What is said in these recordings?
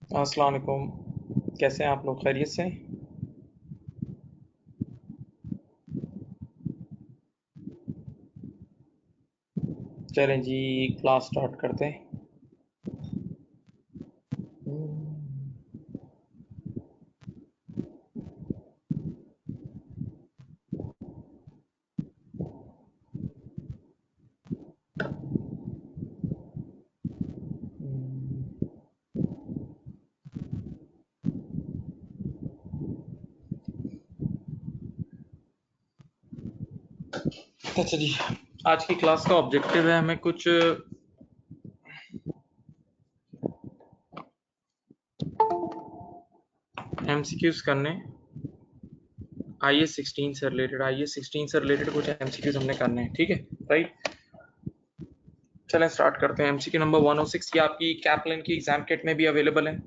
अस्सलाम वालेकुम। कैसे हैं आप लोग? खैरियत से? चलें जी, क्लास स्टार्ट करते हैं। अच्छा जी, आज की क्लास का ऑब्जेक्टिव है हमें कुछ एमसीक्यूज करने। आई ए 16 से रिलेटेड कुछ एमसीक्यूज हमने करने हैं, ठीक है? राइट, चलें स्टार्ट करते हैं। एमसीक्यू नंबर 106 ये आपकी कैप्लन की एग्जाम किट में भी अवेलेबल है।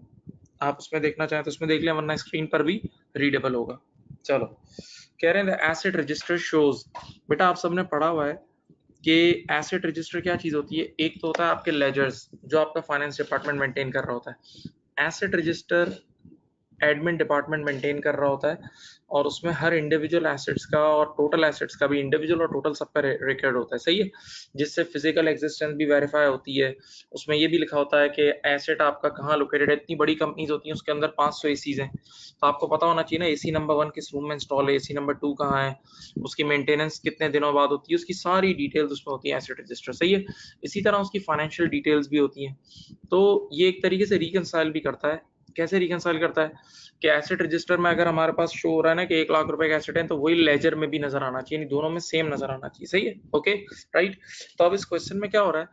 आप उसमें देखना चाहें तो उसमें देख लें, वरना स्क्रीन पर भी रीडेबल होगा। चलो, कह रहे हैं एसेट रजिस्टर शोज। बेटा आप सबने पढ़ा हुआ है कि एसेट रजिस्टर क्या चीज होती है। एक तो होता है आपके लेजर्स, जो आपका फाइनेंस डिपार्टमेंट मेंटेन कर रहा होता है। Asset register admin department maintain कर रहा होता है, और उसमें हर इंडिविजुअल एसेट्स का और टोटल एसेट्स का भी, इंडिविजुअल और टोटल सबका रिकॉर्ड होता है, सही है, जिससे फिजिकल एग्जिस्टेंस भी वेरीफाई होती है। उसमें ये भी लिखा होता है कि एसेट आपका कहाँ लोकेटेड है। इतनी बड़ी कंपनीज होती हैं, उसके अंदर 500 एसीज हैं, तो आपको पता होना चाहिए ना एसी नंबर 1 किस रूम में इंस्टॉल है, एसी नंबर 2 कहाँ है, उसकी मेंटेनेंस कितने दिनों बाद होती है, उसकी सारी डिटेल्स उसमें होती है एसेट रजिस्टर, सही है। इसी तरह उसकी फाइनेंशियल डिटेल्स भी होती हैं। तो ये एक तरीके से रिकंसाइल भी करता है। कैसे रिकंसाइल करता है कि एसेट रजिस्टर में अगर हमारे पास शो हो रहा है ना कि 1 लाख रुपए का एसेट है, तो वही लेजर में भी नजर आना चाहिए, दोनों में सेम नजर आना चाहिए, सही है, ओके, राइट। तो अब इस क्वेश्चन में क्या हो रहा है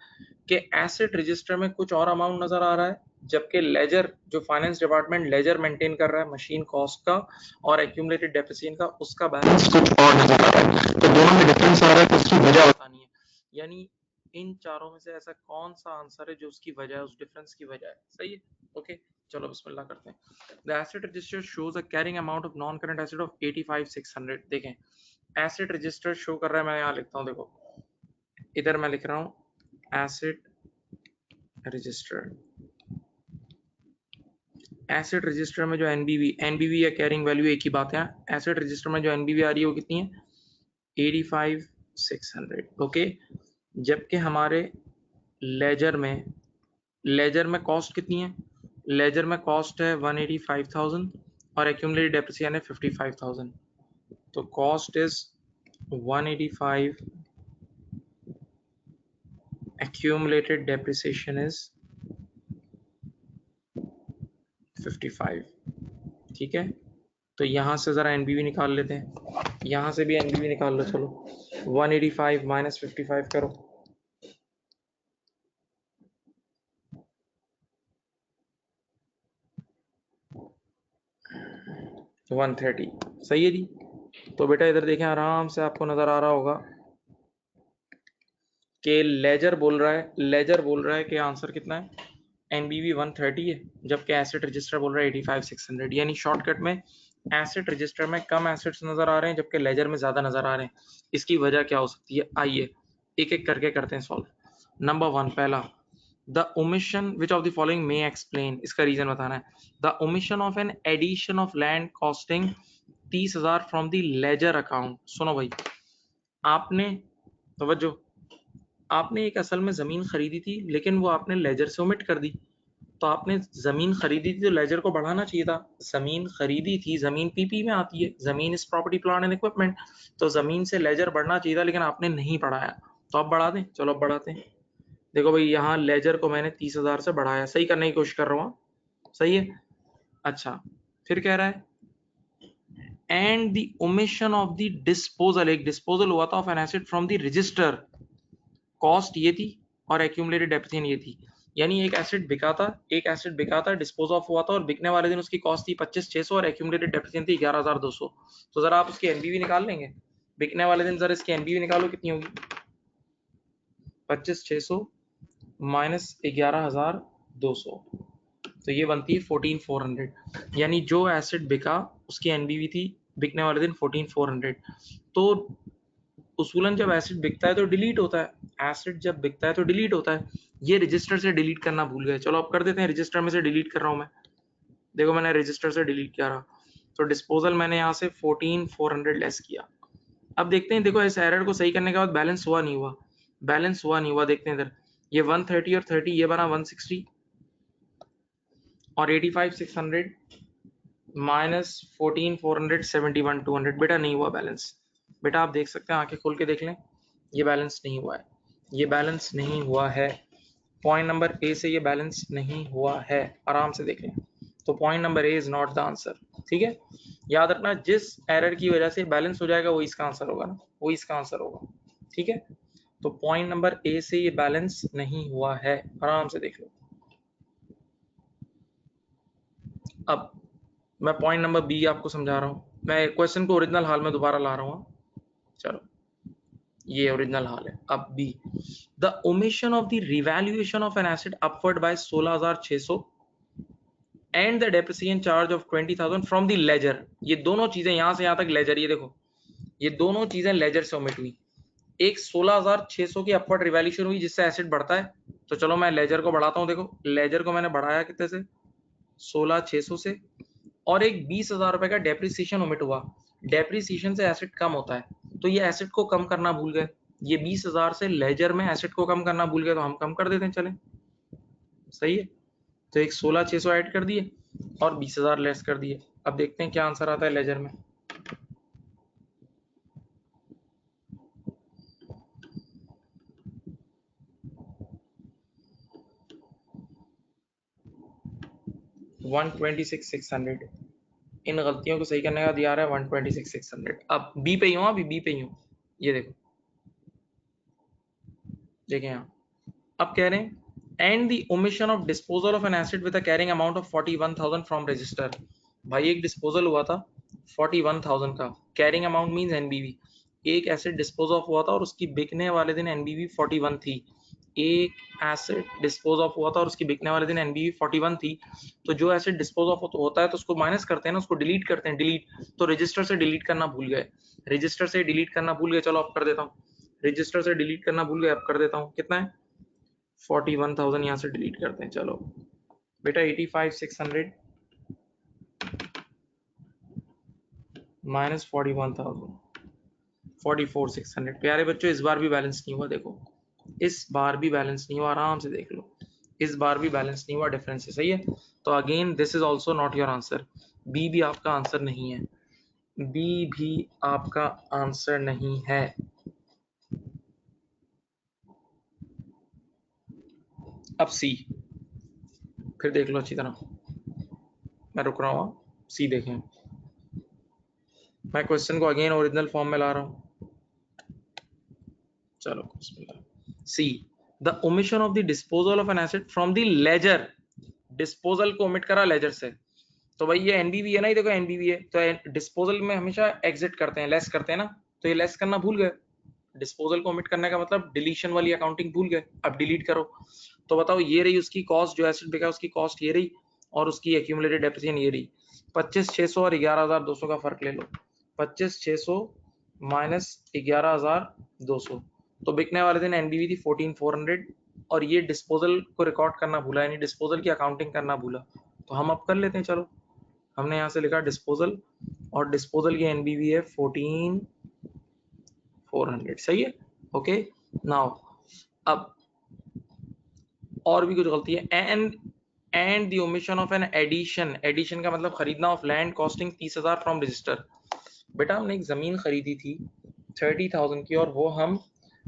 कि एसेट रजिस्टर में कुछ और अमाउंट नजर आ रहा है, जबकि लेजर, जो फाइनेंस डिपार्टमेंट लेजर मेंटेन कर रहा है मशीन कॉस्ट का और एक्यूमुलेटेड डेप्रिसिएशन का, उसका बैलेंस कुछ और नजर आ रहा है। तो दोनों में डिफरेंस आ रहा है, तो उसकी वजह बतानी है। यानी इन चारों में से ऐसा कौन सा आंसर है जो उसकी वजह है, उस डिफरेंस की वजह है, सही है, ओके। चलो बिस्मिल्लाह करते हैं। The asset register shows a carrying amount of non-current asset of 85,600। देखें, एसेट रजिस्टर शो कर रहा है, मैं यहाँ लिखता हूँ, देखो इधर मैं लिख रहा हूँ एसेट रजिस्टर। एसेट रजिस्टर में जो एनबीवी या कैरिंग वैल्यू एक ही बात है। एसेट रजिस्टर में जो एनबीवी आ रही है वो कितनी है? 85,600, ओके। जबकि हमारे लेजर में कॉस्ट कितनी है? लेजर में कॉस्ट है 185,000 और एक्यूमुलेटेड डेप्रिसिएशन है 55,000। तो cost is 185, accumulated depreciation is 55, ठीक है। तो यहां से जरा एनबीवी निकाल लेते हैं, यहां से भी एनबीवी निकाल लो, चलो 185 माइनस 55 करो, 130, सही है जी। तो बेटा इधर देखें, आराम से आपको नजर आ रहा होगा कि लेजर बोल रहा है कि आंसर कितना है, एनबीवी 130 है, जबकि एसेट रजिस्टर बोल रहा है 85,600। यानी शॉर्टकट में एसेट रजिस्टर में कम एसेट्स नजर आ रहे हैं, जबकि लेजर में ज्यादा नजर आ रहे हैं। इसकी वजह क्या हो सकती है? आइए एक एक करके करते हैं सॉल्व। नंबर 1, पहला, the omission which of the following may explain, इसका रीजन बताना है। The omission of an addition of land costing 30,000 from the ledger account. सुनो भाई, आपने, तवज्जो, आपने एक असल में जमीन खरीदी थी, लेकिन वो आपने लेजर से ओमिट कर दी। तो आपने जमीन खरीदी थी तो लेजर को बढ़ाना चाहिए था। जमीन खरीदी थी, जमीन पीपी में आती है, जमीन is property plant and equipment, तो जमीन से लेजर बढ़ना चाहिए था, लेकिन आपने नहीं बढ़ाया। तो अब बढ़ा दें, चलो अब बढ़ाते हैं। देखो भाई, यहाँ लेजर को मैंने 30,000 से बढ़ाया, सही करने की कोशिश कर रहा हूँ, सही है। अच्छा, फिर कह रहा है and the omission of the disposal, एक डिस्पोजल हुआ था of an asset from the register, cost ये थी और एक्यूमुलेटेड डेप्रिसिएशन ये थी। यानी एक एसेट बिका था, डिस्पोज ऑफ हुआ था, और बिकने वाले दिन उसकी कॉस्ट थी 25,600 और एक्यूमुलेटेड डेप्रिसिएशन थी 11,200। तो जरा आप उसकी एनबीवी निकाल लेंगे, बिकने वाले दिन जरा इसकी एनबीवी निकालो, कितनी होगी? 25,600 माइनस 11,200, तो ये बनती है 14,400। यानी जो एसेट बिका उसकी एनबीवी थी बिकने वाले दिन 14,400। तो उसूलन जब एसिड बिकता है तो डिलीट होता है, एसिड जब बिकता है तो डिलीट होता है। ये रजिस्टर से डिलीट करना भूल गए, चलो अब कर देते हैं, रजिस्टर में से डिलीट कर रहा हूं मैं। देखो मैंने रजिस्टर से डिलीट किया रहा, तो डिस्पोजल मैंने यहाँ से 14,400 लेस किया। अब देखते हैं, देखो इस एरर को सही करने के बाद बैलेंस हुआ नहीं हुआ, बैलेंस हुआ नहीं हुआ, देखते हैं इधर, ये 130 और 30 ये बना 160 और 85,600 माइनस 14,400 71,200, बेटा नहीं हुआ बैलेंस। बेटा आप देख सकते हैं, आंखें खोल के देख लें, ये बैलेंस नहीं हुआ है, ये बैलेंस नहीं हुआ है। पॉइंट नंबर ए से ये बैलेंस नहीं हुआ है, आराम से देख लें। तो point number A is not the answer, ठीक है। याद रखना, जिस एरर की वजह से बैलेंस हो जाएगा वो इसका आंसर होगा ना, वो इसका आंसर होगा, ठीक है। तो पॉइंट नंबर ए से ये बैलेंस नहीं हुआ है, आराम से देख लो। अब मैं पॉइंट नंबर बी आपको समझा रहा हूँ, मैं क्वेश्चन को ओरिजिनल हाल में दोबारा ला रहा हूँ। चलो ये ओरिजिनल हाल है। अब B, the omission of the revaluation of an asset upward by 16,600 and the depreciation charge of 20,000 from the ledger. ये दोनों चीजें यहां से यहां तक लेजर, ये देखो ये दोनों चीजें लेजर से ओमिट हुई। एक 16,600 की अपवर्ड रिवैल्यूएशन हुई जिससे एसेट बढ़ता है, तो चलो मैं लेजर को बढ़ाता हूँ। देखो लेजर को मैंने बढ़ाया कितने से, 16,600 से, और एक 20,000 रुपए का डेप्रिसिएशन ओमिट हुआ। डेप्रिसिएशन से एसेट कम होता है, तो ये एसेट को कम करना भूल गए, ये 20,000 से लेजर में एसेट को कम करना भूल गए, तो हम कम कर देते हैं, चले सही है। तो एक 16,600 ऐड कर दिए और 20,000 लेस कर दिए। अब देखते हैं क्या आंसर आता है लेजर में। वन 26,600, इन गलतियों को सही करने का दिया रहा है 126,600। अब बी पे ही हूँ, अभी बी पे ही हूँ, ये देखो, देखें यहाँ। अब कह रहे हैं and the omission of disposal of an asset with a carrying amount of 41,000 from register. भाई एक डिस्पोजल हुआ था 41,000 का, कैरिंग अमाउंट मींस एनबीवी। एक एसेट डिस्पोज ऑफ हुआ था और उसकी बिकने वाले दिन एनबीवी 41 थी। एक एसेट डिस्पोज ऑफ हुआ था और उसकी बिकने वाले दिन एनबीवी 41 थी। तो जो एसेट डिस्पोज ऑफ होता है तो उसको माइनस करते हैं ना, उसको डिलीट करते हैं, डिलीट। तो रजिस्टर से डिलीट करना भूल गए, रजिस्टर से डिलीट करना भूल गए। चलो अब कर देता हूँ, रजिस्टर से डिलीट करना भूल गए, अब कर देता हूँ। कितना है, 41,000 यहाँ से डिलीट करते हैं। चलो बेटा 85,600 माइनस 41,000 44,600। प्यारे बच्चों इस बार भी बैलेंस नहीं हुआ, देखो इस बार भी बैलेंस नहीं हुआ, आराम से देख लो, इस बार भी बैलेंस नहीं हुआ, डिफरेंस है, सही है। तो again this is also not your answer, B भी आपका आंसर नहीं है, बी भी आपका आंसर नहीं है। अब सी, फिर देख लो अच्छी तरह, मैं रुक रहा हूँ, सी देखें। मैं क्वेश्चन को अगेन ओरिजिनल फॉर्म में ला रहा हूँ। चलो see, the omission of the disposal of an asset from the ledger. Disposal को ओमिट करा लेजर से, तो भाई ये एनबीवी है ना, ये देखो एनबीवी है, तो डिस्पोजल में हमेशा एग्जिट करते हैं, लेस करते हैं ना, तो ये लेस करना भूल गए। डिस्पोजल को ओमिट करने का मतलब डिलीशन वाली अकाउंटिंग भूल गए, अब डिलीट करो। तो बताओ ये रही उसकी कॉस्ट, जो एसेट बिका उसकी कॉस्ट ये रही, और उसकी एक्यूमुलेटेड डेप्रिसिएशन ये रही। 25,600 और 11,200 का फर्क ले लो, 25,600 माइनस 11,200, तो बिकने वाले दिन एनबीवी थी 14,400, और ये डिस्पोजल को रिकॉर्ड करना भूला, यानी डिस्पोजल की अकाउंटिंग करना भूला। तो हम अब कर लेते हैं, चलो हमने यहाँ से लिखा डिस्पोजल, और डिस्पोजल की एनबीवी है 14,400, सही है। ओके नाउ अब और भी कुछ गलती है, and the omission of an addition, addition का मतलब खरीदना, of land costing 30,000 from register. बेटा हमने एक जमीन खरीदी थी 30,000 की, और वो हम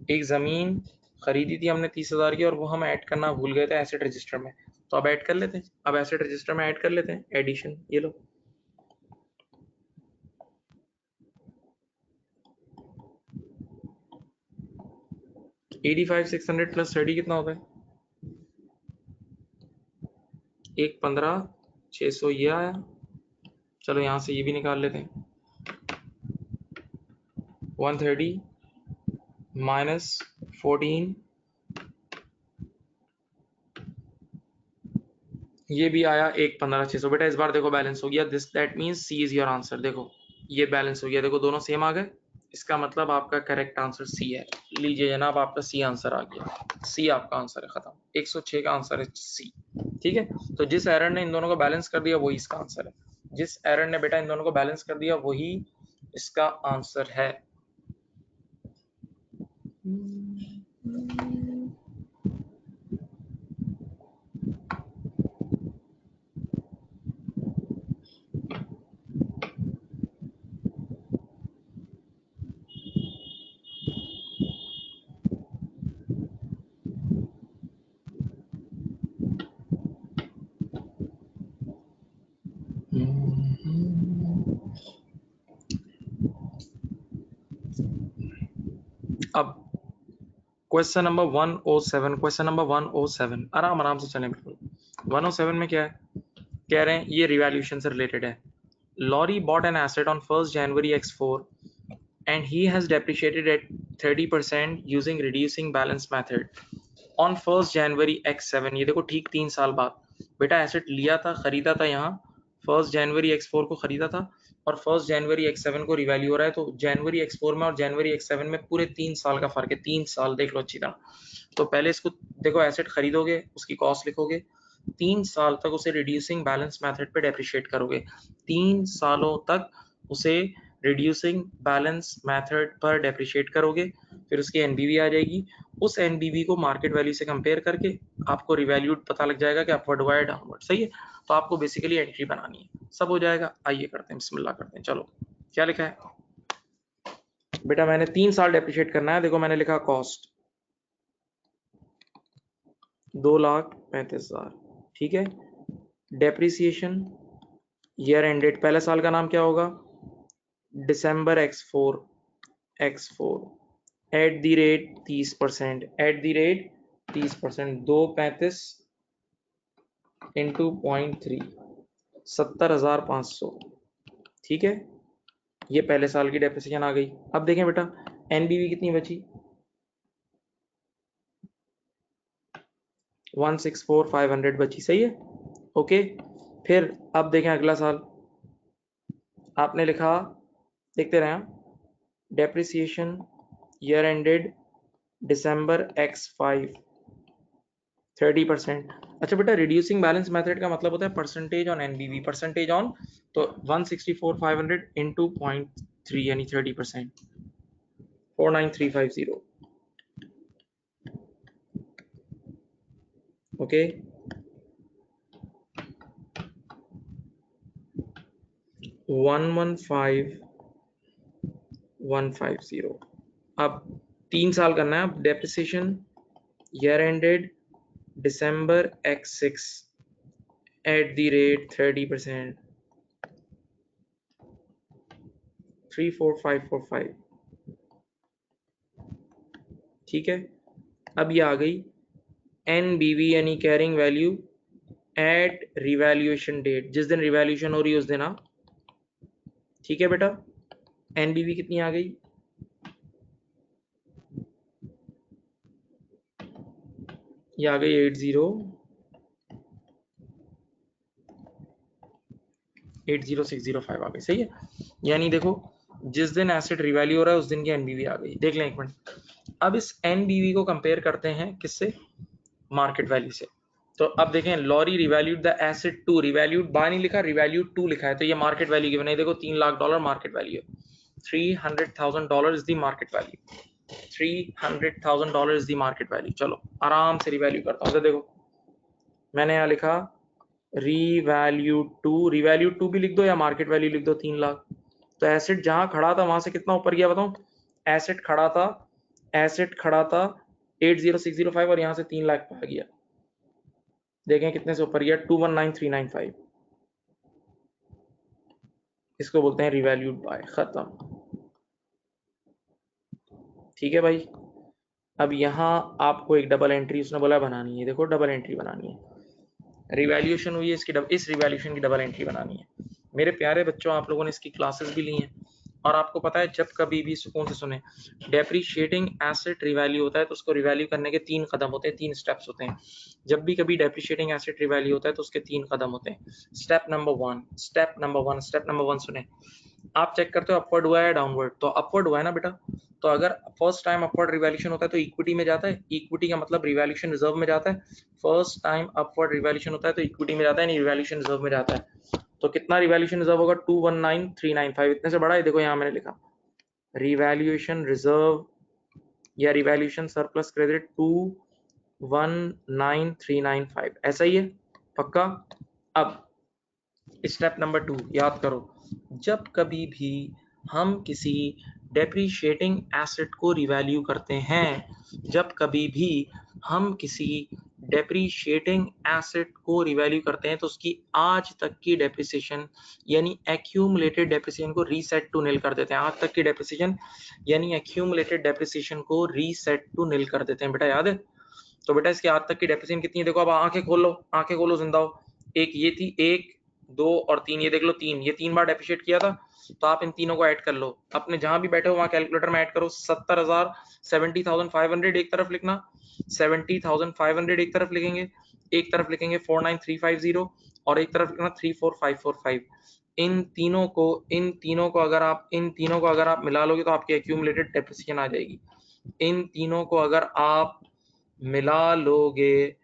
एक जमीन खरीदी थी हमने 30,000 की, और वो हम ऐड करना भूल गए थे एसेट रजिस्टर में। तो अब ऐड कर लेते हैं, अब एसेट रजिस्टर में ऐड कर लेते हैं एडिशन, ये लो। $85,600 प्लस 30 कितना होता है, एक 15,600 ये आया। चलो यहाँ से ये भी निकाल लेते हैं, 130 माइनस 14, ये भी आया एक 15,600। बेटा इस बार देखो बैलेंस हो गया, this that means C is your answer. देखो ये बैलेंस हो गया, देखो दोनों सेम आ गए, इसका मतलब आपका करेक्ट आंसर सी है। लीजिए जनाब, आपका सी आंसर आ गया, सी आपका आंसर है, खत्म। 106 का आंसर है सी। ठीक है, तो जिस एरर ने इन दोनों को बैलेंस कर दिया वही इसका आंसर है। जिस एरर ने बेटा इन दोनों को बैलेंस कर दिया वही इसका आंसर है। अब क्वेश्चन नंबर 107, क्वेश्चन नंबर 107, आराम आराम से चलें बिल्कुल। 107 में क्या है, कह रहे हैं ये रिवैल्यूएशन से रिलेटेड है। Lori bought an asset on 1st January X4 and he has depreciated at 30% using reducing balance method on 1st January X7। ये देखो ठीक 3 साल बाद बेटा एसेट लिया था, खरीदा था, यहाँ 1st January X4 को खरीदा था और 1st January X7 को रिवैल्यू हो रहा है। तो January X4 में और January X7 में पूरे 3 साल का फर्क है, 3 साल देख लो अच्छी तरह। तो पहले इसको देखो, एसेट खरीदोगे, उसकी कॉस्ट लिखोगे, 3 साल तक उसे रिड्यूसिंग बैलेंस मेथड पे डेप्रिशिएट करोगे, 3 सालों तक उसे रिड्यूसिंग बैलेंस मेथड पर डेप्रिशिएट करोगे, फिर उसकी एनबीवी आ जाएगी। उस एनबीवी को मार्केट वैल्यू से कंपेयर करके आपको रिवैल्यूड पता लग जाएगा कि अपवर्ड हुआ है डाउनवर्ड, सही है। तो आपको बेसिकली एंट्री बनानी है, सब हो जाएगा। आइए करते हैं, बिस्मिल्लाह करते हैं। चलो क्या लिखा है बेटा, मैंने 3 साल डेप्रिशिएट करना है। देखो मैंने लिखा कॉस्ट 2,35,000, ठीक है। डेप्रिसिएशन ईयर एंडेड, पहले साल का नाम क्या होगा, दिसंबर X4 at the rate 30%, at the rate 30%, 235 into 0.3, 70,500, ठीक है। ये पहले साल की डेप्रिसिएशन आ गई। अब देखें बेटा एनबीवी कितनी बची, 164,500 बची, सही है, ओके। फिर अब देखें अगला साल, आपने लिखा, देखते रहे, डेप्रिसिएशन ईयर एंडेड दिसंबर X5 30%। अच्छा बेटा, रिड्यूसिंग बैलेंस मेथड का मतलब होता है परसेंटेज ऑन एनबीवी, परसेंटेज ऑन, तो 164,500 इंटू 0.3 यानी 30%, 49350, ओके। 115,150। अब 3 साल करना है। अब depreciation year ended December X6 at the rate 30%, 34545, ठीक है। अब ये आ गई एनबीवी यानी carrying value at revaluation date, जिस दिन रिवैल्यूएशन हो रही है उस दिन, ठीक है बेटा। एनबीवी कितनी आ गई, ये आ गई 80,605 आ गई, सही है। यानी देखो जिस दिन एसेट रिवैल्यू हो रहा है उस दिन की एनबीवी आ गई। देख लें एक मिनट, अब इस एनबीवी को कंपेयर करते हैं किससे, मार्केट वैल्यू से। तो अब देखें, Lori revalued the asset to, revalued by नहीं लिखा, रिवैल्यूड टू लिखा है, तो ये मार्केट वैल्यू गिवन है। देखो $3 लाख मार्केट वैल्यू है, $300,000 is the market value, $300,000 is the market value. चलो आराम से रिवैल्यू करता हूँ। तो देखो मैंने यहाँ लिखा रिवैल्यू टू भी लिख दो या मार्केट वैल्यू लिख दो, 3 लाख। तो एसेट जहां खड़ा था वहां से कितना ऊपर गया बताओ, एसेट खड़ा था 80,605 और यहां से 3 लाख पे आ गया। देखें कितने से ऊपर गया, 219,395। इसको बोलते हैं रिवैल्यूड बाय, खत्म, ठीक है भाई। अब यहाँ आपको एक डबल एंट्री उसने बोला बनानी है, देखो डबल एंट्री बनानी है। रिवैल्यूएशन हुई है इसकी, इस रिवैल्यूएशन की डबल एंट्री बनानी है। मेरे प्यारे बच्चों, आप लोगों ने इसकी क्लासेस भी ली हैं और आपको पता है, जब कभी भी सुकून से सुने, डेप्रिशिएटिंग एसेट रिवैल्यू होता है तो उसको रिवैल्यू करने के 3 कदम होते हैं, 3 स्टेप्स होते हैं। जब भी कभी डेप्रिशिएटिंग एसेट रिवैल्यू होता है तो उसके 3 कदम होते हैं। स्टेप नंबर वन सुने, आप चेक करते हो अपवर्ड हुआ है डाउनवर्ड, तो अपवर्ड हुआ है ना बेटा। तो अगर फर्स्ट टाइम अपवर्ड रिवैल्यूएशन होता है तो इक्विटी में जाता है, इक्विटी का मतलब रिवैल्यूएशन रिजर्व में जाता है। फर्स्ट टाइम अपवर्ड रिवैल्यूएशन होता है तो इक्विटी में जाता है, नहीं रिवैल्यूएशन रिजर्व में जाता है। तो कितना रिवैल्यूएशन रिजर्व होगा, 219395, इतने से बड़ा है, देखो यहाँ मैंने लिखा रिवैल्यूएशन रिजर्व या रिवैल्यूएशन सरप्लस क्रेडिट 219395, ऐसा ही है पक्का। अब स्टेप नंबर 2 याद करो, जब कभी भी हम किसी डेप्रिशिएटिंग एसेट को रिवैल्यू करते हैं, जब कभी भी हम किसी डेप्रिशिएटिंग एसेट को रिवैल्यू करते हैं तो उसकी आज तक की डेप्रिसिएशन यानी एक्यूमुलेटेड डेप्रिसिएशन को रीसेट टू निल कर देते हैं। आज तक की डेप्रिसिएशन यानी एक्यूमुलेटेड डेप्रिसिएशन को रीसेट टू निल कर देते हैं, बेटा याद है। तो बेटा इसकी आज तक की डेप्रिसिएशन कितनी है, देखो अब आंखें खोल लो, आंखें खोलो, जिंदा हो। एक ये थी, 1 2 और 3, ये देख लो 3, ये 3 बार डेप्रिशिएट किया था। तो आप इन तीनों को ऐड कर लो, अपने जहां भी बैठे हो वहां कैलकुलेटर में ऐड करो। 70,000 70,500 एक तरफ लिखना, 70,500 एक तरफ लिखेंगे, एक तरफ लिखेंगे 49350 और एक तरफ लिखना 34545। इन तीनों को अगर आप मिला लोगे तो आपकी एक्यूमुलेटेड डेप्रिसिएशन आ जाएगी। इन तीनों को अगर आप मिला लोगे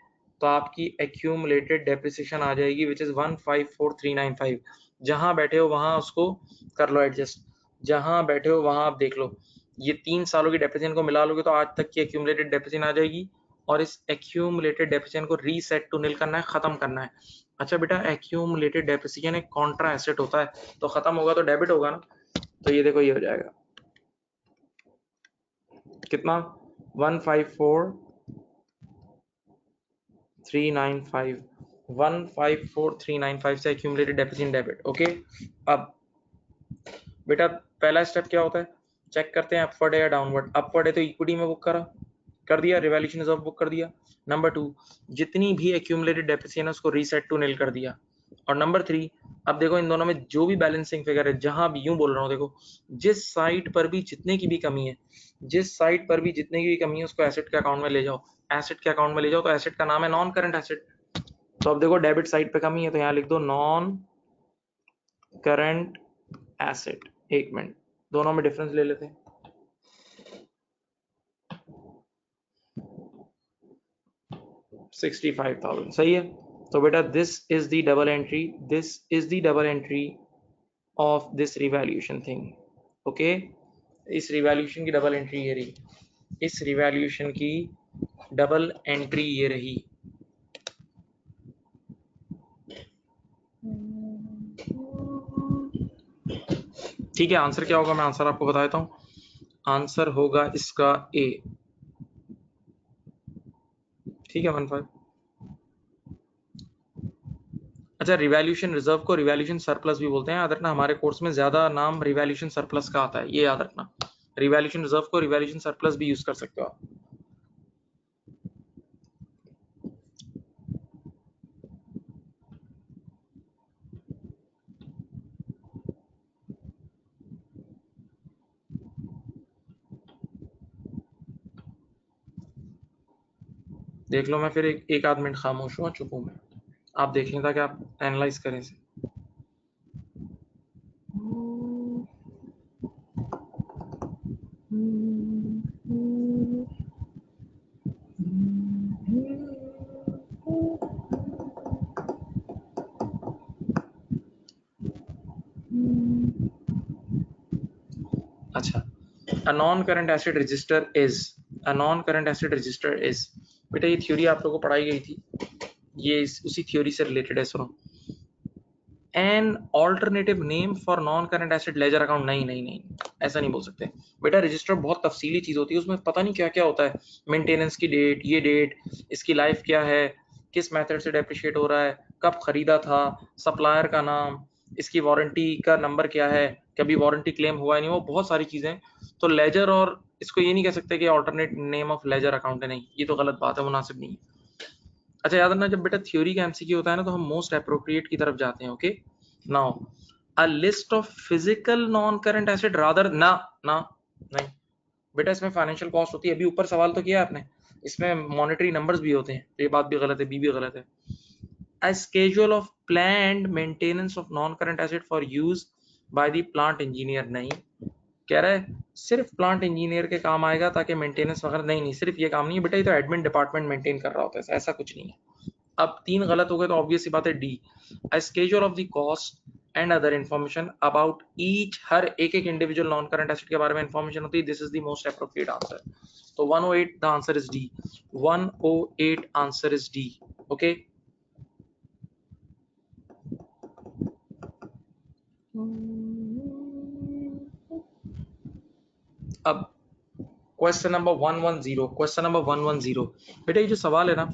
तो आपकी एक्यूमुलेटेड डेप्रिसिएशन आ जाएगी विच इज 154395। जहां बैठे हो वहां उसको कर लो एडजस्ट, जहां बैठे हो वहां आप देख लो। ये 3 सालों की डेप्रिसिएशन को मिला लोगे तो आज तक की एक्यूमुलेटेड डेप्रिसिएशन आ जाएगी, और इस एक्यूमुलेटेड डेप्रिसिएशन को रीसेट टू निल करना है, खत्म करना है। अच्छा बेटा, एक्यूमुलेटेड डेप्रिसिएशन एक कॉन्ट्रा एसेट होता है, तो खत्म होगा तो डेबिट होगा ना। तो ये देखो ये हो जाएगा कितना, 154395, 154395 से एक्यूमुलेटेड डेप्रिसिएशन डेबिट। ओके, अब बेटा पहला स्टेप क्या होता है, चेक करते हैं अपवर्ड है या डाउनवर्ड। अपवर्ड है तो इक्विटी में बुक करा, कर दिया, रिवैल्यूएशन रिजर्व बुक कर दिया। नंबर 2, जितनी भी एक्यूमुलेटेड डेप्रिसिएशन है उसको रीसेट टू निल कर दिया। और नंबर 3, अब देखो इन दोनों में जो भी बैलेंसिंग फिगर है, जहां भी, यूं बोल रहा हूं, देखो जिस साइड पर भी जितने की भी कमी है, जिस साइड पर भी जितने की भी कमी है उसको एसेट के अकाउंट में ले जाओ, एसेट के अकाउंट में ले जाओ। तो एसेट का नाम है नॉन करंट एसेट। तो अब देखो डेबिट साइड पे कमी है तो यहाँ लिख दो नॉन करंट एसेट। एक मिनट, दोनों में डिफरेंस ले लेते हैं। $65,000 सही है। तो बेटा this is the double entry, this is the double entry of this revaluation thing. Okay, इस रिवैल्यूएशन की डबल एंट्री ये रही, इस रिवैल्यूएशन की डबल एंट्री ये रही। ठीक है, आंसर क्या होगा, मैं आंसर आपको बता देता हूं। आंसर होगा इसका ए। ठीक है, 15। अच्छा, रिवैल्यूएशन रिजर्व को रिवैल्यूएशन सरप्लस भी बोलते हैं, याद रखना। हमारे कोर्स में ज्यादा नाम रिवैल्यूएशन सरप्लस का आता है, ये याद रखना। रिवैल्यूएशन रिजर्व को रिवैल्यूएशन सरप्लस भी यूज कर सकते हो आप। देख लो, मैं फिर एक आध मिनट खामोश हूँ, चुप हूँ मैं, आप देख लें ताकि आप एनालाइज करें इसे। अच्छा, अ non current asset register is, a non current asset register is, बेटा ये थ्योरी आप लोगों को पढ़ाई गई थी, ये उसी थ्योरी से रिलेटेड है, सुनो। An alternative name for non current asset ledger account, नहीं नहीं नहीं, ऐसा नहीं बोल सकते बेटा। रजिस्टर बहुत तफसीली चीज होती है, उसमें पता नहीं क्या क्या होता है, मेंटेनेंस की डेट, ये डेट, इसकी लाइफ क्या है, किस मेथड से डेप्रिशिएट हो रहा है, कब खरीदा था, सप्लायर का नाम, इसकी वारंटी का नंबर क्या है, कभी वारंटी क्लेम हुआ नहीं, वो बहुत सारी चीजें। तो लेजर, और इसको ये नहीं कह सकते कि alternate name of ledger account है, नहीं, ये तो गलत बात है, मुनासिब नहीं है। अच्छा याद रखना, जब बेटा थ्योरी का एमसीक्यू होता है ना तो हम मोस्ट अप्रोप्रिएट की तरफ जाते हैं। Okay, now a list of physical non current asset rather, ना ना नहीं बेटा, इसमें फाइनेंशियल कॉस्ट होती है। अभी ऊपर सवाल तो किया आपने, इसमें मॉनेटरी नंबर्स भी होते हैं, तो ये बात भी गलत है, बी भी गलत है। A schedule of planned maintenance of non-current asset for use by the plant engineer. नहीं, कह रहा है सिर्फ प्लांट इंजीनियर के काम आएगा ताकि मेंटेनेंस वगैरह, नहीं सिर्फ ये काम नहीं है बेटा, ये तो एडमिन डिपार्टमेंट मेंटेन कर रहा होता है, ऐसा कुछ नहीं है। अब 3 गलत हो गए तो ऑब्वियस सी बात है D, a schedule of the cost and other information about each, हर एक इंडिविजुअल नॉन करंट एसेट के बारे में इन्फॉर्मेशन होती है, this is the most appropriate answer. तो 108 the answer is D, 108 answer is D. Okay, अब क्वेश्चन नंबर 110, क्वेश्चन नंबर 110 बेटा, ये जो सवाल है ना,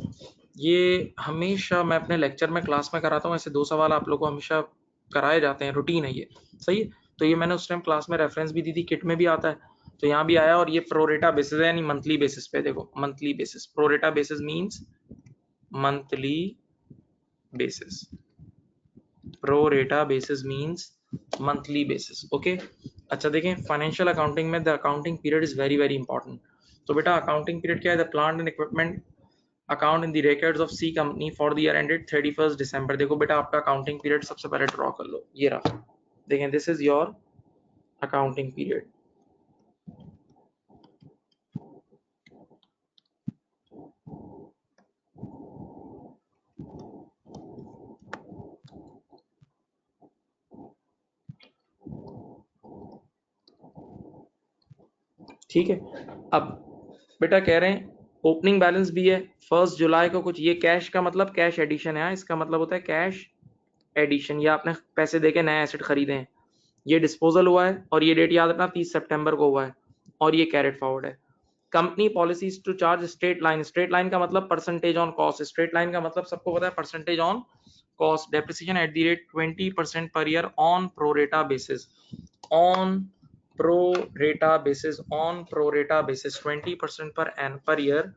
ये हमेशा मैं अपने लेक्चर में क्लास में कराता हूँ, ऐसे 2 सवाल आप लोगों को हमेशा कराए जाते हैं, रूटीन है ये, सही है। तो ये मैंने उस टाइम क्लास में रेफरेंस भी दी थी, किट में भी आता है, तो यहाँ भी आया, और ये प्रोरेटा बेसिस है, यानी मंथली बेसिस पे। देखो monthly basis, pro rata basis means monthly basis, pro rata basis means monthly basis. Okay, अच्छा देखें, फाइनेंशियल अकाउंटिंग में the accounting period is very very important. तो बेटा अकाउंटिंग पीरियड क्या है? The plant and equipment account in the records of C company for the year ended 31 December. देखो बेटा, आपका अकाउंटिंग पीरियड सबसे पहले ड्रॉ कर लो, ये रहा, देखें, this is your accounting period. ठीक है, अब बेटा कह रहे हैं ओपनिंग बैलेंस भी है 1 जुलाई को कुछ, ये कैश का मतलब कैश एडिशन है, इसका मतलब होता है कैश एडिशन, ये आपने पैसे देके नए एसेट खरीदे हैं, ये डिस्पोजल हुआ है, और ये डेट याद रखना 30 सितंबर को हुआ है, और ये कैरेट फॉरवर्ड है। Company policies to charge straight line, straight line का मतलब percentage on cost, straight line का मतलब सबको पता है percentage on cost, depreciation at the rate 20% per year on pro rata basis, on pro rata basis, on pro rata basis 20% per year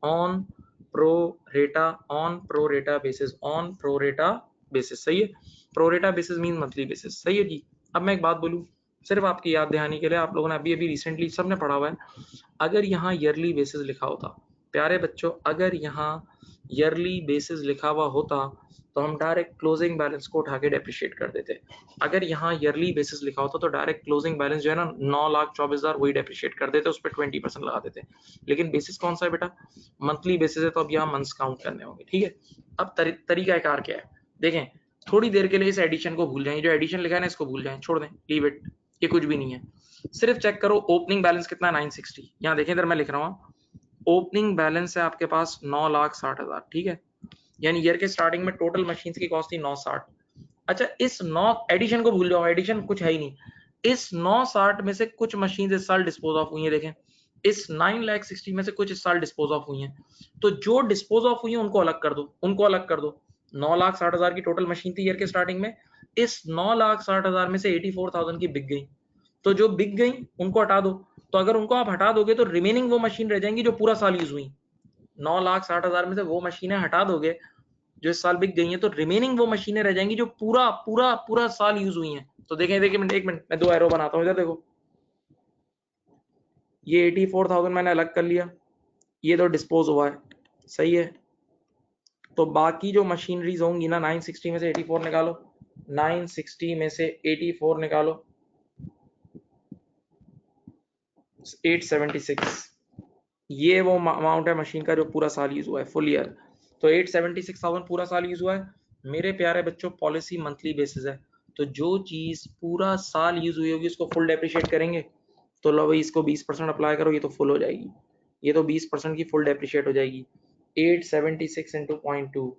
on pro rata, on pro rata basis, on pro rata basis, सही है। Pro rata basis mean monthly basis, सही है जी। अब मैं एक बात बोलूं, सिर्फ आपकी याद दहानी के लिए, आप लोगों ने अभी अभी रिसेंटली सबने पढ़ा हुआ है, अगर यहाँ ईयरली बेसिस लिखा होता, प्यारे बच्चों, अगर यहाँ ईयरली बेसिस लिखा हुआ होता तो हम डायरेक्ट क्लोजिंग बैलेंस को उठा के डेप्रिशिएट कर देते। अगर यहाँ ईयरली बेसिस लिखा होता तो डायरेक्ट क्लोजिंग बैलेंस जो है ना 9,24,000 वही डेप्रिशिएट कर देते, उस पर 20% लगा देते। लेकिन बेसिस कौन सा है बेटा? मंथली बेसिस है, तो अब यहाँ मंथ्स काउंट करने होंगे, ठीक है। अब तरीका कार क्या है, देखें, थोड़ी देर के लिए इस एडिशन को भूल जाएं, जो एडिशन लिखा है ना इसको भूल जाएं, छोड़ दें, लीव इट, ये कुछ भी नहीं है। सिर्फ चेक करो ओपनिंग बैलेंस कितना है, 960। यहाँ देखें, इधर मैं लिख रहा हूँ, ओपनिंग बैलेंस है आपके पास 9,60,000, ठीक है, यानी ईयर के स्टार्टिंग में टोटल मशीन की कॉस्ट थी 960। अच्छा, इस 9 एडिशन को भूल जाओ, एडिशन कुछ है ही नहीं, इस 960 में से कुछ मशीन इस साल डिस्पोज ऑफ हुई है, देखें, इस 9,60,000 में से कुछ इस साल डिस्पोज ऑफ हुई हैं, तो जो डिस्पोज ऑफ हुई है उनको अलग कर दो, उनको अलग कर दो। 9,60,000 की टोटल मशीन थी ईयर के स्टार्टिंग में, इस 9,60,000 में से 84,000 की बिक गई, तो जो बिक गई उनको हटा दो। तो अगर उनको आप हटा दोगे तो रिमेनिंग वो मशीन रह जाएंगी जो पूरा साल यूज हुई। 9,60,000 में से वो मशीनें हटा दोगे जो इस साल बिक गई हैं, तो रिमेनिंग वो मशीनें रह जाएंगी जो पूरा पूरा पूरा साल यूज हुई हैं। तो देखें, देखिए, एक मिनट मैं 2 एरो बनाता हूँ, इधर देखो, ये 84,000 मैंने अलग कर लिया, ये तो डिस्पोज हुआ है, सही है। तो बाकी जो मशीनरीज होंगी ना, 960 में से 84 निकालो, 960 में से 84 निकालो, 876, ये वो अमाउंट है मशीन का जो पूरा साल यूज हुआ है, फुल ईयर। तो 876,000 पूरा साल यूज हुआ है। मेरे प्यारे बच्चों, पॉलिसी मंथली बेसिस है, तो जो चीज पूरा साल यूज हुई होगी उसको फुल डेप्रिशिएट करेंगे। तो लो भाई, इसको 20% अप्लाई करो, ये तो फुल हो जाएगी, ये तो 20% की फुल डेप्रिशिएट हो जाएगी। 876 इंटू 0.2,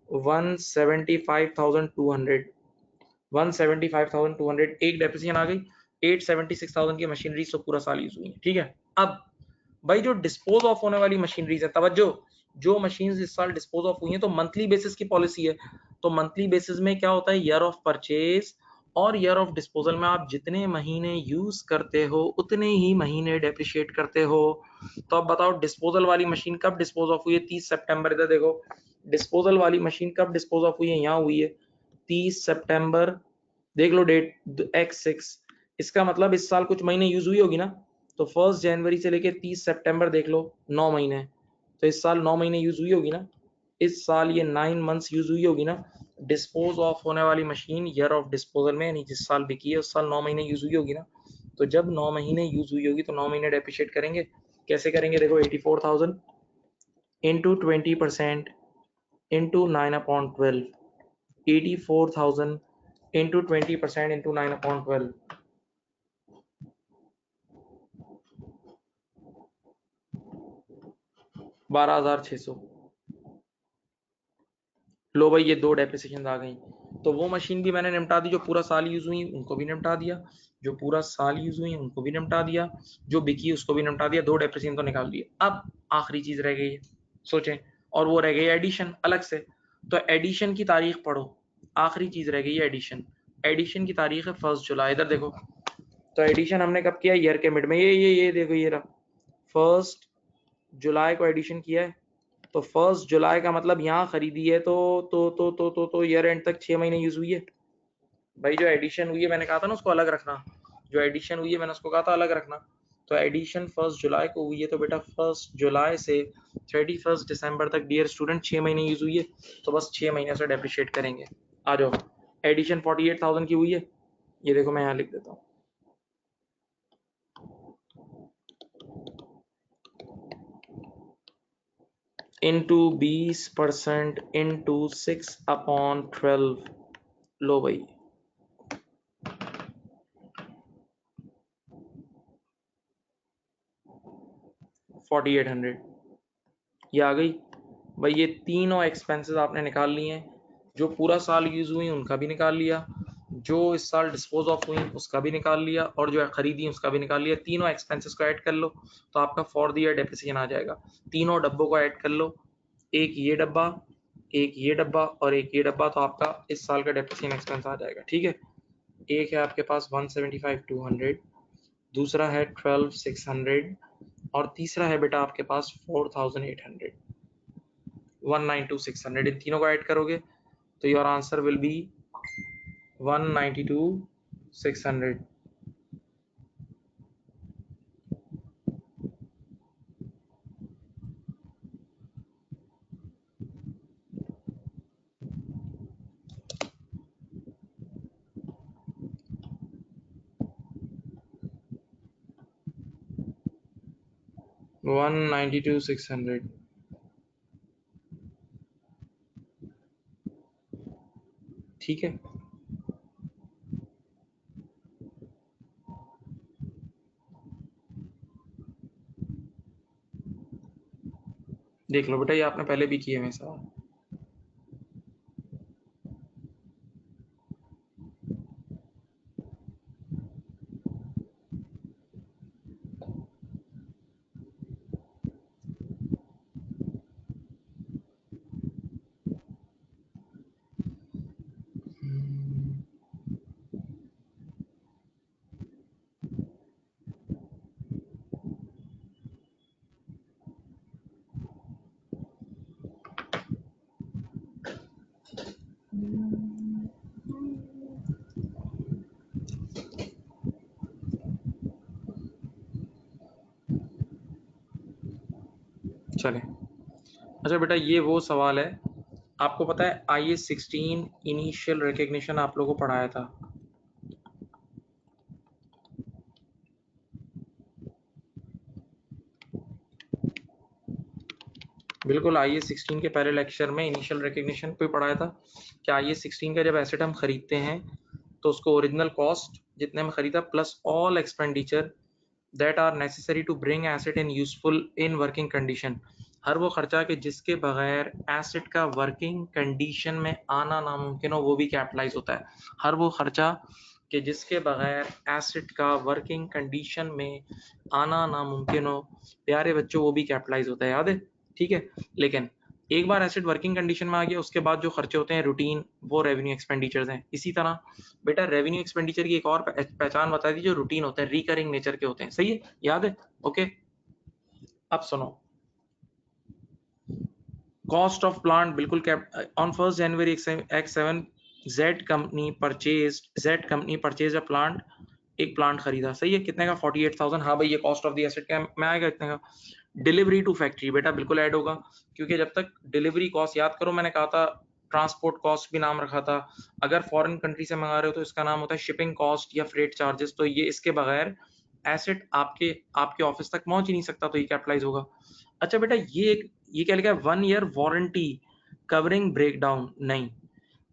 175,200, 175,200 एक डेप्रिसिएशन आ गई। 876,000 की मशीनरी तो पूरा साल यूज हुई है, ठीक है। अब भाई, जो डिस्पोज ऑफ होने वाली मशीनरीज है, तवज्जो, जो मशीन इस साल डिस्पोज ऑफ हुई है, तो मंथली बेसिस की पॉलिसी है, तो मंथली बेसिस में क्या होता है, ईयर ऑफ परचेज और ईयर ऑफ डिस्पोजल में आप जितने महीने यूज करते हो उतने ही महीने डेप्रिशिएट करते हो। तो अब बताओ, डिस्पोजल वाली मशीन कब डिस्पोज ऑफ हुई है? 30 सितंबर। इधर देखो, डिस्पोजल वाली मशीन कब डिस्पोज ऑफ हुई है, यहाँ हुई है 30 सितंबर, देख लो डेट x6, इसका मतलब इस साल कुछ महीने यूज हुई होगी ना, तो 1 जनवरी से लेके 30 सितंबर देख लो, 9 महीने, तो इस साल 9 महीने यूज हुई होगी ना, इस साल ये 9 मंथ्स यूज हुई होगी ना। डिस्पोज ऑफ होने वाली मशीन ईयर ऑफ डिस्पोजल में, यानी जिस साल बिकी है उस साल 9 महीने यूज हुई होगी ना, तो जब 9 महीने यूज हुई होगी तो 9 महीने डेप्रिशिएट करेंगे। कैसे करेंगे? देखो 84,000 इंटू 20% इंटू 9/12, 84,000 इंटू 20% इंटू 9/12, 12,600। लो भाई ये दो डेप्रिसिएशन आ गई। तो वो मशीन भी मैंने निपटा दी जो पूरा साल यूज हुई, उनको भी निपटा दिया। जो पूरा साल यूज हुई उनको भी निपटा दिया, जो बिकी उसको भी निपटा दिया, दो डेप्रिसिएशन तो निकाल दिए। अब आखिरी चीज रह गई है, सोचें, और वो रह गई एडिशन अलग से। तो एडिशन की तारीख पढ़ो, आखिरी चीज रह गई है एडिशन। एडिशन की तारीख है 1 जुलाई। इधर देखो, तो एडिशन हमने कब किया? ईयर के मिड में। ये देखो, ये रहा 1 जुलाई को एडिशन किया है। तो 1 जुलाई का मतलब यहाँ खरीदी है तो ईयर एंड तक 6 महीने यूज हुई है। भाई जो एडिशन हुई है मैंने कहा था ना उसको अलग रखना, जो एडिशन हुई है मैंने उसको कहा था अलग रखना। तो एडिशन 1 जुलाई को हुई है, तो बेटा 1 जुलाई से 31 दिसंबर तक डियर स्टूडेंट 6 महीने यूज हुई है, तो बस 6 महीने से डेप्रिशिएट करेंगे। आ जाओ, एडिशन 48,000 की हुई है, ये देखो मैं यहाँ लिख देता हूँ। इंटू 20% इंटू 6/12, लो भाई 4800 ये आ गई। भाई ये तीनों एक्सपेंसेस आपने निकाल लिए हैं, जो पूरा साल यूज हुई उनका भी निकाल लिया, जो इस साल डिस्पोज ऑफ हुई उसका भी निकाल लिया, और जो खरीदी उसका भी निकाल लिया। तीनों एक्सपेंसेस को ऐड कर लो तो आपका फॉर द ईयर डेप्रिसिएशन आ जाएगा। तीनों डब्बों को ऐड कर लो, एक ये डब्बा, एक ये डब्बा और एक ये डब्बा, तो आपका इस साल का डेप्रिसिएशन एक्सपेंस आ जाएगा। ठीक है, एक है आपके पास 175,200, दूसरा है 12,600, और तीसरा है बेटा आपके पास 4,800, 192,600। इन तीनों को ऐड करोगे तो योर आंसर विल बी 192,600। ठीक है, देख लो बेटा, ये आपने पहले भी किए हैं सवाल। चले, अच्छा बेटा ये वो सवाल है, आपको पता है IS-16 इनिशियल रिकग्निशन आप लोगों को पढ़ाया था। बिल्कुल, IS-16 के पहले लेक्चर में इनिशियल रिकग्निशन पे पढ़ाया था कि IS-16 का जब एसेट हम खरीदते हैं तो उसको ओरिजिनल कॉस्ट जितने में खरीदा plus all expenditure that are necessary to bring asset in useful in working condition, हर वो खर्चा कि जिसके बगैर एसेट का वर्किंग कंडीशन में आना नामुमकिन हो वो भी कैपिटलाइज होता है। हर वो खर्चा कि जिसके बगैर एसेट का वर्किंग कंडीशन में आना नामुमकिन हो, प्यारे बच्चों, वो भी कैपिटलाइज होता है, याद है? ठीक है, लेकिन एक बार एसेट वर्किंग कंडीशन में आ गया उसके बाद जो खर्चे होते हैं रूटीन, वो रेवेन्यू एक्सपेंडिचर्स हैं। इसी तरह बेटा रेवेन्यू एक्सपेंडिचर की एक और पहचान बता दी, जो रूटीन होते हैं, रिकरिंग नेचर के होते हैं। सही है, याद है? ओके, अब सुनो, कॉस्ट ऑफ प्लांट बिल्कुल on 1 January X7 Z company purchase a plant, एक प्लांट खरीदा। सही है, कितने का? 48,000। हाँ भाई, ये कॉस्ट ऑफ द एसेट क्या में आएगा? इतने का। डिलीवरी टू फैक्ट्री बेटा बिल्कुल ऐड होगा, क्योंकि जब तक डिलीवरी कॉस्ट, याद करो मैंने कहा था ट्रांसपोर्ट कॉस्ट भी नाम रखा था। अगर फॉरेन कंट्री से मंगा रहे हो तो इसका नाम होता है शिपिंग कॉस्ट या फ्रेट चार्जेस। तो ये इसके बगैर एसेट आपके ऑफिस तक पहुंच ही नहीं सकता, तो ये कैपिटलाइज होगा। अच्छा बेटा, ये क्या लिखा है, 1 ईयर वारंटी कवरिंग ब्रेकडाउन, नहीं,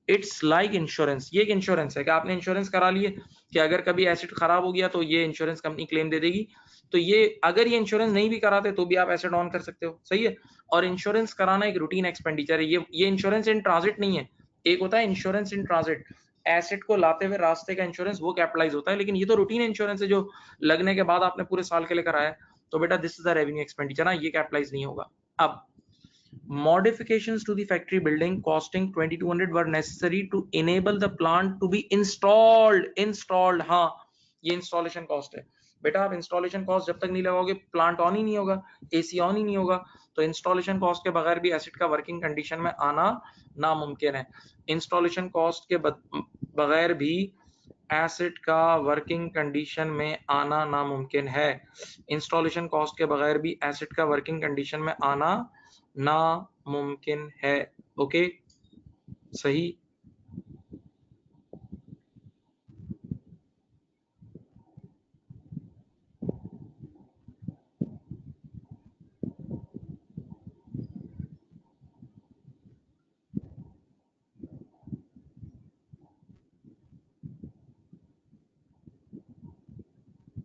इट्स लाइक इंश्योरेंस। ये एक इंश्योरेंस है कि आपने इंश्योरेंस करा लिए कि अगर कभी एसेट खराब हो गया तो ये इंश्योरेंस कंपनी क्लेम दे देगी। तो ये अगर ये इंश्योरेंस नहीं भी कराते तो भी आप एसेट ऑन कर सकते हो, सही है। और इंश्योरेंस कराना एक रूटीन एक्सपेंडिचर है। ये इंश्योरेंस इन ट्रांजिट नहीं है। एक होता है इंश्योरेंस इन ट्रांजिट, एसेट को लाते हुए रास्ते का इंश्योरेंस, वो कैपिटलाइज होता है। लेकिन ये तो रूटीन इंश्योरेंस है जो लगने के बाद आपने पूरे साल के लिए कराया है। तो बेटा this is the revenue expenditure ना, ये कैपिटलाइज नहीं होगा। अब modifications to the factory building costing 2200 were necessary to enable the plant to be installed। हाँ, ये इंस्टॉलेशन कॉस्ट है बेटा। आप इंस्टॉलेशन कॉस्ट जब तक नहीं लगाओगे प्लांट ऑन ही नहीं होगा, एसी ऑन ही नहीं होगा। तो इंस्टॉलेशन कॉस्ट के बगैर भी एसिड का वर्किंग कंडीशन में आना नामुमकिन है। इंस्टॉलेशन कॉस्ट के बगैर भी एसिड का वर्किंग कंडीशन में आना नामुमकिन है। इंस्टॉलेशन कॉस्ट के बगैर भी एसिड का वर्किंग कंडीशन में आना नामुमकिन है। ओके, सही।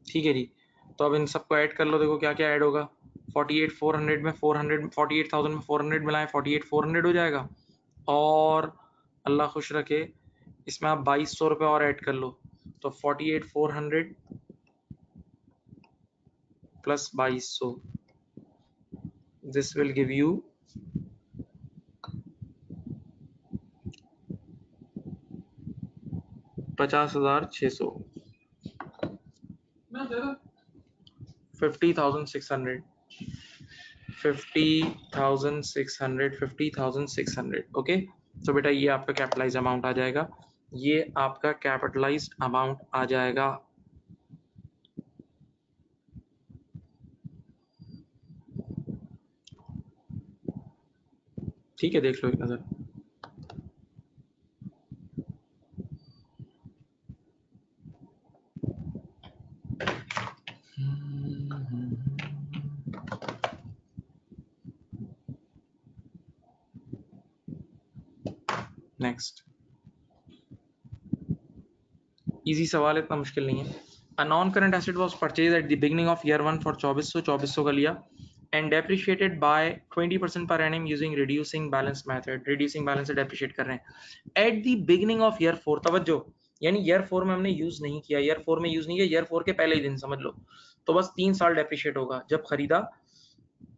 ठीक है जी, तो अब इन सबको ऐड कर लो, देखो क्या क्या ऐड होगा। 48,400 में 400, 48,000 में 400 मिलाएं, 48,400 हो जाएगा। और अल्लाह खुश रखे, इसमें आप 2200 रुपये और ऐड कर लो, तो 48,400 plus 2200, this will give you 50,600, 50,600, 50,600, 50,600। Okay, तो बेटा ये आपका कैपिटलाइज अमाउंट आ जाएगा, ये आपका कैपिटलाइज्ड अमाउंट आ जाएगा। ठीक है, देख लो एक नजर। नेक्स्ट, इजी सवाल है, इतना मुश्किल नहीं है। A non current asset was purchase at the beginning of year 1 for 2400 का लिया and depreciated by 20% per annum using reducing balance method. Reducing balance से डेप्रिशिएट कर रहे हैं at the beginning of year 4। तवज्जो, यानी ईयर 4 में हमने यूज नहीं किया, ईयर 4 में यूज नहीं किया, ईयर 4 के पहले ही दिन समझ लो। तो बस 3 साल डेप्रिशिएट होगा। जब खरीदा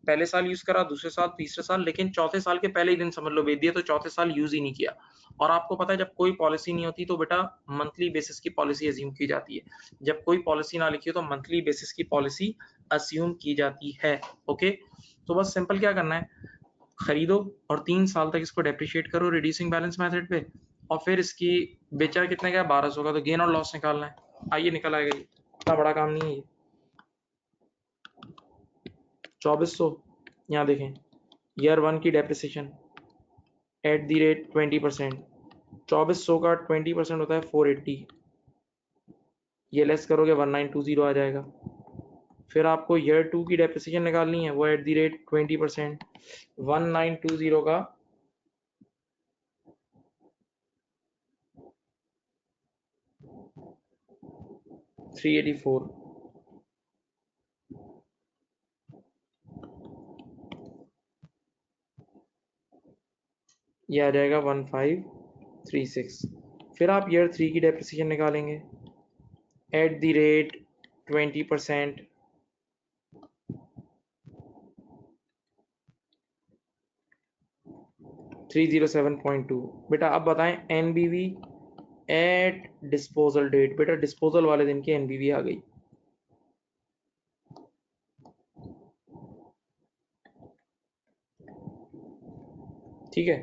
पहले साल यूज करा, दूसरे साल, तीसरे साल, लेकिन चौथे साल के पहले ही दिन समझ लो बेच दिया, तो चौथे साल यूज ही नहीं किया। और आपको पता है जब कोई पॉलिसी नहीं होती तो बेटा मंथली बेसिस की पॉलिसी अज्यूम की जाती है। जब कोई पॉलिसी ना लिखी हो तो मंथली बेसिस की पॉलिसी अज्यूम की जाती है। ओके, तो बस सिंपल क्या करना है, खरीदो और 3 साल तक इसको डेप्रिशिएट करो रिड्यूसिंग बैलेंस मेथड पे, और फिर इसकी बेचा कितने का, 1200 का, तो गेन और लॉस निकालना है। आइए निकल आएगा, ये इतना बड़ा काम नहीं है ये। 2400, यहाँ देखें, ईयर 1 की डेप्रिसिएशन एट द रेट 20%, 2400 का 20% होता है 480, ये लेस करोगे 1920 आ जाएगा। फिर आपको ईयर 2 की डेप्रिसिएशन निकालनी है, वो एट द रेट 20%, 1920 का 384, ये आ जाएगा 1536। फिर आप ईयर 3 की डेप्रिसिएशन निकालेंगे एट द रेट 20%, 307.2। बेटा अब बताएं एनबीवी एट डिस्पोजल डेट। बेटा डिस्पोजल वाले दिन की एनबीवी आ गई, ठीक है,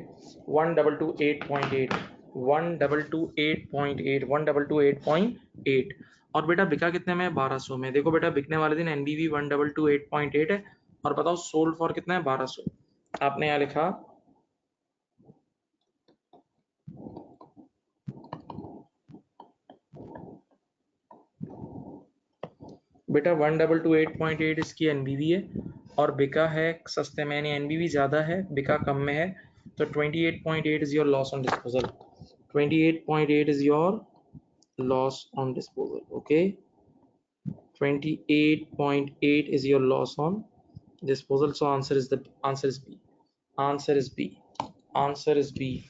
1228.8, 1228.8, 1228.8। और बेटा बिका कितने में, 1200 में। देखो बेटा बिकने वाले दिन एनबीवी 1228.8 है, और बताओ सोल्ड फॉर कितना है, 1200। आपने यहाँ लिखा बेटा 1228.8 इसकी एनबीवी है और बिका है सस्ते में, यानी एनबीवी ज्यादा है बिका कम में है, तो 28.8 is your loss on disposal. 28.8 is your loss on disposal. Okay, 28.8 is your loss on disposal. So answer is B. Answer is B. Answer is B.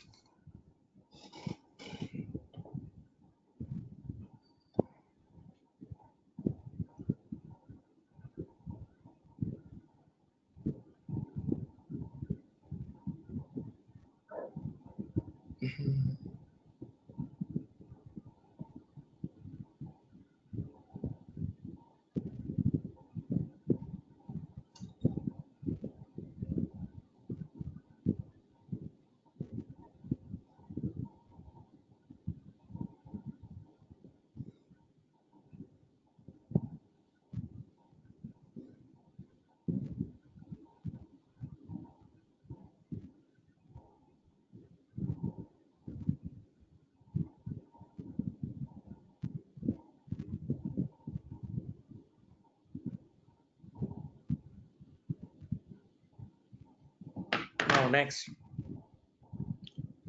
Now next,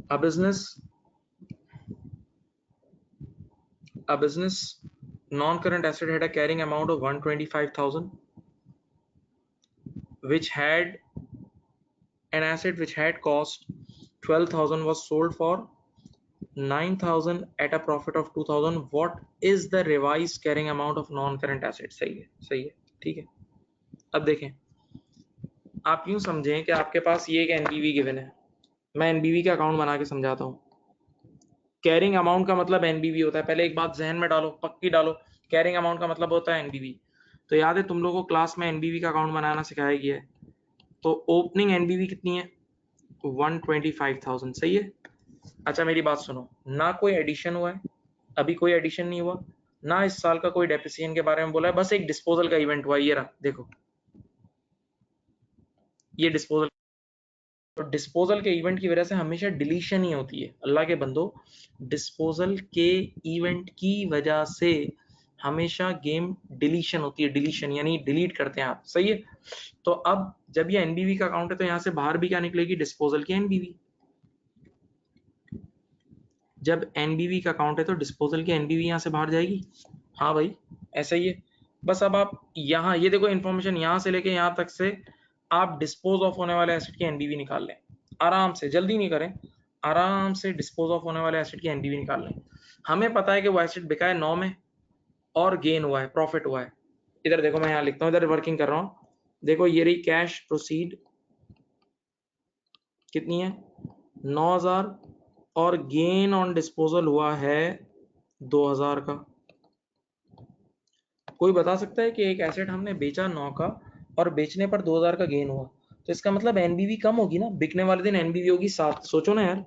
a business non-current asset had a carrying amount of 125,000, which had an asset which had cost 12,000 was sold for 9,000 at a profit of 2,000. What is the revised carrying amount of non-current asset? सही है, ठीक है. अब देखें, आप यूं समझें कि आपके पास ये एक एनबीवी गिवन है. मैं एनबीवी का अकाउंट बना के समझाता हूँ. कैरिंग अमाउंट का मतलब एनबीवी होता है. पहले एक बात जहन में डालो, पक्की डालो. कैरिंग अमाउंट का मतलब होता है एनबीवी. तो याद है तुम लोगों को क्लास में एनबीवी का अकाउंट बनाना सिखाया गया है. तो ओपनिंग एनबीवी कितनी है? 125,000. सही है. अच्छा मेरी बात सुनो, ना कोई एडिशन हुआ है, अभी कोई एडिशन नहीं हुआ, ना इस साल का कोई डेप्रिसिएशन के बारे में बोला है, बस एक डिस्पोजल का इवेंट हुआ. ये रहा, देखो ये डिस्पोजल. तो डिस्पोजल के इवेंट की वजह से हमेशा डिलीशन ही होती है. अल्लाह के बंदो, डिस्पोजल के इवेंट की वजह से हमेशा गेम डिलीशन होती है. डिलीशन यानी डिलीट करते हैं आप. सही है. तो अब जब ये एनबीवी का अकाउंट है तो यहां से बाहर भी क्या निकलेगी? डिस्पोजल की एनबीवी. जब एनबीवी का अकाउंट है तो डिस्पोजल की एनबीवी यहां से बाहर जाएगी. हाँ भाई ऐसा ही है. बस अब आप यहाँ ये देखो, इन्फॉर्मेशन यहाँ से लेके यहाँ तक से आप डिस्पोज ऑफ होने वाले एसेट की एनबीवी निकाल लें आराम से. जल्दी नहीं करें, आराम से डिस्पोज ऑफ होने वाले एसेट की एनबीवी निकाल लें. हमें पता है कि वो एसेट बिका है 9 में और गेन हुआ है, प्रॉफिट हुआ है. इधर देखो, मैं यहाँ लिखता हूँ, इधर वर्किंग कर रहा हूँ. देखो ये रही कैश प्रोसीड कितनी है? 9,000 और गेन ऑन डिस्पोजल हुआ है 2,000 का. कोई बता सकता है कि एक एसेट हमने बेचा 9 का और बेचने पर 2,000 का गेन हुआ, तो इसका मतलब एनबीवी कम होगी ना. बिकने वाले दिन एनबीवी होगी 7. सोचो ना यार,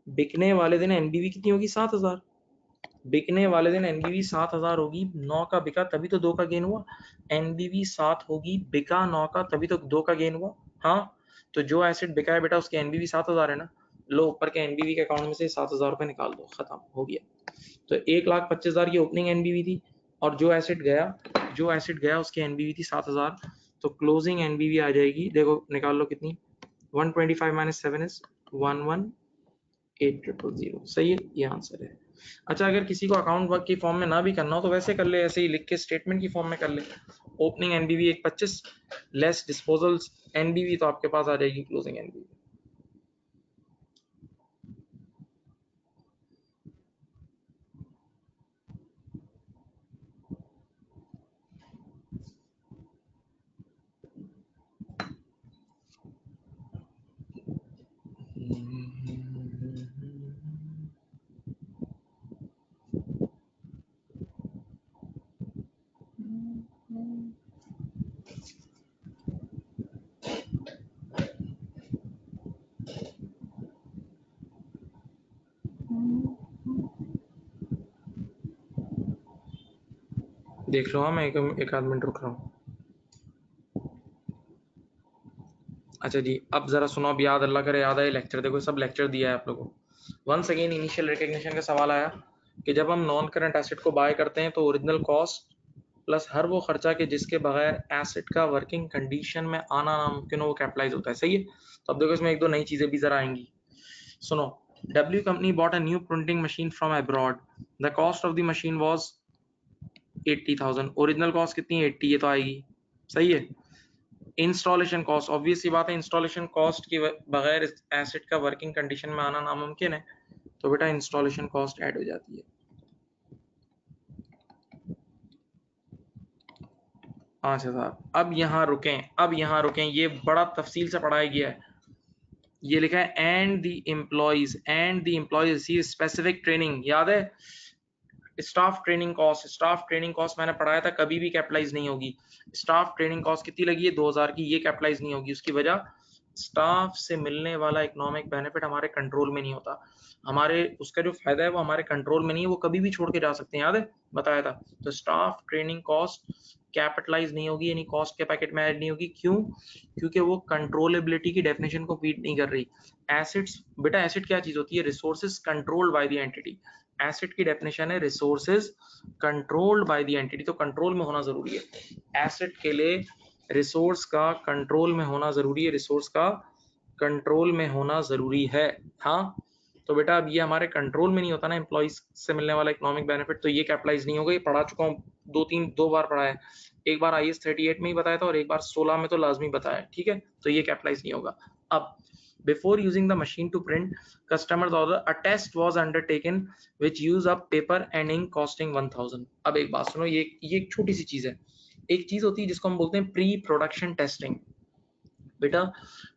बिकने वाले दिन एनबीवी कितनी होगी? 7,000. बिकने वाले दिन एनबीवी 7,000 होगी. 9 का बिका तभी तो 2 का गेन हुआ. एनबीवी 7 होगी, बिका 9 का तभी तो 2 का गेन हुआ. हाँ, तो जो एसेट बिका है बेटा उसकी एनबीवी 7,000 है ना. लो ऊपर के एनबीवी के अकाउंट में से 7,000 रुपए निकाल दो, खत्म हो गया. तो 1,25,000 की ओपनिंग एनबीवी थी और जो एसेट गया उसकी एनबीवी थी 7,000. तो क्लोजिंग एनबीवी आ जाएगी, देखो निकाल लो कितनी. 125 माइनस 7 इज 118,000. सही है, ये आंसर है. अच्छा अगर किसी को अकाउंट वर्क की फॉर्म में ना भी करना हो तो वैसे कर ले, ऐसे ही लिख के स्टेटमेंट की फॉर्म में कर ले. ओपनिंग एनबीवी 125 लेस डिस्पोजल्स एनबीवी, तो आपके पास आ जाएगी क्लोजिंग एनबीवी. देख लो. हाँ मैं एक आध मिनट रुक रहा हूँ. अच्छा जी, अब जरा सुनो, अब याद, अल्लाह करे याद आए लेक्चर. देखो सब लेक्चर दिया है आप लोगों को. वंस अगेन इनिशियल रिकग्निशन का सवाल आया कि जब हम नॉन करंट एसेट को बाय करते हैं तो ओरिजिनल कॉस्ट प्लस हर वो खर्चा के जिसके बगैर एसेट का वर्किंग कंडीशन में आना नामुमकिन हो, वो कैपिटलाइज होता है। सही है। तो अब देखो इसमें एक दो नई चीजें भी जरा आएंगी, सुनो। W company bought a new printing machine from abroad. The cost of the machine was 80,000. Original cost कितनी है? 80। ये तो आएगी। सही है। इंस्टॉलेशन कॉस्ट, ऑब्वियस सी बात है, इंस्टॉलेशन कॉस्ट के बगैर एसेट का वर्किंग कंडीशन में आना नामुमकिन है, तो बेटा इंस्टॉलेशन कॉस्ट ऐड हो जाती है। अच्छा साहब, अब यहाँ रुकें, ये बड़ा तफसील से पढ़ाया गया है। ये लिखा है and the employees receive specific training. याद है स्टाफ ट्रेनिंग कॉस्ट मैंने पढ़ाया था, कभी भी कैपिटलाइज नहीं होगी। स्टाफ ट्रेनिंग कॉस्ट कितनी लगी है? 2000 की, ये कैपिटलाइज नहीं होगी। उसकी वजह, स्टाफ से मिलने वाला इकोनॉमिक बेनिफिट हमारे कंट्रोल में नहीं होता। हमारे उसका जो फायदा है वो हमारे कंट्रोल में नहीं है, वो कभी भी छोड़ के जा सकते हैं। याद है बताया था। तो स्टाफ ट्रेनिंग कॉस्ट कैपिटलाइज नहीं होगी, यानी कॉस्ट के पैकेट में ऐड नहीं होगी। क्यों? क्योंकि वो कंट्रोलेबिलिटी की डेफिनेशन को फीड नहीं कर रही। एसेट्स, बेटा एसेट क्या चीज होती है? Resources controlled by the entity. Asset की डेफिनेशन है resources controlled by the entity, तो कंट्रोल में होना जरूरी है। एसेट के लिए रिसोर्स का कंट्रोल में होना जरूरी है, रिसोर्स का कंट्रोल में होना जरूरी है। हाँ, तो बेटा अब ये हमारे कंट्रोल में नहीं होता ना, एम्प्लॉइज से मिलने वाला इकोनॉमिक बेनिफिट, तो ये कैपिटलाइज नहीं होगा। ये पढ़ा चुका हूँ, दो बार पढ़ा है। एक बार IAS 38 में ही बताया था और एक बार 16 में तो लाजमी बताया है। ठीक है, तो ये कैपिटलाइज नहीं होगा। अब before using the machine to print customers order, a test was undertaken which use up paper and ink costing 1000। अब एक बात सुनो, ये एक छोटी सी चीज है। एक चीज होती है जिसको हम बोलते हैं प्री प्रोडक्शन टेस्टिंग। बेटा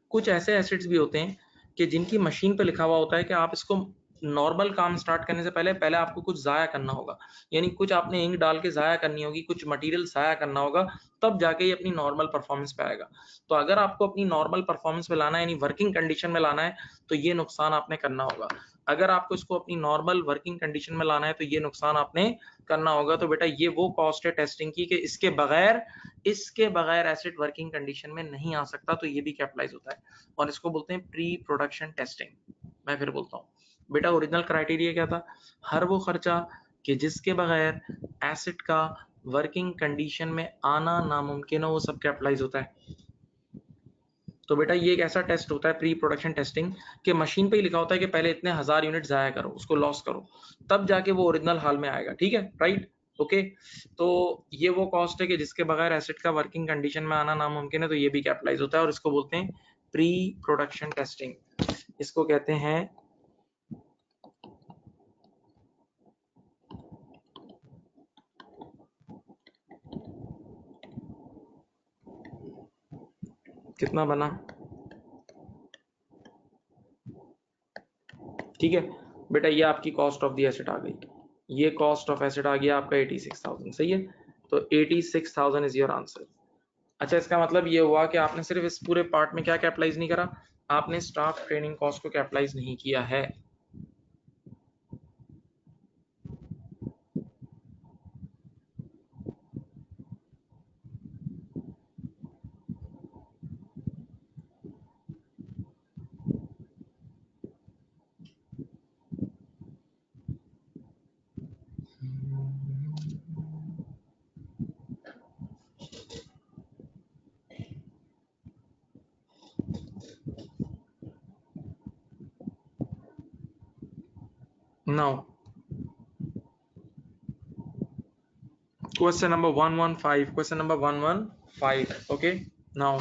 कुछ ऐसे एसेट्स भी होते हैं कि जिनकी मशीन पे लिखा हुआ होता है कि आप इसको नॉर्मल काम स्टार्ट करने से पहले आपको कुछ जाया करना होगा, यानी कुछ आपने इंक डाल के जाया करनी होगी, कुछ मटेरियल जाया करना होगा, तब जाके ये अपनी नॉर्मल परफॉर्मेंस पे आएगा। तो अगर आपको अपनी नॉर्मल परफॉर्मेंस पे लाना है, यानी वर्किंग कंडीशन में लाना है, तो ये नुकसान आपने करना होगा। अगर आपको इसको अपनी नॉर्मल वर्किंग कंडीशन में लाना है तो ये नुकसान आपने करना होगा। तो बेटा ये वो कॉस्ट है टेस्टिंग की कि इसके बगैर एसिड वर्किंग कंडीशन में नहीं आ सकता, तो ये भी कैपिटलाइज होता है और इसको बोलते हैं प्री प्रोडक्शन टेस्टिंग। मैं फिर बोलता हूँ बेटा, ओरिजिनल क्राइटेरिया क्या था? हर वो खर्चा कि जिसके बगैर एसिड का वर्किंग कंडीशन में आना नामुमकिन हो, वो सब कैपिटलाइज होता है। तो बेटा ये एक ऐसा टेस्ट होता है प्री प्रोडक्शन टेस्टिंग कि मशीन पे ही लिखा होता है कि पहले इतने 1000 यूनिट जाया करो, उसको लॉस करो, तब जाके वो ओरिजिनल हाल में आएगा। ठीक है, राइट, ओके। तो ये वो कॉस्ट है कि जिसके बगैर एसिड का वर्किंग कंडीशन में आना नामुमकिन है, तो ये भी कैपिटलाइज होता है और इसको बोलते हैं प्री प्रोडक्शन टेस्टिंग। इसको कहते हैं कितना बना? ठीक है बेटा, ये आपकी कॉस्ट ऑफ द एसेट आ गई, ये कॉस्ट ऑफ एसेट आ गया आपका 86,000। सही है, तो 86,000 इज योर आंसर। अच्छा, इसका मतलब ये हुआ कि आपने सिर्फ इस पूरे पार्ट में क्या कैपिटलाइज नहीं करा? आपने स्टाफ ट्रेनिंग कॉस्ट को कैपिटलाइज नहीं किया है। Now question number 115, okay. Now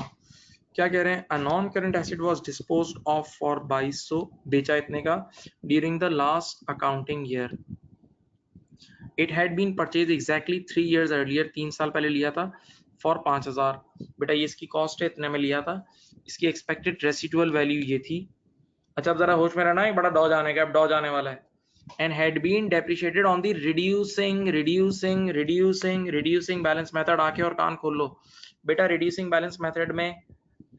क्या कह रहे हैं? A non current asset was disposed of for 2200, बेचा इतने का, during the last accounting year. It had been purchase exactly 3 years earlier, 3 साल पहले लिया था, फॉर 5000। बेटा ये इसकी कॉस्ट है, इतने में लिया था। इसकी एक्सपेक्टेड रेसिडुअल वैल्यू ये थी। अच्छा अब जरा होश में रहना है, बड़ा डॉज आने का, अब डॉज आने वाला है। And had been depreciated on the reducing balance method. आके और कान खोल लो बेटा, रिड्यूसिंग बैलेंस मेथड में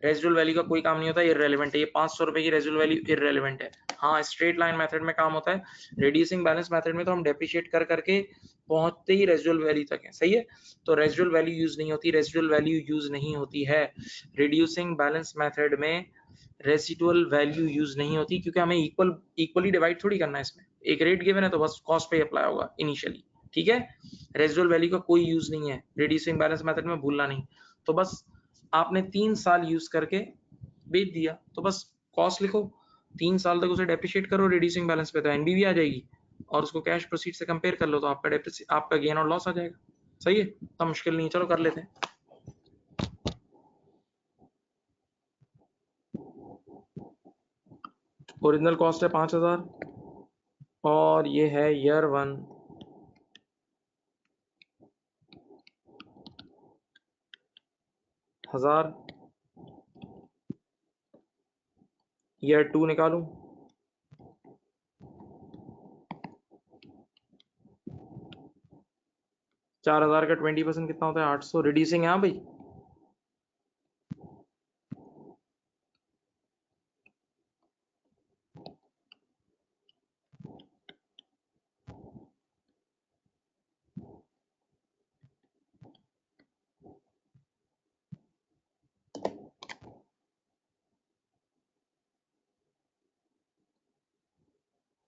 रेजिडुअल वैल्यू का कोई काम नहीं होता, इररेलेवेंट है। ये 500 रुपए की रेजिडुअल वैल्यू इररेलेवेंट है। हाँ, स्ट्रेट लाइन मेथड में काम होता है, रिड्यूसिंग बैलेंस मेथड में तो हम डेप्रिशिएट कर करके पहुंचते ही रेजिडुअल वैल्यू तक है। सही है, तो रेजिडुअल वैल्यू यूज नहीं होती है रिड्यूसिंग बैलेंस मेथड में। रेसिडुअल वैल्यू यूज नहीं होती क्योंकि हमें इक्वली डिवाइड थोड़ी करना है, इसमें एक रेट गिवन है तो बस कॉस्ट पे अप्लाई होगा इनिशियली। ठीक है, रेजिडुअल वैल्यू का कोई यूज नहीं है रिड्यूसिंग बैलेंस मेथड में, भूलना नहीं। तो बस आपने 3 साल यूज करके बेच दिया, तो बस कॉस्ट लिखो, 3 साल तक उसे डेप्रिशिएट करो रिड्यूसिंग बैलेंस पे, तो एनबीवी आ जाएगी, और उसको कैश प्रोसीड से कंपेयर कर लो तो आपका गेन और लॉस आ जाएगा। सही है, तो मुश्किल नहीं, चलो कर लेते हैं। ओरिजिनल कॉस्ट है 5000 और ये है ईयर 1 1000, ईयर 2 निकालू, 4000 का 20% कितना होता है 800, रिड्यूसिंग है हाँ भाई।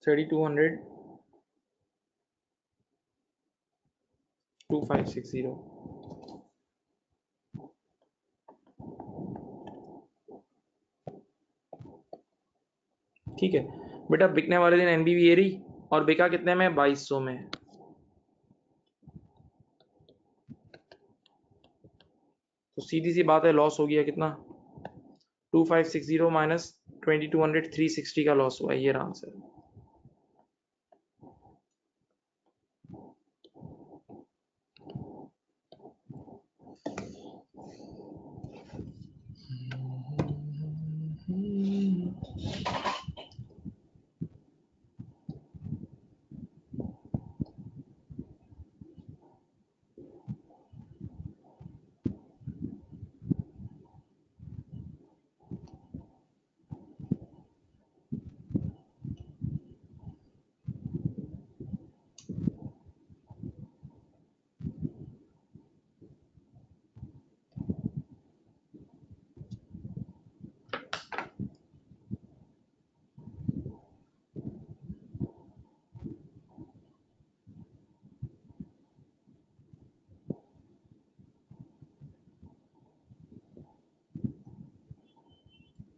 थर्टी 200 2560, ठीक है बेटा। बिकने वाले दिन एनबीवी ये रही, और बिका कितने में 2200 में, तो सीधी सी बात है लॉस हो गया कितना 2560 माइनस 2200, 360 का लॉस हुआ, ये रहा आंसर।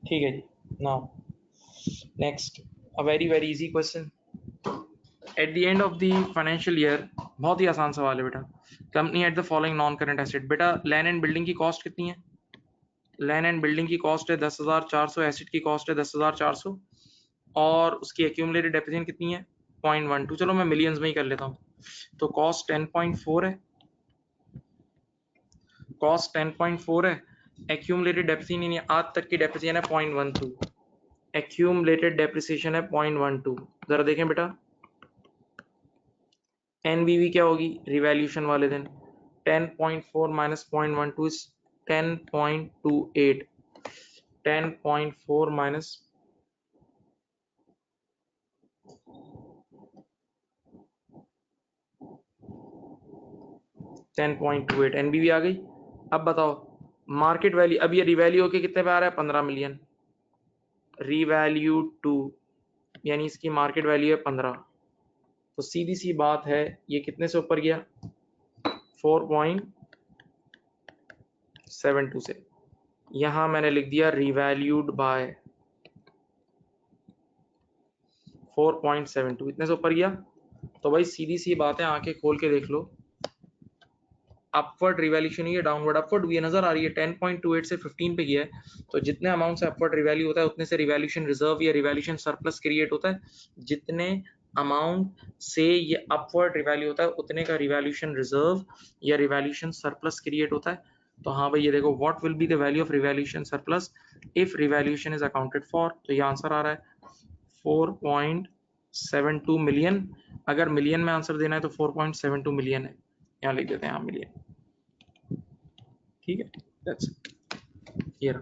ठीक है जी, now next a very very easy question. At the end of the financial year, बहुत ही आसान सवाल है बेटा। Company at the following non current asset, बेटा लैंड एंड बिल्डिंग की कॉस्ट कितनी है, लैंड एंड बिल्डिंग की कॉस्ट है 10,400, एसेट की कॉस्ट है 10,400, और उसकी एक्यूमुलेटेड डेप्रिसिएशन कितनी है 0.12। चलो मैं मिलियंस में ही कर लेता हूँ, तो कॉस्ट 10.4 है, कॉस्ट 10.4 है, एक्यूमुलेटेड डेप्रिसिएशन यानी आज तक की डेप्रिसिएशन है 0.12, एक्यूमुलेटेड डेप्रिसिएशन है 0.12। जरा देखें बेटा एनबीवी क्या होगी रिवैल्यूएशन वाले दिन, 10.4 माइनस 0.12 इज 10.28, 10.4 माइनस 10.28 एनबीवी आ गई। अब बताओ मार्केट वैल्यू, अब ये रिवैल्यू होके कितने पे आ रहा है 15 मिलियन, रिवैल्यू टू यानी इसकी मार्केट वैल्यू है 15, तो सीधी सी बात है ये कितने से ऊपर गया 4.72 से, यहां मैंने लिख दिया रिवैल्यूड बाय 4.72, इतने से ऊपर गया। तो भाई सीधी सी बात है, आंखें खोल के देख लो, अपवर्ड रिवैल्यूएशन ही है, डाउनवर्ड अपवर्ड हुई है, नजर आ रही है 10.28 से 15 पे गया है, तो जितने अमाउंट से अपवर्ड रिवैल्यू होता है उतने से रिवैल्यूएशन रिजर्व या रिवैल्यूएशन सरप्लस क्रिएट होता है, जितने अमाउंट से ये अपवर्ड रिवैल्यू होता है उतने का रिवैल्यूएशन रिजर्व या रिवैल्यूएशन सरप्लस क्रिएट होता है। तो हाँ भाई ये देखो what will be the value of revaluation surplus if revaluation is accounted for, तो ये आंसर आ रहा है 4.72 मिलियन। अगर मिलियन में आंसर देना है तो 4.72 मिलियन है, यहाँ लिख देते हैं हाँ मिलियन, ठीक है दैट्स इट, ये रहा।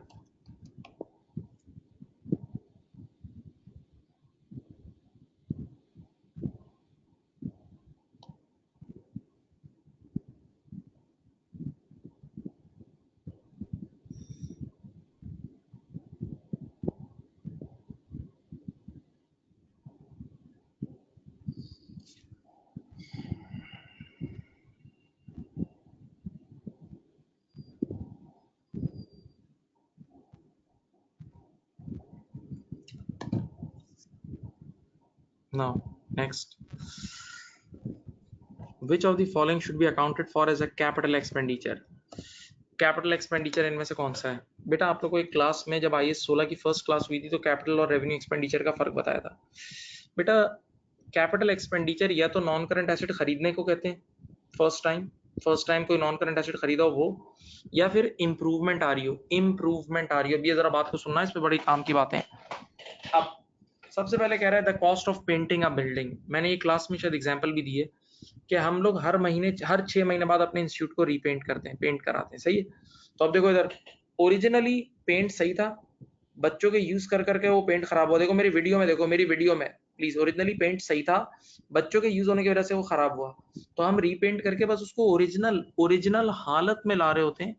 Now next, which of the following should be accounted for as a capital expenditure? Capital expenditure इनमें से कौन सा है? बेटा आप लोग को एक क्लास में जब IAS 16 की फर्स्ट क्लास हुई थी तो कैपिटल और रेवेन्यू एक्सपेंडिचर का फर्क बताया था। बेटा कैपिटल एक्सपेंडिचर या तो नॉन करंट एसेट खरीदने को कहते हैं, फर्स्ट टाइम कोई नॉन करंट एसेट खरीदा हो वो, या फिर इम्प्रूवमेंट आ रही हो, अब ये जरा बात को सुनना है, इस पे बड़ी काम की बातें हैं। अब सबसे पहले कह रहा है the cost of painting a building. मैंने ये क्लास में शायद एग्जांपल भी दी है कि हम लोग हर 6 महीने बाद अपने इंस्टीट्यूट को रीपेंट करते हैं, पेंट कराते हैं, सही है। तो अब देखो इधर, ओरिजिनली पेंट सही था, बच्चों के यूज कर करके वो पेंट खराब हुआ। देखो मेरी वीडियो में, देखो मेरी वीडियो में प्लीज, ओरिजिनली पेंट सही था, बच्चों के यूज होने की वजह से वो खराब हुआ, तो हम रीपेंट करके बस उसको ओरिजिनल ओरिजिनल हालत में ला रहे होते हैं,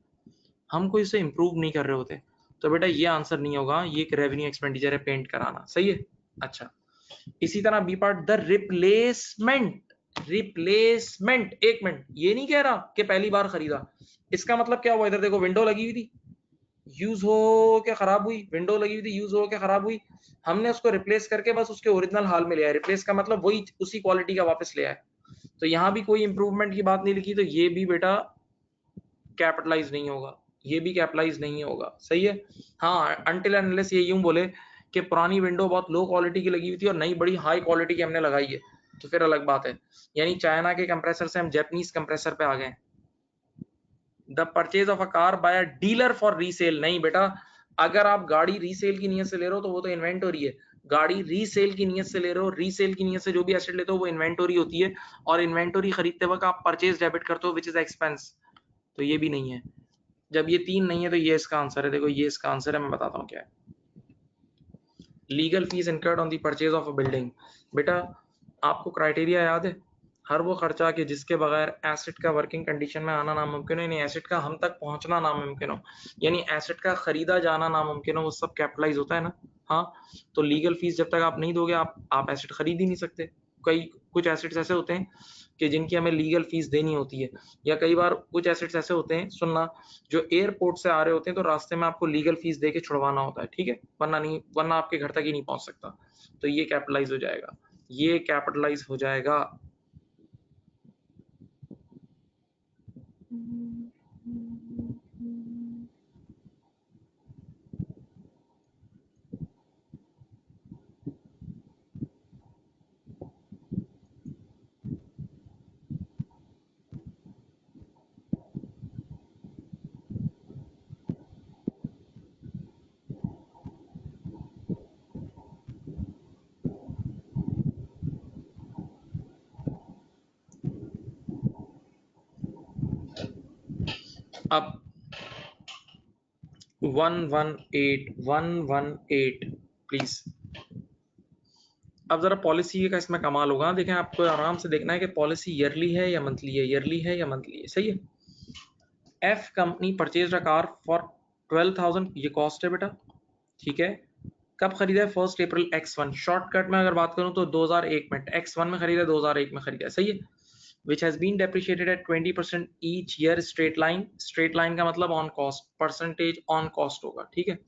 हम कोई इसे इंप्रूव नहीं कर रहे होते। तो बेटा ये आंसर नहीं होगा, ये एक रेवेन्यू एक्सपेंडिचर है पेंट कराना, सही है। अच्छा, इसी तरह बी पार्ट, द रिप्लेसमेंट, एक मिनट, ये नहीं कह रहा कि पहली बार खरीदा, इसका मतलब क्या हुआ? इधर देखो विंडो लगी हुई थी, यूज हो के खराब हुई, विंडो लगी हुई थी, यूज हो के खराब हुई, हमने उसको रिप्लेस करके बस उसके ओरिजिनल हाल में ले आए। रिप्लेस का मतलब वही उसी क्वालिटी का वापस ले आए। तो यहाँ भी कोई इंप्रूवमेंट की बात नहीं लिखी, तो ये भी बेटा कैपिटलाइज नहीं होगा, ये भी कैपिटलाइज नहीं होगा, सही है। हाँ, अनटिल अनलेस ये यूं बोले कि पुरानी विंडो बहुत लो क्वालिटी की लगी हुई थी और नई बड़ी हाई क्वालिटी की हमने लगाई है, तो फिर अलग बात है। यानी चाइना के कंप्रेसर से हम जापानीज कंप्रेसर पे आ गए। The purchase of a car by a dealer for resale, नहीं बेटा, अगर आप गाड़ी रीसेल की नियत से ले रहे हो तो वो तो इन्वेंटरी है। गाड़ी रीसेल की नियत से ले रहे हो, रीसेल की नियत से जो भी एसेट लेते हो वो इन्वेंटरी होती है, और इन्वेंटरी खरीदते वक्त आप परचेज डेबिट करते हो विच इज एक्सपेंस, तो ये भी नहीं है। जब ये तीन नहीं है तो ये इसका आंसर है। देखो ये इसका आंसर है, मैं बताता हूँ क्या है। Legal fees incurred on the purchase of a building. बेटा आपको क्राइटेरिया याद है, हर वो खर्चा कि जिसके बगैर एसेट का वर्किंग कंडीशन में आना नामुमकिन हो, यानी एसेट का हम तक पहुंचना नामुमकिन हो, यानी एसेट का खरीदा जाना नामुमकिन हो, वो सब कैपिटलाइज होता है ना। हाँ, तो लीगल फीस जब तक आप नहीं दोगे, आप एसेट खरीद ही नहीं सकते। कई कुछ एसेट्स ऐसे होते हैं कि जिनकी हमें लीगल फीस देनी होती है, या कई बार कुछ एसेट्स ऐसे होते हैं, सुनना, जो एयरपोर्ट से आ रहे होते हैं तो रास्ते में आपको लीगल फीस दे के छुड़वाना होता है, ठीक है, वरना नहीं, वरना आपके घर तक ही नहीं पहुंच सकता। तो ये कैपिटलाइज हो जाएगा, ये कैपिटलाइज हो जाएगा। अब 118 प्लीज। अब जरा पॉलिसी का इसमें कमाल होगा, देखें, आपको आराम से देखना है कि पॉलिसी ईयरली है या मंथली है, ईयरली है या मंथली है, सही है। F company purchase a car for 12,000, ये कॉस्ट है बेटा, ठीक है। कब खरीदा है? 1 अप्रैल X1। शॉर्टकट में अगर बात करूं तो 2001 में, X1 में खरीदा, 2001 में खरीदा, सही है। which has been depreciated at 20% each year, straight line का मतलब on cost, percentage on cost होगा, ठीक है।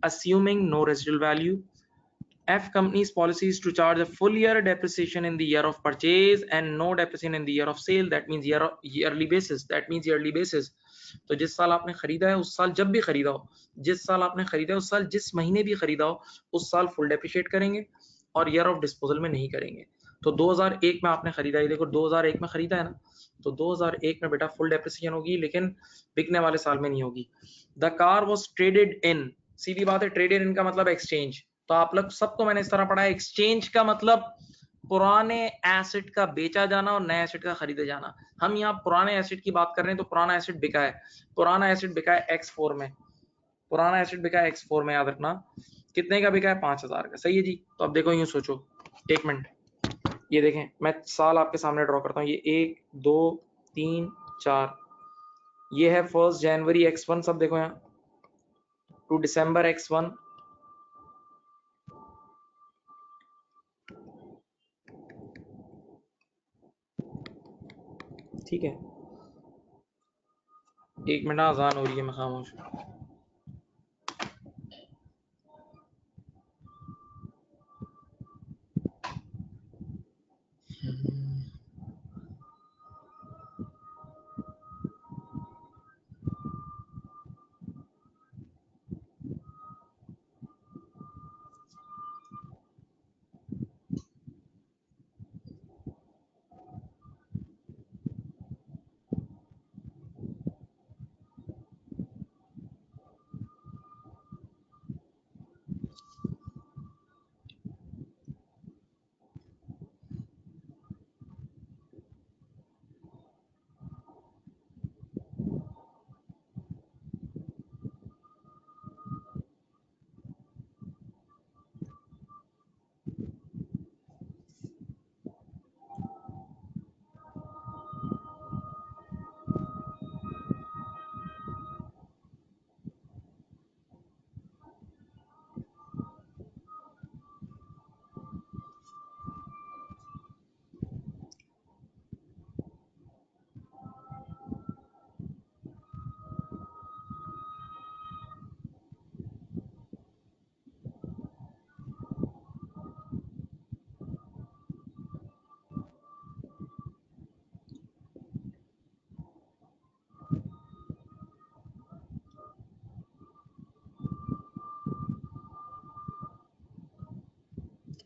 assuming no residual value, F company's policy is to charge a full year depreciation in the year of purchase and no depreciation in the year of sale, that means yearly basis। तो जिस साल आपने खरीदा है उस साल, जब भी खरीदा हो, जिस साल आपने खरीदा है उस साल, जिस महीने भी खरीदा हो उस साल फुल डेप्रिशिएट करेंगे, और ईयर ऑफ डिस्पोजल में नहीं करेंगे। तो 2001 में आपने खरीदा, ये देखो 2001 में खरीदा है ना, तो 2001 में बेटा फुल डेप्रिसिएशन होगी, लेकिन बिकने वाले साल में नहीं होगी। The car was traded in, सीधी बात है, ट्रेडेड इन का मतलब एक्सचेंज। तो आप लोग सबको मैंने इस तरह पढ़ा है, एक्सचेंज का मतलब पुराने एसेट का बेचा जाना और नए एसेट का खरीदे जाना। हम यहाँ पुराने एसेट की बात कर रहे हैं, तो पुराना एसेट बिका है, पुराना एसेट बिका है X4 में, पुराना एसेट बिका है X4 में, याद रखना। कितने का बिका है? 5,000 का, सही है जी। तो अब देखो यूं सोचो, एक मिनट, ये देखें, मैं साल आपके सामने ड्रॉ करता हूँ, ये 1 2 3 4, ये है 1 जनवरी X1, सब देखो यहाँ, टू दिसंबर X1, ठीक है। एक मिनट, आजान हो रही है, मैं खामोश।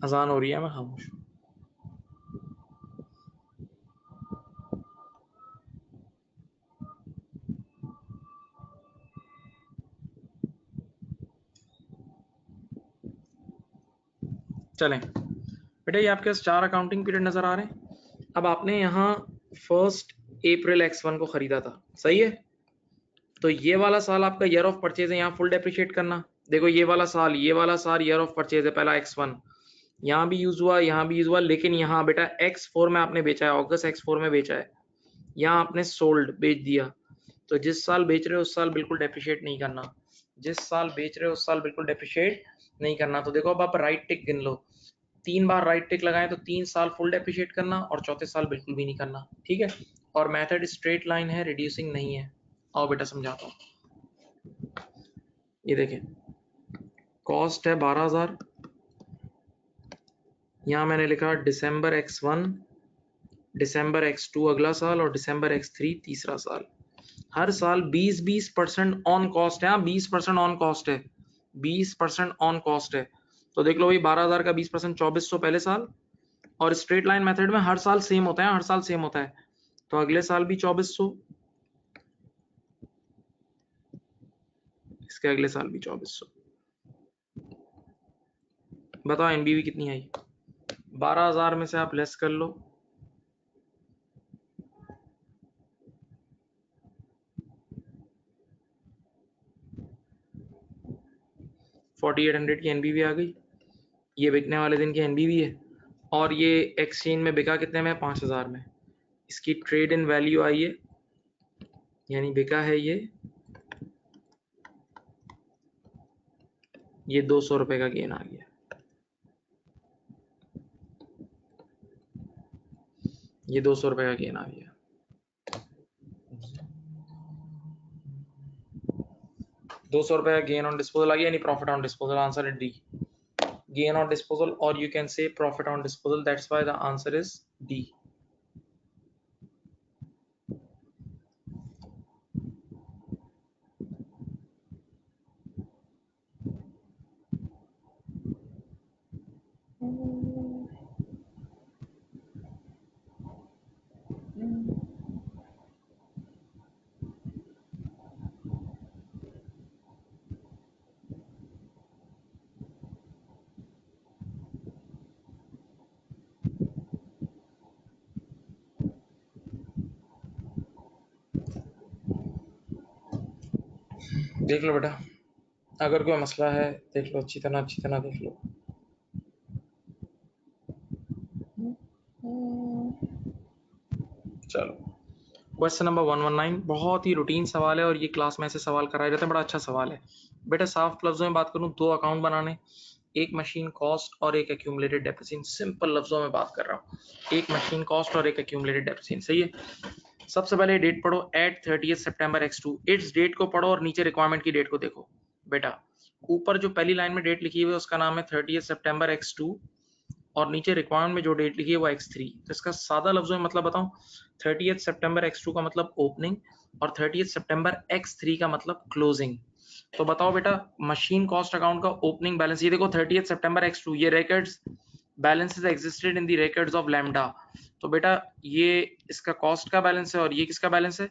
अजान हो रही है, मैं खामोश हूँ। चलें बेटा, ये आपके पास 4 अकाउंटिंग पीरियड नजर आ रहे हैं। अब आपने यहाँ 1 अप्रैल X1 को खरीदा था, सही है। तो ये वाला साल आपका ईयर ऑफ परचेज है, यहाँ फुल डेप्रिशिएट करना। देखो ये वाला साल ईयर ऑफ परचेज है, पहला X1 यहाँ भी यूज हुआ, यहाँ भी यूज हुआ, लेकिन यहाँ बेटा X4 में आपने बेचा है, अगस्त X4 में बेचा है, यहाँ आपने सोल्ड बेच दिया। तो जिस साल बेच रहे हो उस साल बिल्कुल डेप्रिशिएट नहीं करना, जिस साल बेच रहे हो उस साल बिल्कुल डेप्रिशिएट नहीं करना। तो देखो अब आप राइट टिक गिन लो, 3 बार राइट टिक लगाएं तो 3 साल फुल डेप्रिशिएट करना और चौथे साल बिल्कुल भी नहीं करना, ठीक है। और मेथड स्ट्रेट लाइन है, रिड्यूसिंग नहीं है। आओ बेटा समझाता हूँ। ये देखें, कॉस्ट है 12,000, यहाँ मैंने लिखा दिसंबर X1, दिसंबर X2 अगला साल और दिसंबर X3 तीसरा साल। हर साल 20% ऑन कॉस्ट है। 20% ऑन कॉस्ट है, 20% ऑन कॉस्ट है। तो देख लो भाई 12,000 का 20% 2400 पहले साल, और स्ट्रेट लाइन मेथड में हर साल सेम होता है, हर साल सेम होता है। तो अगले साल भी 2400, इसके अगले साल भी 2400। बताओ एनबीवी कितनी आई? 12,000 में से आप लेस कर लो, 4800 की एनबीवी आ गई। ये बिकने वाले दिन की एनबीवी है, और ये एक्सचेंज में बिका कितने में? 5,000 में। इसकी ट्रेड इन वैल्यू आई है, यानी बिका है ये 200 रुपए का गेन आ गया। ये 200 रुपए का गेन आ गया। 200 रुपए का गेन ऑन डिस्पोजल आ गया, यानी profit on disposal. Answer is D, gain on disposal, और you can say profit on disposal, that's why the answer is D. देख लो बेटा, अगर कोई मसला है देख लो, अच्छी तरह देख लो। चलो क्वेश्चन नंबर 119, बहुत ही रूटीन सवाल है और ये क्लास में ऐसे सवाल कराए जाते हैं, बड़ा अच्छा सवाल है बेटा। साफ लफ्जों में बात करूं, 2 अकाउंट बनाने, एक मशीन कॉस्ट और एक एक्यूमुलेटेड डेप्रिसिएशन। सिंपल लफ्जों में बात कर रहा हूँ, एक मशीन कॉस्ट और एक एक्यूमुलेटेड डेप्रिसिएशन, सही है। सबसे पहले डेट पढ़ो, एट 30 सितंबर X2। इस डेट को पढ़ो और नीचे रिक्वायरमेंट की डेट को देखो बेटा। ऊपर जो पहली लाइन में डेट लिखी हुई है उसका नाम है 30 सितंबर X2, और नीचे रिक्वायरमेंट में जो डेट लिखी है वो X3। तो इसका सादा लफ्जों में मतलब बताऊं, 30 सितंबर X2 का मतलब ओपनिंग और 30 सितंबर X3 का मतलब क्लोजिंग। तो बताओ बेटा, मशीन कॉस्ट अकाउंट का ओपनिंग बैलेंस, ये देखो 30 सितंबर X2, ये records balances existed in the records of lambda. तो बेटा ये इसका कॉस्ट का बैलेंस है और ये किसका बैलेंस है?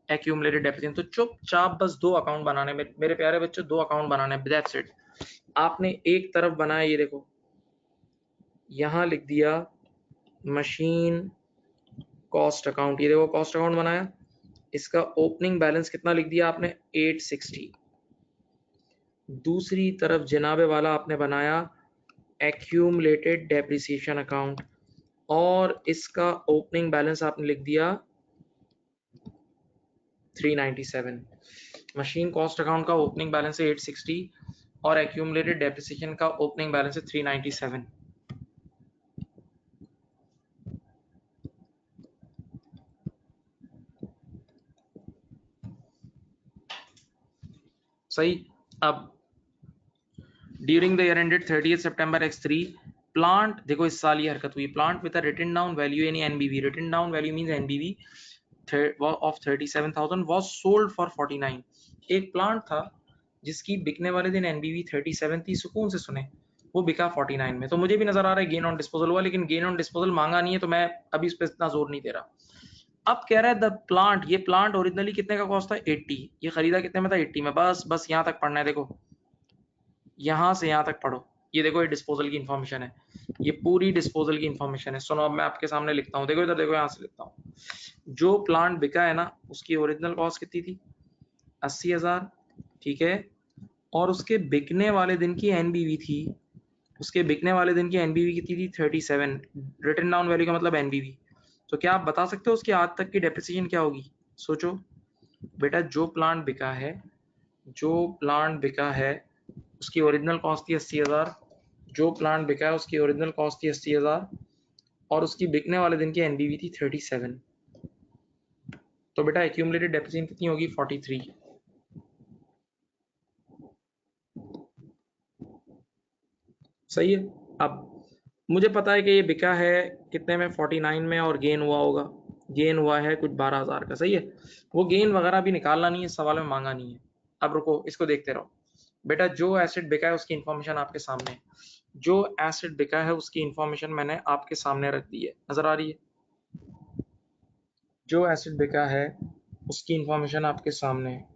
Accumulated depreciation. तो चुपचाप बस 2 अकाउंट बनाने, मेरे प्यारे बच्चों, 2 अकाउंट बनाने, दैट्स इट। आपने एक तरफ बनाया, ये देखो यहां लिख दिया मशीन कॉस्ट अकाउंट, ये देखो कॉस्ट अकाउंट बनाया, इसका ओपनिंग बैलेंस कितना लिख दिया आपने? 860। दूसरी तरफ जनाबे वाला आपने बनाया एक्यूमुलेटेड डेप्रिसिएशन अकाउंट, और इसका ओपनिंग बैलेंस आपने लिख दिया 397। मशीन कॉस्ट अकाउंट का ओपनिंग बैलेंस है 860 और एक्यूमुलेटेड डेप्रिसिएशन का ओपनिंग बैलेंस है 397। सही। अब ड्यूरिंग द ईयर एंडेड 30 सितंबर X3, प्लांट, देखो इस साल ये हरकत हुई, plant with a written down value यानी NBV, written down value means NBV of 37,000 was sold for 49। एक प्लांट था जिसकी बिकने वाले दिन एनबीवी 37 थी, सुकून से सुने, वो बिका 49 में। तो मुझे भी नजर आ रहा है गेन ऑन डिस्पोजल हुआ, लेकिन गेन ऑन डिस्पोजल मांगा नहीं है, तो मैं अभी इस पे इतना जोर नहीं दे रहा। अब कह रहा है द प्लांट, ये प्लांट ओरिजिनली कितने का कॉस्ट था 80, ये खरीदा कितने में था 80 में। बस यहां तक पढ़ना है, देखो यहां से यहां तक पढ़ो। ये देखो ये डिस्पोजल की इन्फॉर्मेशन है, ये पूरी डिस्पोजल की इन्फॉर्मेशन है। सुनो अब मैं आपके सामने लिखता हूँ, देखो इधर देखो, यहां से लिखता हूँ। जो प्लांट बिका है ना, उसकी ओरिजिनल कॉस्ट कितनी थी 80,000, ठीक है। और उसके बिकने वाले दिन की एनबीवी थी, उसके बिकने वाले दिन की एनबीवी कितनी थी 37, रिटन डाउन वैल्यू का मतलब एनबीवी। तो क्या आप बता सकते हो उसकी आज तक की डेप्रिसिएशन क्या होगी? सोचो बेटा, जो प्लांट बिका है, जो प्लांट बिका है उसकी ओरिजिनल कॉस्ट थी 80,000, जो प्लांट बिका है उसकी ओरिजिनल कॉस्ट थी 80,000 और उसकी बिकने वाले दिन की एनबीवी थी 37। तो बेटा एक्यूमुलेटेड डेप्रिसिएशन कितनी होगी 43। सही है। अब मुझे पता है कि ये बिका है कितने में 49 में, और गेन हुआ होगा, गेन हुआ है कुछ 12,000 का। सही है, वो गेन वगैरह भी निकालना नहीं है, सवाल में मांगा नहीं है। अब रुको, इसको देखते रहो। बेटा जो एसेट बिका है उसकी इंफॉर्मेशन आपके सामने है, जो एसेट बिका है उसकी इंफॉर्मेशन मैंने आपके सामने रख दी है, नजर आ रही है? जो एसेट बिका है उसकी इंफॉर्मेशन आपके सामने है।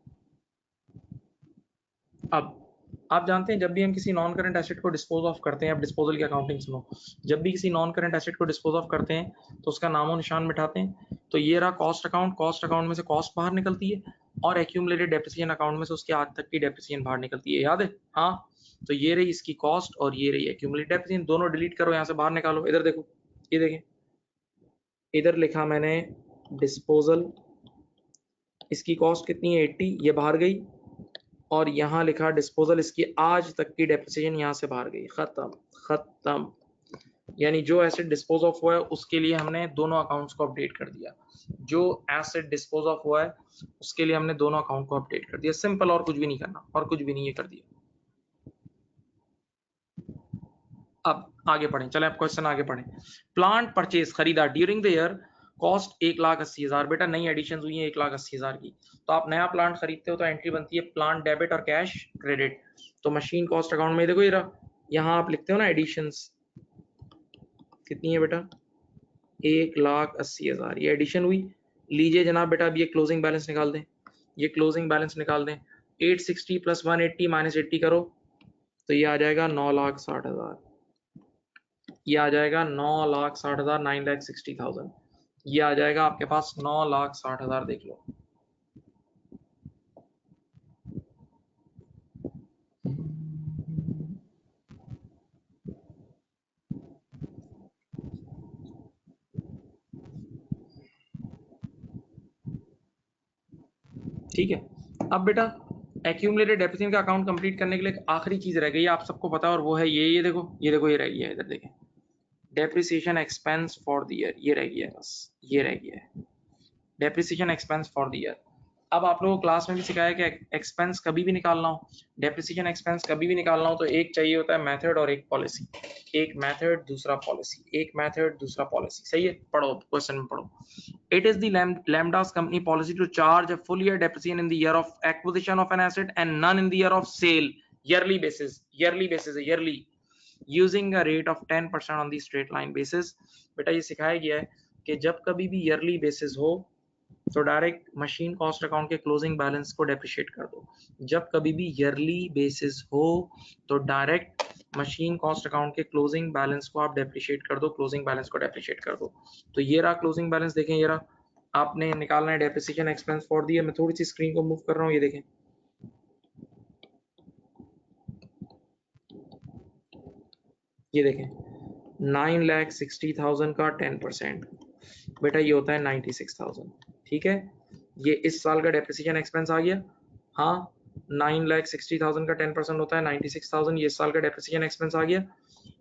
अब आप जानते हैं जब भी हम किसी नॉन करंट एसेट को डिस्पोज ऑफ करते हैं, अब डिस्पोजल की अकाउंटिंग सुनो, जब भी किसी नॉन करंट एसेट को डिस्पोज ऑफ करते हैं तो उसका नामो निशान मिटाते हैं। तो ये रहा कॉस्ट अकाउंट, कॉस्ट अकाउंट में से कॉस्ट बाहर निकलती है, और एक्यूमुलेटेड डेप्रिसिएशन अकाउंट में से उसके आज तक की डेप्रिसिएशन बाहर निकलती है, याद है? हाँ। तो ये रही इसकी कॉस्ट और ये रही एक्यूमुलेटेड डेप्रिसिएशन, दोनों डिलीट करो, यहाँ से बाहर निकालो। इधर देखो, ये देखें, इधर लिखा मैंने डिस्पोजल, इसकी कॉस्ट कितनी है 80, ये बाहर गई, और यहाँ लिखा डिस्पोजल, इसकी आज तक की डेप्रिसिएशन यहाँ से बाहर गई, खत्म खत्म। यानी जो एसेट डिस्पोज ऑफ हुआ है उसके लिए हमने दोनों अकाउंट्स को अपडेट कर दिया, जो एसेट डिस्पोज ऑफ हुआ है उसके लिए हमने दोनों अकाउंट को अपडेट कर दिया, सिंपल, और कुछ भी नहीं करना, और कुछ भी नहीं, ये कर दिया। अब आगे पढ़ें, चले अब क्वेश्चन आगे पढ़ें। प्लांट परचेज, खरीदा ड्यूरिंग द ईयर, कॉस्ट 1,80,000। बेटा नई एडिशन हुई है 1,80,000 की, तो आप नया प्लांट खरीदते हो तो एंट्री बनती है प्लांट डेबिट और कैश क्रेडिट। तो मशीन कॉस्ट अकाउंट में देखो ये रहा, यहाँ आप लिखते हो ना एडिशंस, कितनी है बेटा 1,80,000, ये एडिशन हुई। लीजिए जनाब बेटा, अब ये क्लोजिंग बैलेंस निकाल दें, ये क्लोजिंग बैलेंस निकाल दें। 860 प्लस 180 माइनस 80 करो, तो ये आ जाएगा 9,60,000, ये आ जाएगा 9,60,000, 9,60,000, ये आ जाएगा आपके पास 9,60,000, देख लो। ठीक है। अब बेटा एक्यूमुलेटेड डेप्रिसिएशन का अकाउंट कंप्लीट करने के लिए एक आखिरी चीज रह गई है, आप सबको पता है, और वो है ये देखो, ये देखो, ये रह गया है, इधर देखें, depreciation expense for the year, ये रह गया है, बस ये रह गया है, depreciation expense for the year. अब आप लोगों को क्लास में भी सिखाया कि एक्सपेंस कभी भी निकालना हो, डेप्रिसिएशन एक्सपेंस कभी भी निकालना हो, तो एक चाहिए होता है मेथड और एक पॉलिसी। एक मेथड दूसरा पॉलिसी, एक मेथड दूसरा पॉलिसी। सही है, पढ़ो क्वेश्चन में पढ़ो। It is the Lambda's company policy to charge a full year depreciation in the year of acquisition of an asset and none in the year of sale, yearly basis, yearly basis है, yearly, using a rate of 10% on the straight line basis। बेटा ये सिखाया गया है कि जब कभी भी ईयरली बेसिस हो तो डायरेक्ट मशीन कॉस्ट अकाउंट के क्लोजिंग बैलेंस को डेप्रिशिएट कर दो। जब कभी भी ईयरली बेसिस हो तो डायरेक्ट मशीन कॉस्ट अकाउंट के क्लोजिंग बैलेंस को आप डेप्रिशिएट कर दो, क्लोजिंग बैलेंस को डेप्रिशिएट कर दो। तो ये रहा क्लोजिंग बैलेंस, देखें ये रहा। आपने निकालना है डेप्रिसिएशन एक्सपेंस फॉर दी, मैं थोड़ी सी स्क्रीन को मूव कर रहा हूँ, ये देखें, ये देखें 9,60,000 का 10%, बेटा ये होता है 96,000। ठीक है, ये इस साल का डेप्रिसिएशन एक्सपेंस आ गया। हाँ, 9,60,000 का 10% होता है 96,000, ये इस साल का डेप्रिसिएशन एक्सपेंस आ गया।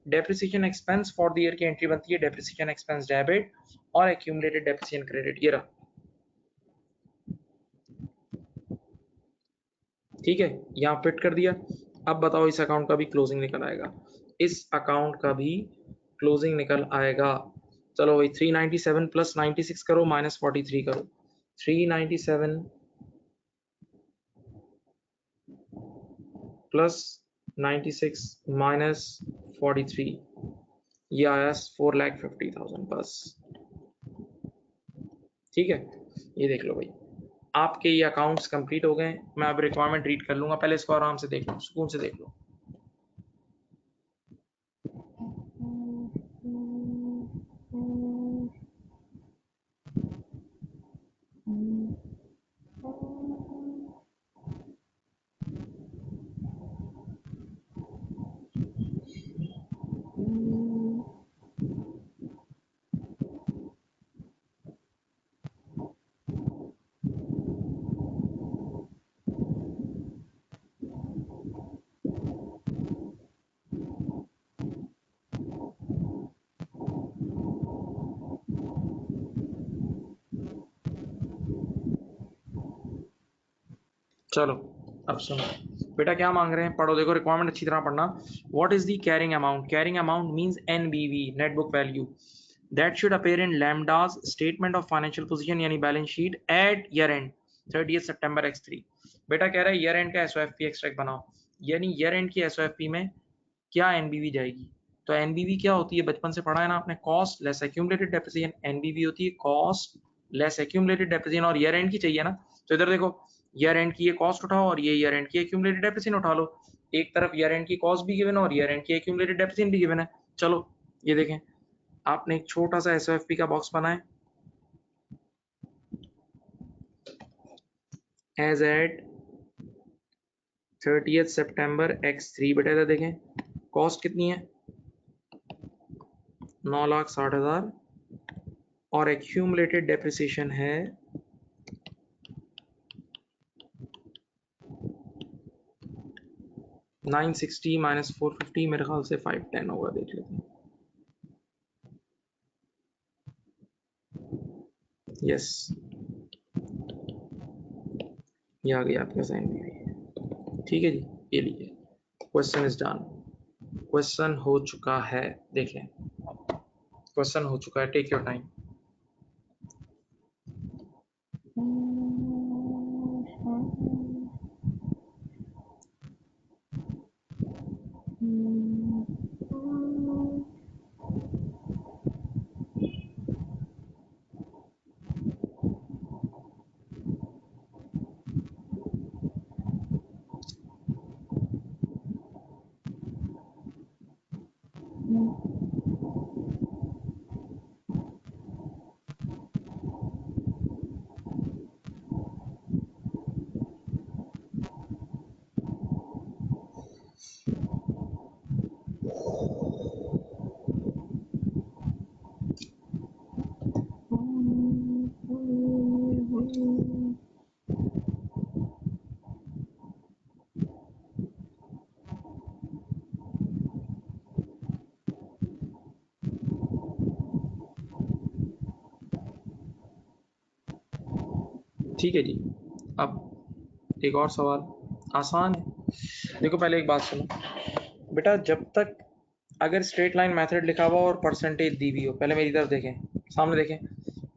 Depreciation expense for the year की एंट्री बनती है डेप्रिसिएशन एक्सपेंस डेबिट और एक्यूमुलेटेड डेप्रिसिएशन क्रेडिट, ये रहा। ठीक है, यहाँ फिट कर दिया। अब बताओ इस अकाउंट का भी क्लोजिंग निकल आएगा, इस अकाउंट का भी क्लोजिंग निकल आएगा। चलो भाई 397 प्लस 96 करो माइनस 43 करो, 397 प्लस 96 माइनस 43, ये आया 4,50,000 बस। ठीक है, ये देख लो भाई, आपके ये अकाउंट्स कंप्लीट हो गए। मैं अब रिक्वायरमेंट रीड कर लूंगा, पहले इसको आराम से देख लो, सुकून से देख लो। चलो अब सुनो बेटा, क्या मांग रहे हैं, पढ़ो, देखो रिक्वायरमेंट अच्छी तरह पढ़ना। What is the carrying amount? Carrying amount means NBV, net book value, that should appear in Lambda's statement of financial position यानी balance sheet at year end 30 सितंबर x3। बेटा कह रहा है ईयर एंड का एसओएफपी एक्सट्रैक्ट बनाओ, यानी ईयर एंड की एसओएफपी में क्या एनबीवी जाएगी? तो एनबीवी क्या होती है, बचपन से पढ़ा है ना आपने, कॉस्ट लेस एक्यूमुलेटेड डेप्रिसिएशन। एनबीवी होती है कॉस्ट लेस एक्यूमुलेटेड डेप्रिसिएशन, और ईयर एंड की चाहिए ना, तो इधर देखो ईयर एंड की ये कॉस्ट उठाओ और ये ईयर एंड की एक्यूमुलेटेड डेप्रिसिएशन उठा लो। एक तरफ ईयर एंड की कॉस्ट भी गिवन है और ईयर एंड की एक्यूमुलेटेड डेप्रिसिएशन भी गिवन है। चलो ये देखें, आपने एक छोटा सा एसओएफपी का बॉक्स बनाया, एज एट 30 सितंबर x3। बेटा इधर देखें, कॉस्ट कितनी है, 9,60,000 और एक्यूमुलेटेड डेप्रिसिएशन है 960 माइनस 450, मेरे ख्याल से 510 होगा, देख लेते हैं। यस, ये आ गया आपका साइन भी। ठीक है जी, ये लीजिए, क्वेश्चन इज डन, क्वेश्चन हो चुका है, देख लें, क्वेश्चन हो चुका है, टेक योर टाइम। ठीक है जी, अब एक और सवाल, आसान है। देखो पहले एक बात सुनो बेटा, जब तक अगर स्ट्रेट लाइन मेथड लिखा हुआ और परसेंटेज दी हुई हो, पहले मेरी तरफ देखें, सामने देखें,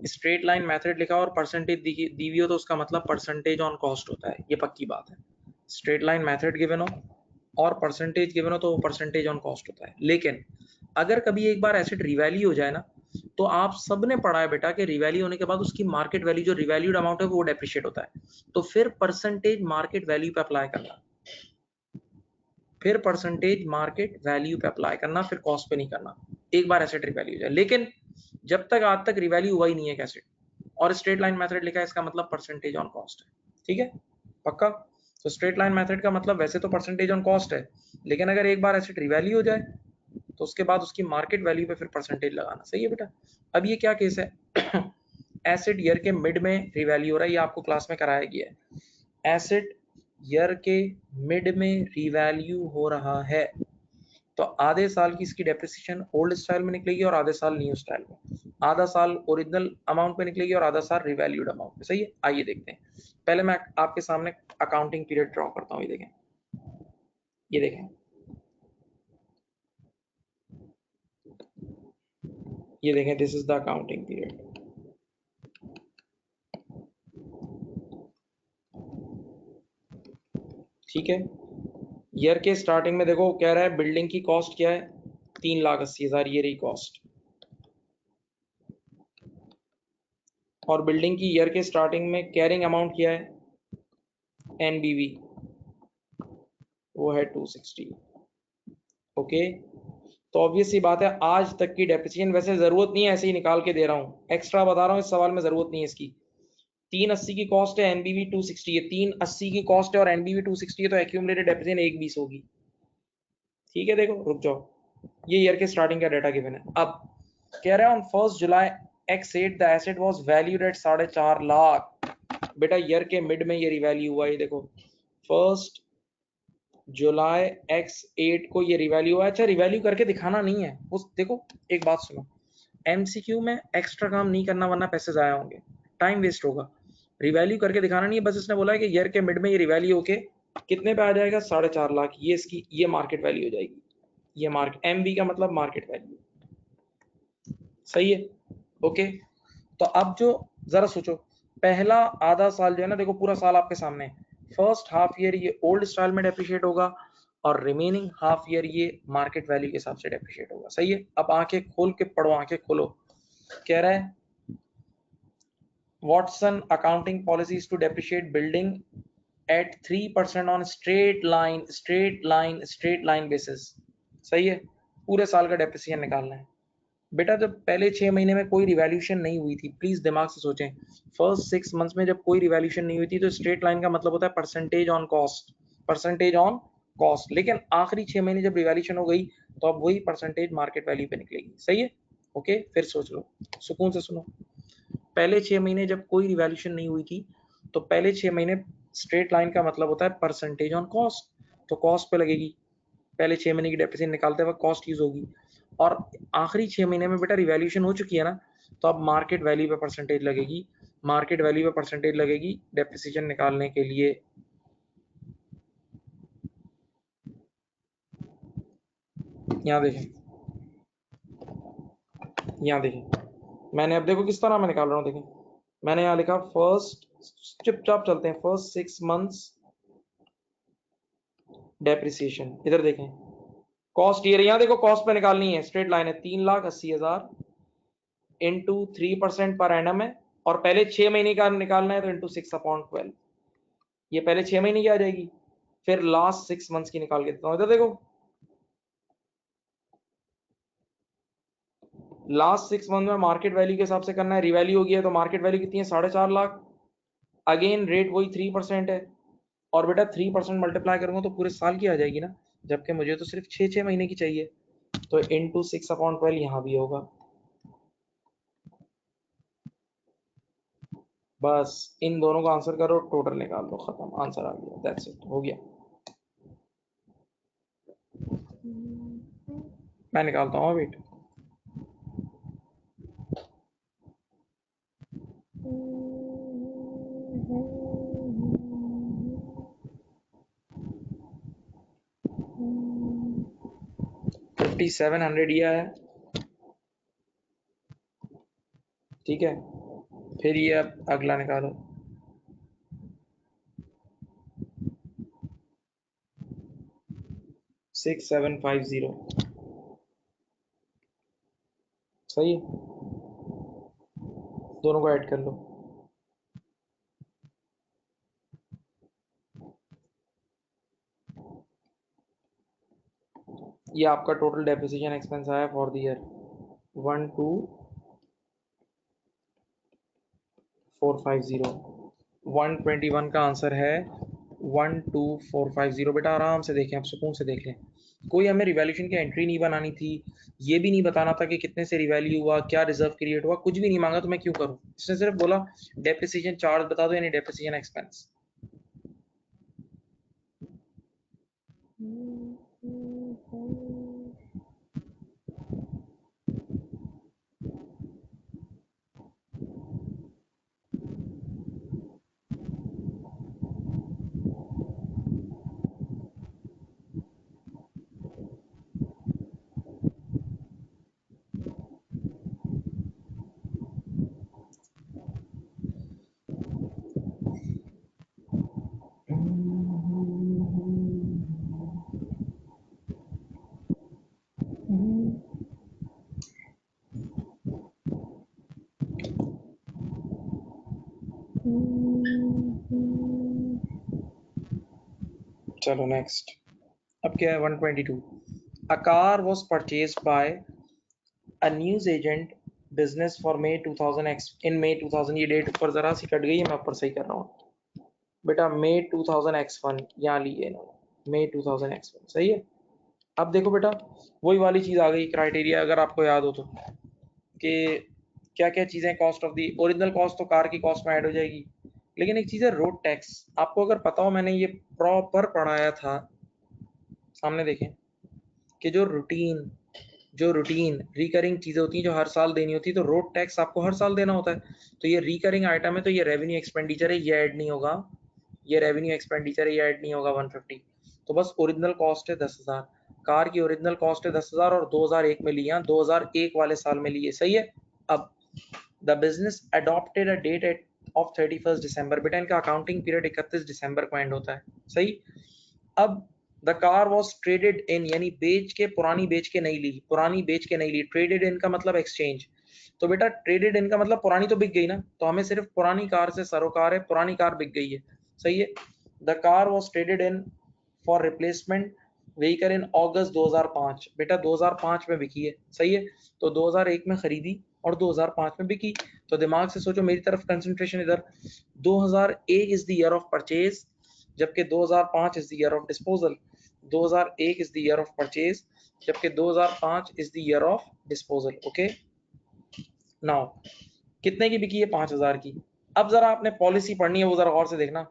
स्ट्रेट लाइन मेथड लिखा हो और परसेंटेज दी हुई हो, तो उसका मतलब परसेंटेज ऑन कॉस्ट होता है, ये पक्की बात है। स्ट्रेट लाइन मेथड गिवन हो और परसेंटेज गिवन हो तो वो परसेंटेज ऑन कॉस्ट होता है। लेकिन अगर कभी एक बार एसेट रिवैल्यू हो जाए ना, तो आप सबने पढ़ा है बेटा कि रिवैल्यू होने के बाद उसकी मार्केट वैल्यू, जो रिवैल्यूड अमाउंट है वो डेप्रिशिएट होता है, तो फिर परसेंटेज मार्केट वैल्यू पे अप्लाई करना, फिर परसेंटेज मार्केट वैल्यू पे अप्लाई करना, फिर कॉस्ट पे नहीं करना, एक बार एसेट रिवैल्यू हो जाए। लेकिन जब तक आज तक रिवैल्यू हुआ ही नहीं है एसेट और स्ट्रेट लाइन मेथड लिखा है, इसका मतलब परसेंटेज ऑन कॉस्ट है। ठीक है, पक्का? तो स्ट्रेट लाइन मेथड का मतलब वैसे तो परसेंटेज ऑन कॉस्ट है, लेकिन अगर एक बार एसेट रिवैल्यू हो जाए तो उसके बाद उसकी मार्केट वैल्यू पे फिर परसेंटेज लगाना। सही है बेटा? अब ये क्या केस है, एसेट ईयर के मिड में रिवैल्यू हो रहा है, ये आपको क्लास में कराया गया है। एसेट ईयर के मिड में रिवैल्यू हो रहा है, तो आधे साल की इसकी डेप्रिसिएशन ओल्ड स्टाइल में निकलेगी और आधे साल न्यू स्टाइल में, आधा साल ओरिजिनल अमाउंट पे निकलेगी और आधा साल रिवैल्यूड अमाउंट पे। सही है, आइए देखते हैं। पहले मैं आपके सामने अकाउंटिंग पीरियड ड्रॉ करता हूँ, ये देखें, ये देखें, ये देखें, this is the accounting period. ठीक है, ईयर के स्टार्टिंग में देखो कह रहा है बिल्डिंग की कॉस्ट क्या है, 3,80,000, ये रही कॉस्ट। और बिल्डिंग की ईयर के स्टार्टिंग में कैरिंग अमाउंट क्या है, एनबीवी, वो है 260। ओके, तो ऑब्वियस सी बात है आज तक की डेप्रिसिएशन, वैसे जरूरत नहीं है, ऐसे ही निकाल के दे रहा हूँ, एक्स्ट्रा बता रहा हूँ, इस सवाल में जरूरत नहीं है इसकी। 380 की कॉस्ट है, एनबीवी 260 है, 380 की कॉस्ट है और एनबीवी 260 है, तो एक्यूमुलेटेड डेप्रिसिएशन 120 होगी। ठीक है, देखो रुक जाओ, ये ईयर के स्टार्टिंग का डाटा गिवन है। अब कह रहा है on 1 July X8 the asset was valued at 4.5 lakh. बेटा ईयर के मिड में ये रिवैल्यू हुआ, ये देखो 1 जुलाई X8 को ये रिवैल्यू हुआ। अच्छा, रिवैल्यू करके दिखाना नहीं है उस, देखो एक बात सुनो, एमसीक्यू में एक्स्ट्रा काम नहीं करना वरना पैसे जाया होंगे, टाइम वेस्ट होगा। रिवैल्यू करके दिखाना नहीं है, बस इसने बोला है कि ईयर के मिड में ये रिवैल्यू होके कितने पे आ जाएगा, 4.5 लाख, ये इसकी ये मार्केट वैल्यू हो जाएगी। ये मार्केट एमबी का मतलब मार्केट वैल्यू, सही है। ओके, तो अब जो जरा सोचो, पहला आधा साल जो है ना, देखो पूरा साल आपके सामने है, फर्स्ट हाफ ईयर ये ओल्ड स्टाइल में डेप्रिशिएट होगा और रिमेनिंग हाफ ईयर ये मार्केट वैल्यू के हिसाब से डेप्रिशिएट होगा। सही है, अब आंखें खोल के पढ़ो, आंखें खोलो। कह रहा है Watson accounting policies to depreciate building at 3% on straight line basis। सही है, पूरे साल का डेप्रिसिएशन निकालना है। बेटा जब पहले 6 महीने में कोई रिवैल्यूशन नहीं हुई थी, प्लीज दिमाग से सोचें, फर्स्ट 6 मंथ्स में जब कोई रिवैल्यूशन नहीं हुई थी तो स्ट्रेट लाइन का मतलब होता है percentage on cost, percentage on cost. लेकिन आखिरी 6 महीने जब रिवैल्यूशन हो गई तो अब वही परसेंटेज मार्केट वैल्यू पे निकलेगी। सही है, ओके, फिर सोच लो, सुकून से सुनो। पहले 6 महीने जब कोई रिवैल्यूशन नहीं हुई थी तो पहले 6 महीने स्ट्रेट लाइन का मतलब होता है परसेंटेज ऑन कॉस्ट, तो कॉस्ट पे लगेगी, पहले 6 महीने की डेप्रिसिएशन निकालते वक्त कॉस्ट यूज होगी। और आखिरी 6 महीने में बेटा रिवैल्यूशन हो चुकी है ना, तो अब मार्केट वैल्यू पे परसेंटेज लगेगी, मार्केट वैल्यू पे परसेंटेज लगेगी डेप्रिसिएशन निकालने के लिए। यहाँ देखें, यहाँ देखें, मैंने अब देखो किस तरह मैं निकाल रहा हूँ, देखें मैंने यहाँ लिखा फर्स्ट, चुपचाप चलते हैं, फर्स्ट 6 मंथ्स डेप्रिसिएशन, इधर देखें कॉस्ट ईयर, यहाँ देखो कॉस्ट पे निकालनी है, स्ट्रेट लाइन है, 3,80,000 इंटू 3% पर एनम है, और पहले 6 महीने का निकालना है तो इंटू 6/12, ये पहले 6 महीने की आ जाएगी, फिर लास्ट 6 मंथ्स की निकाल के देता हूँ। इधर देखो लास्ट 6 मंथ में मार्केट वैल्यू के हिसाब से करना है, रिवैल्यू हो गया है तो मार्केट वैल्यू कितनी है, 4.5 लाख। अगेन रेट वही 3% है, और बेटा 3% मल्टीप्लाई करूंगा तो पूरे साल की आ जाएगी ना, जबकि मुझे तो सिर्फ 6 महीने की चाहिए, तो इंटू 6/12 यहाँ भी होगा। बस इन दोनों का आंसर करो, टोटल निकाल लो, खत्म, आंसर आ गया, दैट्स इट, हो गया। मैं निकालता हूँ, वेट। 5700 ये है, ठीक है, फिर ये अब अगला निकालो, 6750, सही है, दोनों को ऐड कर लो। ये आपका टोटल डेप्रिसिएशन एक्सपेंस आया फॉर द ईयर 12450, 121 का आंसर है, 12450। बेटा आराम से देखें, आप सुकून से देख लें, कोई हमें रिवैल्यूशन की एंट्री नहीं बनानी थी, ये भी नहीं बताना था कि कितने से रिवैल्यू हुआ, क्या रिजर्व क्रिएट हुआ, कुछ भी नहीं मांगा, तो मैं क्यों करूं। इसने सिर्फ बोला डेप्रिसिएशन चार्ज बता दो, यानी डेप्रिसिएशन एक्सपेंस। चलो नेक्स्ट, अब क्या है 122। A car was purchase by a news agent business for May 2000 in May 2000, ये डेट ऊपर जरा सी कट गई है, मैं ऊपर सही कर रहा हूँ बेटा, मे 2000 यहाँ ली है इन्होंने, मे 2000 सही है। अब देखो बेटा, वही वाली चीज आ गई क्राइटेरिया, अगर आपको याद हो तो, कि क्या क्या चीजें cost of the original cost तो कार की कॉस्ट में ऐड हो जाएगी, लेकिन एक चीज है रोड टैक्स। आपको अगर पता हो, मैंने ये प्रॉपर पढ़ाया था, सामने देखें, कि जो रूटीन रिकरिंग चीजें होती हैं जो हर साल देनी होती है, तो रोड टैक्स आपको हर साल देना होता है। तो ये रिकरिंग आइटम है, तो ये रेवेन्यू एक्सपेंडिचर है, ये ऐड नहीं होगा, ये रेवेन्यू एक्सपेंडिचर है, ये ऐड नहीं होगा 150। तो बस ओरिजिनल कॉस्ट है 10,000, कार की ओरिजिनल कॉस्ट है 10,000 और 2001 में लिया, 2001 वाले साल में लिए, सही है। अब the business adopted a date at of 31 December, बेटा इनका अकाउंटिंग पीरियड 31 दिसंबर को एंड होता है, सही। अब द कार वॉज ट्रेडेड इन, यानी बेच के, पुरानी बेच के नहीं ली, पुरानी बेच के नहीं ली, ट्रेडेड इन का मतलब एक्सचेंज। तो बेटा ट्रेडेड इन का मतलब पुरानी तो बिक गई ना, तो हमें सिर्फ पुरानी कार से सरोकार है, पुरानी कार बिक गई है, सही है। The car was traded in for replacement vehicle in August 2005, बेटा 2005 में बिकी है, सही है। तो 2001 में खरीदी और 2005 में बिकी, तो दिमाग से सोचो, मेरी तरफ कंसंट्रेशन इधर। 2001 is the year of purchase, जबकि 2005 is the year of disposal. 2001 is the year of purchase, जबकि 2005 is the year of disposal. Okay, now कितने की बिकी है? 5,000 की। अब जरा आपने पॉलिसी पढ़नी है, वो जरा गौर से देखना।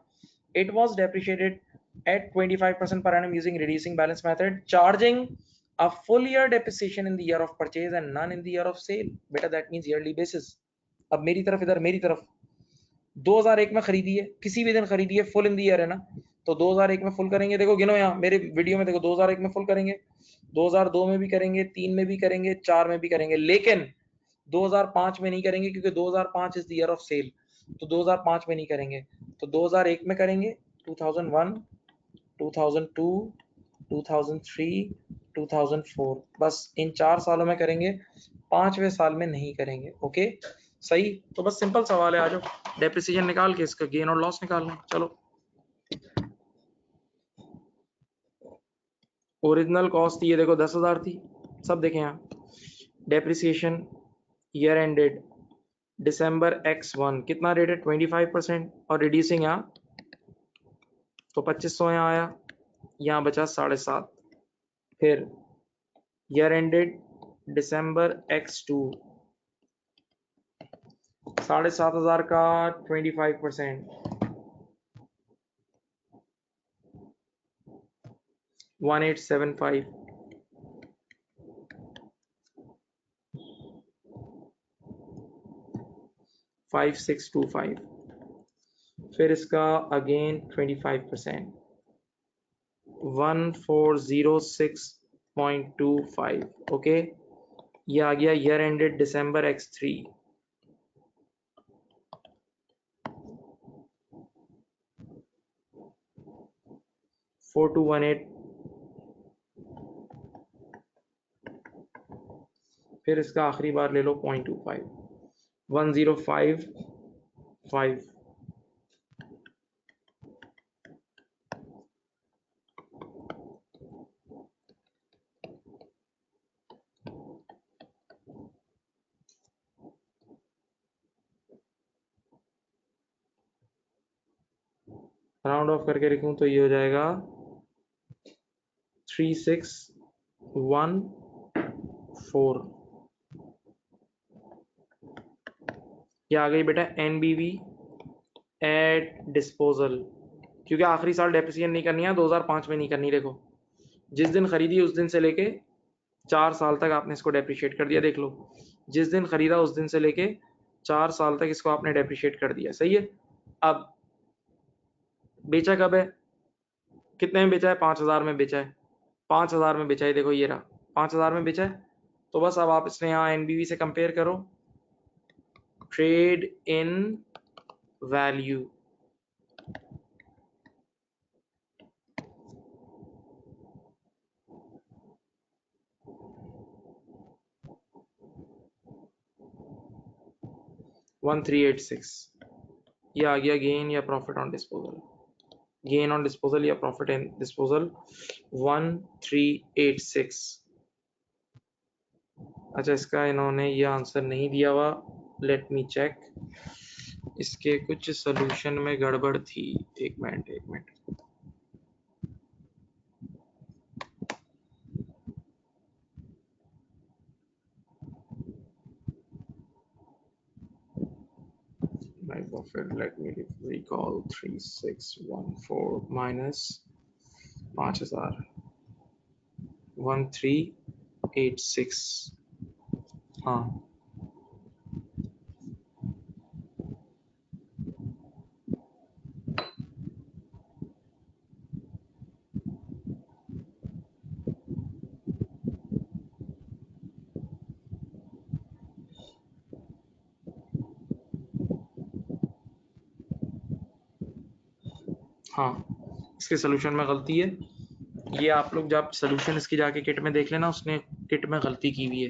It was depreciated at 25% per annum using reducing balance method, charging a full year depreciation in the year of purchase and none in the year of sale. बेटा that means yearly basis। अब मेरी तरफ, इधर मेरी तरफ, 2001 में खरीदी है, किसी भी दिन खरीदी है, फुल इन द ईयर है ना, तो 2001 में फुल करेंगे, देखो गिनो यहाँ मेरे वीडियो में, देखो 2001 में फुल करेंगे, 2002 में भी करेंगे, 3 में भी करेंगे, 4 में भी करेंगे, लेकिन 2005 में नहीं करेंगे, क्योंकि 2005 is the year of sale, तो 2005 में नहीं करेंगे, तो 2001 में करेंगे, 2001, 2002, 2003, 2004, बस इन 4 सालों में करेंगे, 5वें साल में नहीं करेंगे। ओके, सही। तो बस सिंपल सवाल है, आ जाओ डेप्रिसिएशन निकाल के इसका गेन और लॉस निकालना है। चलो, ओरिजिनल कॉस्ट थी ये देखो 10,000 थी, सब देखें यहाँ। डेप्रिसिएशन ईयर एंडेड दिसंबर x1, कितना रेट है? 25%, और रिड्यूसिंग यहाँ, तो 2500 यहाँ आया, यहाँ बचा 7.5। फिर ईयर एंडेड दिसंबर x2, 7,500 का 25%, 1875, 5625। फिर इसका अगेन 25%, 1406.25। ओके, ये आ गया ईयर एंडेड दिसंबर x3, 4218। फिर इसका आखिरी बार ले लो 0.25, 1055। राउंड ऑफ करके लिखूं तो ये हो जाएगा 3614। ये आ गई बेटा एनबीवी एट डिस्पोजल, क्योंकि आखिरी साल डेप्रिसिएशन नहीं करनी है, 2005 में नहीं करनी। देखो जिस दिन खरीदी उस दिन से लेके 4 साल तक आपने इसको डेप्रिशिएट कर दिया, देख लो, जिस दिन खरीदा उस दिन से लेके 4 साल तक इसको आपने डेप्रिशिएट कर दिया, सही है। अब बेचा कब है? कितने में बेचा है? 5,000 में बेचा है, 5,000 में बेचा है, देखो ये रहा 5,000 में बेचा है। तो बस अब आप इसने यहाँ एनबीवी से कंपेयर करो, ट्रेड इन वैल्यू, $1386। ये आ गया गेन या profit on disposal, gain on disposal या प्रॉफिट इन डिस्पोजल 1386। अच्छा, इसका इन्होंने ये आंसर नहीं दिया हुआ, लेट मी चेक, इसके कुछ सॉल्यूशन में गड़बड़ थी। एक मिनट एक minute, my profit, let me recall, 3614 minus 5000 1386। हाँ हाँ, इसके सोल्यूशन में गलती है। ये आप लोग जब सोल्यूशन इसकी जाके किट में देख लेना, उसने किट में गलती की हुई है।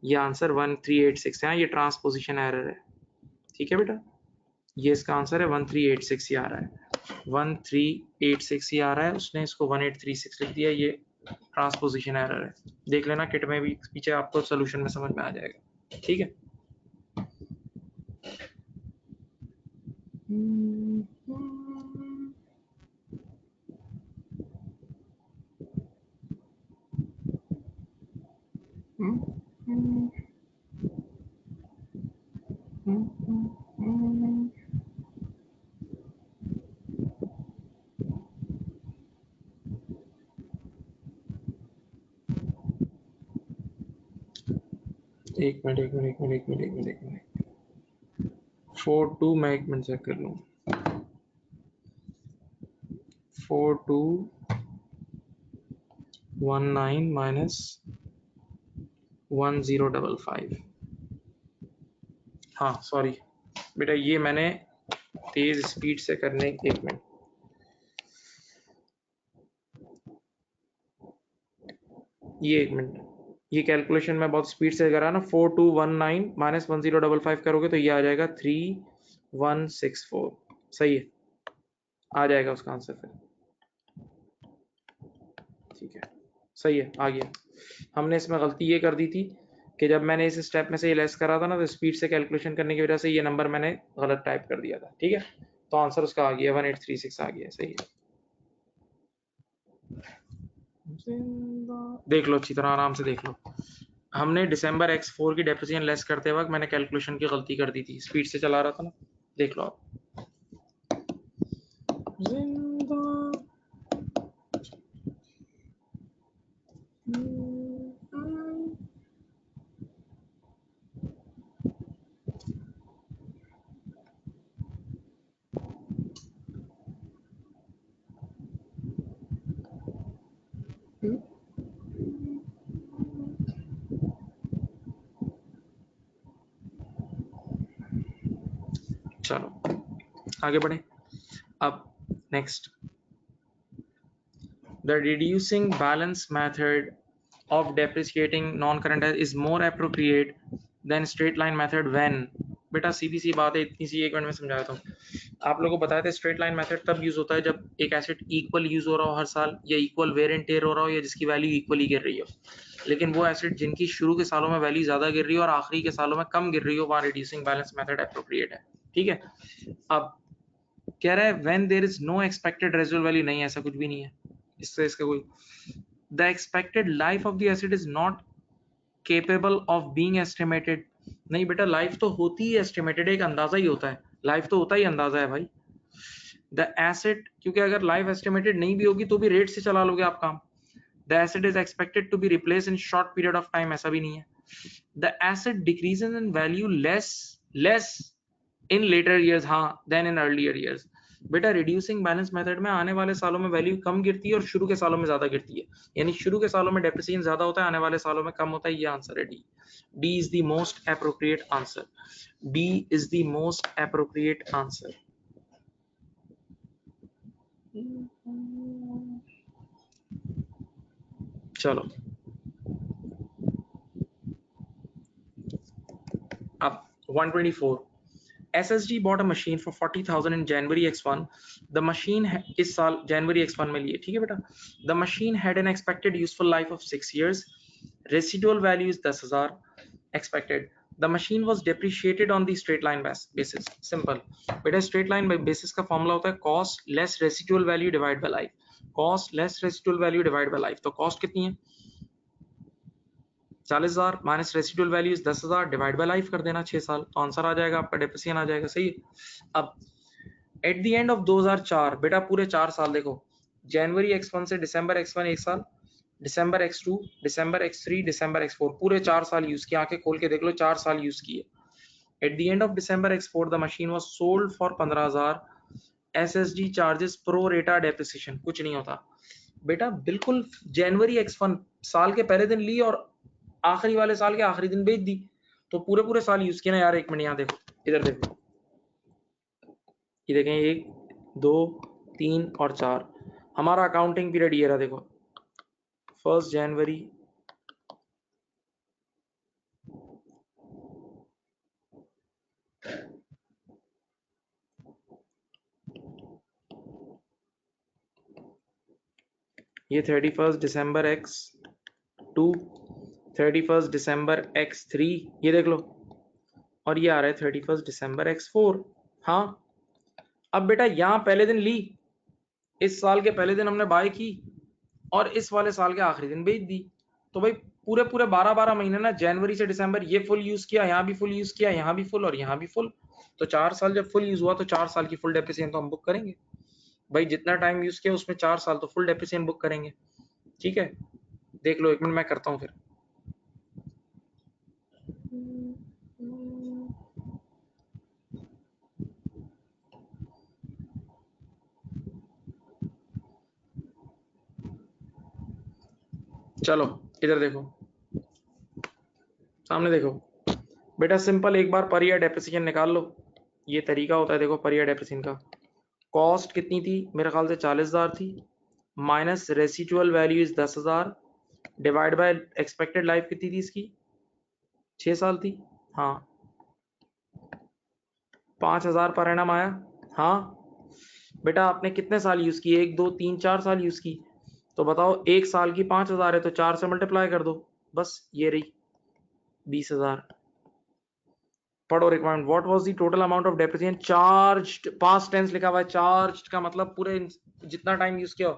ये आंसर 1386 है, ये ट्रांसपोजिशन एरर है। ठीक है बेटा, ये इसका आंसर है 1386 ही आ रहा है, 1386 ही आ रहा है, उसने इसको 1836 लिख दिया, ये ट्रांसपोजिशन एरर है। देख लेना किट में भी, पीछे आपको सोल्यूशन में समझ में आ जाएगा। ठीक है, एक मिनट एक मिनट एक मिनट एक मिनट एक मिनट एक मिनट, 42 मैं एक मिनट चेक कर लूँ, 4219 माइनस 1055। हाँ सॉरी बेटा, ये मैंने तेज स्पीड से करने, एक मिनट, ये एक मिनट, ये कैलकुलेशन में बहुत स्पीड से करा ना, 4219 माइनस 1055 करोगे तो ये आ जाएगा 3164। सही है, आ जाएगा उसका आंसर फिर। ठीक है, सही है, आ गया। हमने इसमें गलती ये कर दी थी कि जब मैंने इस स्टेप में से ये लेस करा था ना, तो स्पीड से कैलकुलेशन करने की वजह से ये नंबर मैंने गलत टाइप कर दिया था। ठीक है, तो आंसर उसका आ गया 1836 आ गया। सही है, देख लो अच्छी तरह, आराम से देख लो। हमने दिसंबर X4 की डेप्रिसिएशन लेस करते वक्त मैंने कैलकुलेशन की गलती कर दी थी, स्पीड से चला रहा था ना, देख लो आप। चलो आगे बढ़े। अब next, the reducing balance method of depreciating non-current is more appropriate than straight line method when, बेटा सीधी सी बात है, इतनी सी एक मिनट में समझाता हूँ। आप लोगों को बताया था स्ट्रेट लाइन मेथड तब यूज होता है जब एक एसेट इक्वल यूज हो रहा हो हर साल, या इक्वल वेयर एंड टेयर हो रहा हो, या जिसकी वैल्यू इक्वली गिर रही हो। लेकिन वो एसेट जिनकी शुरू के सालों में वैल्यू ज्यादा गिर रही हो और आखिरी के सालों में कम गिर रही हो, वहां रिड्यूसिंग बैलेंस मेथड एप्रोप्रिएट है। ठीक है, अब कह रहा है when there is no expected residual value, नहीं ऐसा कुछ भी नहीं है, इससे इसका कोई, the expected life of the asset is not capable of being estimated. नहीं बेटा, लाइफ तो होती ही एस्टिमेटेड, एक अंदाजा ही होता है, लाइफ तो होता ही अंदाजा है भाई। द एसिड, क्योंकि अगर लाइफ एस्टिमेटेड नहीं भी होगी तो भी रेट से चला लोगे आप काम। The asset is expected to be replace in short period of time, ऐसा भी नहीं है। The asset decreases in value less in later years, हाँ, देन इन अर्लियर ईयर्स। बेटा रिड्यूसिंग बैलेंस मेथड में आने वाले सालों में वैल्यू कम गिरती है और शुरू के सालों में ज्यादा गिरती है, यानी शुरू के सालों में डेप्रिसिएशन ज्यादा होता है, आने वाले सालों में कम होता है। ये आंसर है D. D is the most appropriate answer, D is the most appropriate answer. चलो अब 124, SSG bought a machine for 40,000 in January X1. The machine इस साल January X1 में लिए, ठीक है बेटा. The machine had an expected useful life of 6 years. Residual value is 10,000 expected. The machine was depreciated on the straight line basis. Simple. बेटा straight line basis का formula होता है cost less residual value divided by life. Cost less residual value divided by life. तो cost कितनी है? 40,000 minus residual value 10,000 divide by life कर देना 6 साल, तो आंसर आ जाएगा आपका, डेप्रिसिएशन आ जाएगा. सही है. अब एट द एंड ऑफ 2004 बेटा पूरे 4 साल देखो, जनवरी X1 से दिसंबर X1 1 साल, दिसंबर X2, दिसंबर X3, दिसंबर X4, पूरे 4 साल यूज किए. आंखें खोल के देख लो, 4 साल यूज किए. Eight the end of December X4 the machine was sold for 15,000. SSG charges pro रेटा डेप्रिसिएशन कुछ नहीं होता बेटा. बिल्कुल जनवरी X1 साल के पहले दिन ली और आखिरी वाले साल के आखिरी दिन बेच दी, तो पूरे पूरे साल यूज किया ना यार. 1 मिनट यहाँ देखो, इधर देखो, ये देखें 1 2 3 और 4, हमारा अकाउंटिंग पीरियड ये रहा देखो, 1 जनवरी ये 31 दिसंबर X2, 31 दिसंबर X3, ये देख लो, और ये आ रहा है 31 दिसंबर X4. हाँ, अब बेटा यहाँ पहले दिन ली, इस साल के पहले दिन हमने बाय की और इस वाले साल के आखिरी दिन बेच दी, तो भाई पूरे पूरे 12 महीने ना, जनवरी से दिसंबर ये फुल यूज किया, यहाँ भी फुल यूज किया, यहाँ भी फुल और यहाँ भी फुल, तो 4 साल जब फुल यूज हुआ तो 4 साल की फुल डेप्रिसिएशन तो हम बुक करेंगे भाई. जितना टाइम यूज किया उसमें 4 साल तो फुल डेप्रिसिएशन बुक करेंगे. ठीक है, देख लो 1 मिनट मैं करता हूँ फिर. चलो इधर देखो, सामने देखो बेटा, सिंपल एक बार पर ईयर डेप्रिसिएशन निकाल लो. ये तरीका होता है देखो पर ईयर डेप्रिसिएशन का. कॉस्ट कितनी थी? मेरे ख्याल से 40,000 थी, minus residual value is 10,000 divide by expected life कितनी थी इसकी? 6 साल थी. हाँ, 5,000 पर एनम आया. हाँ बेटा, आपने कितने साल यूज किए? 1 2 3 4 साल यूज की, तो बताओ 1 साल की 5,000 है तो 4 से मल्टीप्लाई कर दो, बस ये रही 20,000. पढ़ो requirement. What was the total amount of depreciation charged? Past tense लिखा हुआ है, चार्ज्ड का मतलब पूरे जितना टाइम यूज किया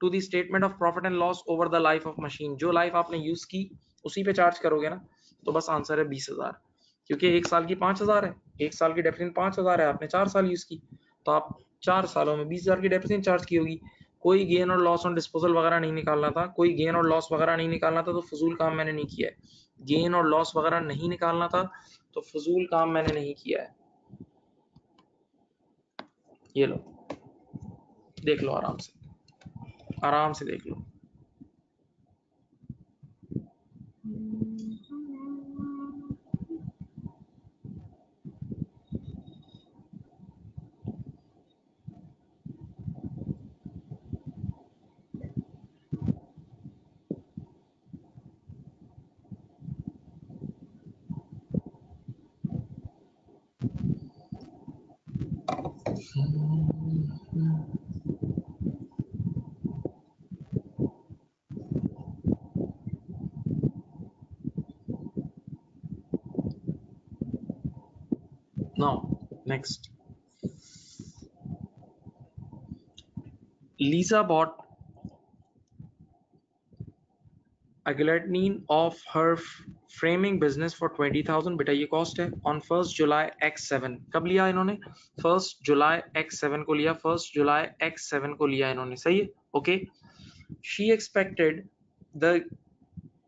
to the statement of profit and loss over the life of machine. जो लाइफ आपने यूज की उसी पे चार्ज करोगे ना, तो बस आंसर है 20,000, क्योंकि 1 साल की 5,000 है, 1 साल की डेप्रिसिएशन 5,000 है, आपने 4 साल यूज की, तो आप 4 सालों में 20,000 की डेप्रिसिएशन चार्ज की होगी. कोई गेन और लॉस ऑन डिस्पोजल वगैरह नहीं निकालना था, कोई गेन और लॉस वगैरह नहीं निकालना था, तो फजूल काम मैंने नहीं किया है. गेन और लॉस वगैरह नहीं निकालना था, तो फजूल काम मैंने नहीं किया है. ये लो, देख लो आराम से, आराम से देख लो. Now, next. Lisa bought a guillotine of her framing business for 20,000. बेटा ये कॉस्ट है. On 1st July X7. कब लिया इन्होंने? 1st July X7 को लिया, 1st July X7 को लिया इन्होंने. सही है, okay. She expected the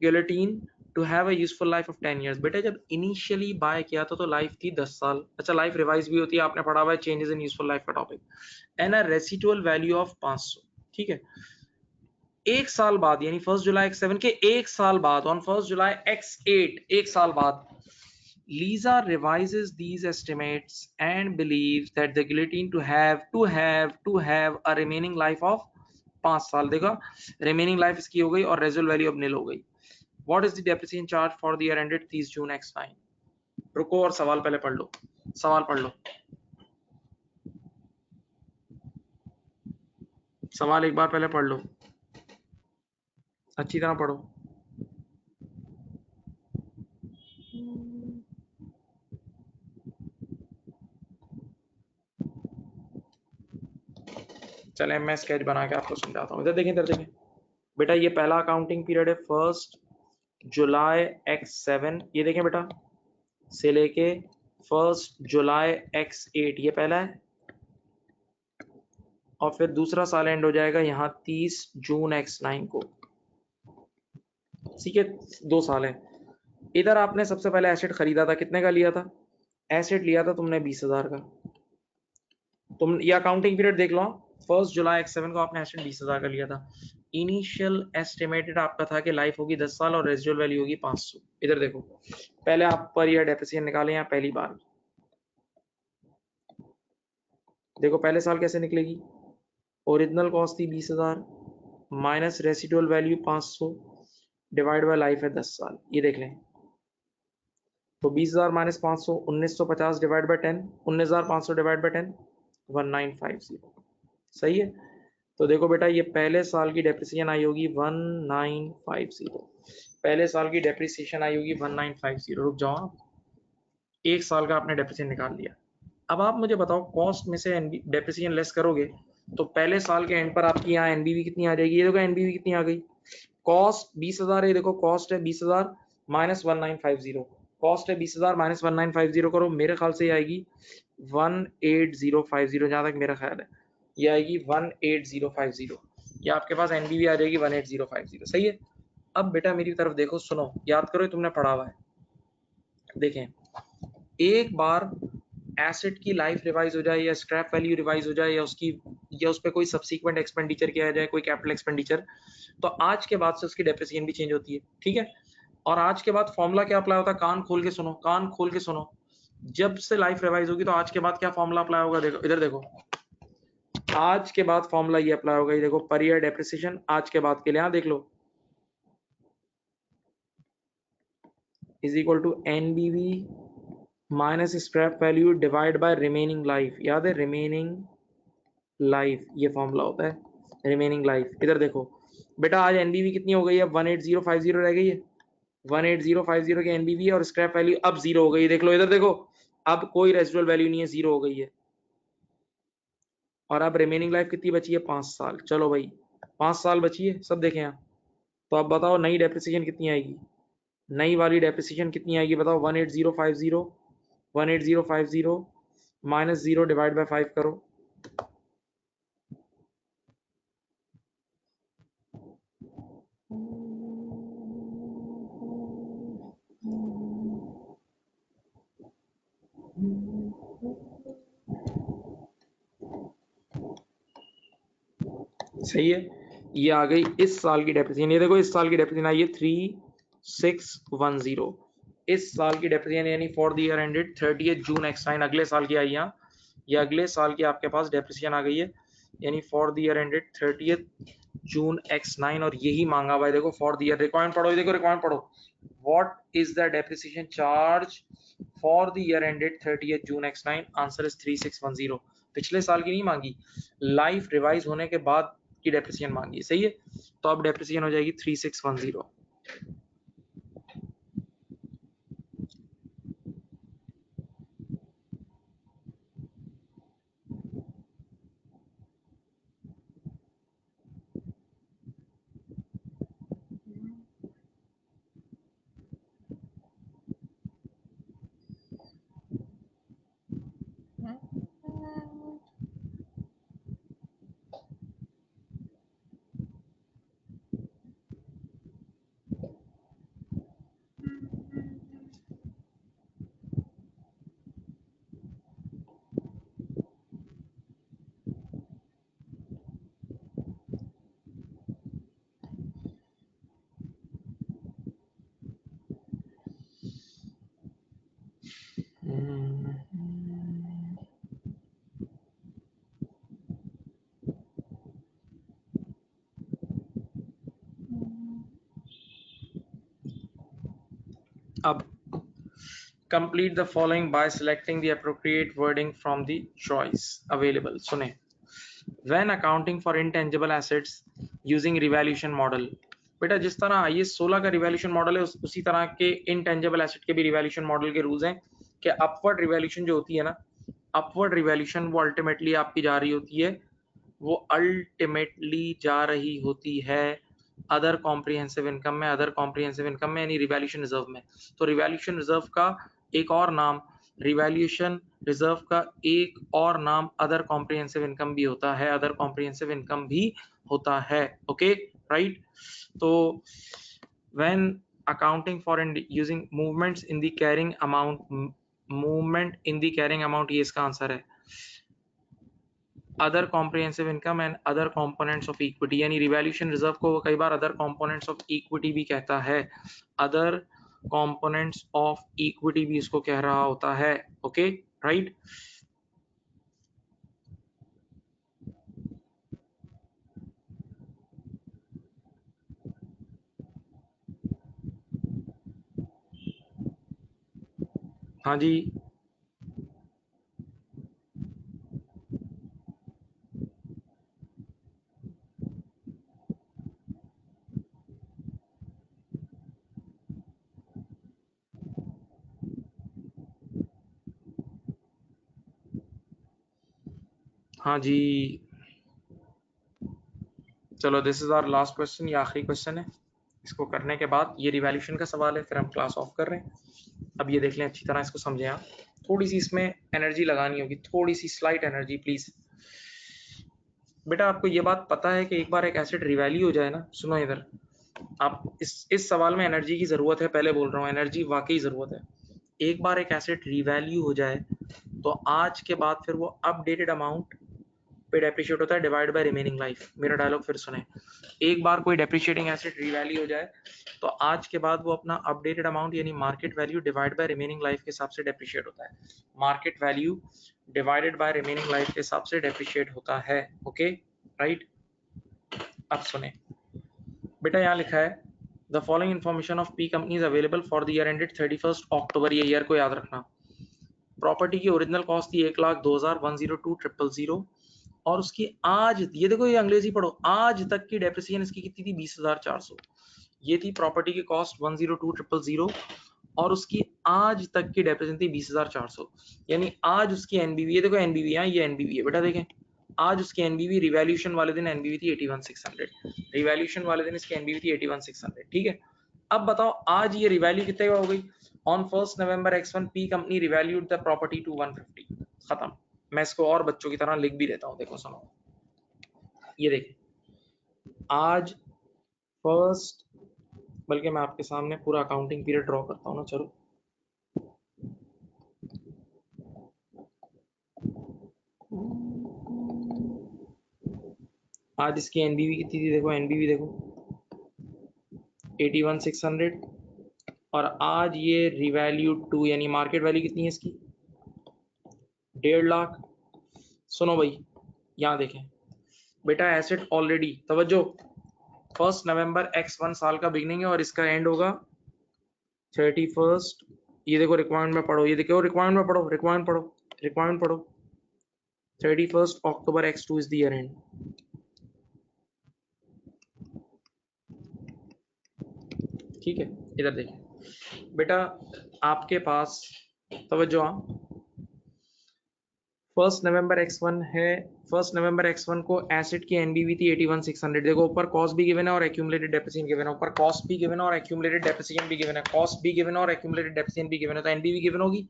guillotine to have a useful life of 10 years. बेटा जब इनिशियली बाय किया था तो लाइफ थी 10 साल. अच्छा, लाइफ रिवाइज भी होती है, आपने पढ़ा हुआ है चेंजेस इन यूजफुल लाइफ का topic. And a residual value of 500. ठीक है, 1 साल बाद, यानी 1 जुलाई X7 के 1 साल बाद, ऑन 1 जुलाई X8, 1 साल बाद, Lisa revises these estimates and believes that the guillotine to have a remaining life of 5 साल. देखा, remaining life इसकी हो गई और residual value अब nil हो गई. What is the depreciation charge for the year ended 30 June X9? रुको और सवाल पहले पढ़ लो, सवाल पढ़ लो, सवाल एक बार पहले पढ़ लो, अच्छी तरह पढ़ो। चले मैं स्केच बना के आपको समझाता हूँ। इधर देखें, इधर देखें बेटा, ये पहला अकाउंटिंग पीरियड है 1 जुलाई X7, ये देखें बेटा, से लेके 1 जुलाई X8, ये पहला है, और फिर दूसरा साल एंड हो जाएगा यहाँ 30 जून X9 को। ठीक है, 2 साल है। इधर आपने सबसे पहले एसेट खरीदा था, कितने का लिया था? एसेट लिया था तुमने 20,000 का। तुम ये अकाउंटिंग पीरियड देख लो, 1 जुलाई X7 को आपने एसेट 20,000 का लिया था। इनिशियल एस्टिमेटेड आपका था कि लाइफ होगी 10 साल और रेजिडुअल वैल्यू होगी 500। इधर देखो, पहले आप पर ईयर डेप्रिसिएशन निकालें यहाँ पहली बार। देखो पहले साल कैसे निकलेगी, ओरिजिनल कॉस्ट थी 20,000 minus residual value 500 divide by life है 10 साल। ये देख लें, तो 20,000 minus 500, 1950 divide by 10, 19,500 divide by 10, 1950। सही है। तो देखो बेटा, ये पहले साल की डेप्रिसिएशन आई होगी 1950, पहले साल की डेप्रिसिएशन आई होगी 1950। रुक जाओ आप, एक साल का आपने डेप्रिसिएशन निकाल लिया। अब आप मुझे बताओ, कॉस्ट में से डेप्रिसिएशन लेस करोगे तो पहले साल के एंड पर आपकी यहाँ एनबीवी कितनी आ जाएगी? ये देखो एनबीवी कितनी आ गई, कॉस्ट 20,000 है, देखो कॉस्ट है 20,000 माइनस 1950, कॉस्ट है 20,000 माइनस 1950 करो, मेरे ख्याल से ये आएगी 18050, जहां तक मेरा ख्याल है ये आएगी 18050। ये आपके पास एनबीवी आ जाएगी 18050। सही है। अब बेटा मेरी तरफ देखो, सुनो, याद करो, तुमने पढ़ा हुआ है। देखें, एक बार एसेट की लाइफ रिवाइज हो जाए या स्क्रैप वैल्यू रिवाइज हो जाए या उस पर कोई सब्सिक्वेंट एक्सपेंडिचर किया जाए, कोई कैपिटल एक्सपेंडिचर, तो आज के बाद से उसकी डेप्रिसिएशन भी चेंज होती है। ठीक है। और आज के बाद फॉर्मूला क्या अप्लाई होता है? कान खोल के सुनो, कान खोल के सुनो। जब से लाइफ रिवाइज होगी तो आज के बाद क्या फॉर्मूला अप्लाई होगा? देखो इधर देखो, आज के बाद फॉर्मूला ये अप्लाई होगा, ये देखो, पर ईयर डेप्रिसिएशन आज के बाद के लिए, देख लो, is equal to NBV minus scrap value divide by remaining life. याद है, रिमेनिंग लाइफ, ये फॉर्मूला होता है रिमेनिंग लाइफ। इधर देखो बेटा, आज एनबीवी कितनी हो गई है? 18050 रह गई है, 18050 की एनबीवी, और स्क्रैप वैल्यू अब 0 हो गई है। देख लो इधर देखो, अब कोई रेजिडुअल वैल्यू नहीं है, 0 हो गई है। और अब रिमेनिंग लाइफ कितनी बची है? 5 साल। चलो भाई, 5 साल बची है, सब देखें यहाँ। तो अब बताओ नई डेप्रिसिएशन कितनी आएगी? नई वाली डेप्रिसिएशन कितनी आएगी बताओ? 18050, 18050 माइनस 0 डिवाइड बाय 5 करो। सही है। ये आ गई इस साल की डेप्रिसिएशन। ये देखो, इस साल की डेप्रिसिएशन आई है 3610। इस साल की डेप्रिसिएशन यानी for the year ended 30 June X9, अगले साल की आई यहाँ, ये अगले साल की आपके पास डेप्रिसिएशन आ गई है, यानी for the year ended 30 June X9, और यही मांगा हुआ है। देखो फॉर द ईयर, रिक्वायरमेंट पढ़ो, देखो रिक्वायरमेंट पढ़ो, what is the depreciation charge for the year ended 30 June X9? Answer is 3610। पिछले साल की नहीं मांगी, लाइफ रिवाइज होने के बाद की डेप्रिसिएशन मांगी। सही है। तो अब डेप्रिसिएशन हो जाएगी 3610। अब complete the following by selecting the appropriate wording from the choice available. सुने, when accounting for intangible assets using revaluation model, बेटा जिस तरह IAS 16 का रिवैल्यूएशन मॉडल है उसी तरह के इनटेंजिबल एसेट के भी रिवैल्यूएशन मॉडल के रूल्स हैं कि अपवर्ड रिवैल्यूएशन जो होती है ना, अपवर्ड रिवैल्यूएशन वो अल्टीमेटली आपकी जा रही होती है, वो अल्टीमेटली जा रही होती है अदर कॉम्प्रिहेंसिव इनकम में, अदर कॉम्प्रिहेंसिव इनकम में यानी रिवैल्यूएशन रिजर्व में। तो रिवैल्यूएशन रिजर्व का एक और नाम, रिवैल्यूएशन रिजर्व का एक और नाम अदर कॉम्प्रिहेंसिव इनकम भी होता है, अदर कॉम्प्रिहेंसिव इनकम भी होता है। Okay right. तो when accounting for using movements in the carrying amount, movement in the carrying amount, ये इसका आंसर है other comprehensive income and other components of equity, यानी रिवैल्यूएशन रिजर्व को वो कई बार अदर कंपोनेंट्स ऑफ इक्विटी भी कहता है, अदर कंपोनेंट्स ऑफ इक्विटी भी इसको कह रहा होता है। Okay right. हाँ जी, हाँ जी, चलो this is our last question, ये आखिरी क्वेश्चन है। इसको करने के बाद ये रिवैल्यूएशन का सवाल है, फिर हम क्लास ऑफ कर रहे हैं। अब ये देख लें अच्छी तरह, इसको समझें आप। थोड़ी सी इसमें एनर्जी लगानी होगी, थोड़ी सी स्लाइट एनर्जी प्लीज। बेटा आपको ये बात पता है कि एक बार एक एसिड रिवैल्यू हो जाए ना, सुनो इधर, आप इस सवाल में एनर्जी की जरूरत है, पहले बोल रहा हूँ एनर्जी वाकई जरूरत है। एक बार एक एसिड रिवैल्यू हो जाए तो आज के बाद फिर वो अपडेटेड अमाउंट पे डेप्रिशिएट होता है डिवाइड बाय रिमेनिंग लाइफ। मेरा डायलॉग फिर सुने, एक बार कोई डेप्रिशिएटिंग एसिड रिवैल्यू हो जाए तो आज के बाद वो अपना अपडेटेड अमाउंट यानी market value divide by remaining life के हिसाब से डेप्रिशिएट होता है। Market value divided by remaining life के हिसाब से डेप्रिशिएट होता है। Okay right. अब सुने बेटा, यहाँ लिखा है the following information of P company is available for the year ended 31 अक्टूबर, ये ईयर को याद रखना। प्रॉपर्टी की ओरिजिनल कॉस्ट थी 1,02,102,000 और उसकी आज, ये देखो ये अंग्रेजी पढ़ो, आज तक की डेप्रिसिएशन इसकी कितनी थी 20,400। ये थी प्रॉपर्टी की कॉस्ट 102,000 और उसकी आज तक की डेप्रिसिएशन थी 20,400, यानी आज उसकी एनबीवी, ये देखो एनबीवी, ये एनबीवी है बेटा, देखें आज उसकी एनबीवी रिवैल्यूएशन वाले दिन एनबीवी थी 81,600, रिवैल्यूएशन वाले दिन इसकी एनबीवी थी 81,600। ठीक है, अब बताओ आज ये रिवैल्यू कितने का हो गई। On 1 November X1 P company revalued the property to 150। खत्म। मैं इसको और बच्चों की तरह लिख भी देता हूँ, देखो सुनो, ये देखिए आज फर्स्ट, बल्कि मैं आपके सामने पूरा अकाउंटिंग पीरियड ड्रॉ करता हूँ ना, चलो आज इसकी एनबीवी कितनी थी, देखो एनबीवी देखो 81,600 और आज ये रिवैल्यूड टू यानी मार्केट वैल्यू कितनी है इसकी 1.5 लाख। सुनो भाई यहाँ देखें बेटा, एसेट ऑलरेडी, तवज्जो, 1 नवंबर X1 साल का बिगनिंग है और इसका एंड होगा 31। ये देखो रिक्वायरमेंट में पढ़ो, ये देखो रिक्वायरमेंट में पढ़ो, रिक्वायरमेंट पढ़ो, रिक्वायरमेंट पढ़ो, 31 अक्टूबर X2 is the year and. ठीक है, इधर देखिए बेटा आपके पास, तवज्जो, 1 नवंबर X1 है, 1 नवंबर X1 को एसेट की एनबीवी थी 81,600। देखो ऊपर कॉस्ट भी गिवन है और एक्यूमुलेटेड डेप्रिसिएशन गिवन है, ऊपर कॉस्ट भी गिवन है और एक्यूमुलेटेड डेप्रिसिएशन भी गिवन है, कॉस्ट भी गिवन है और एक्यूमुलेटेड डेप्रिसिएशन भी गिवन है, तो एनबीवी गिवन होगी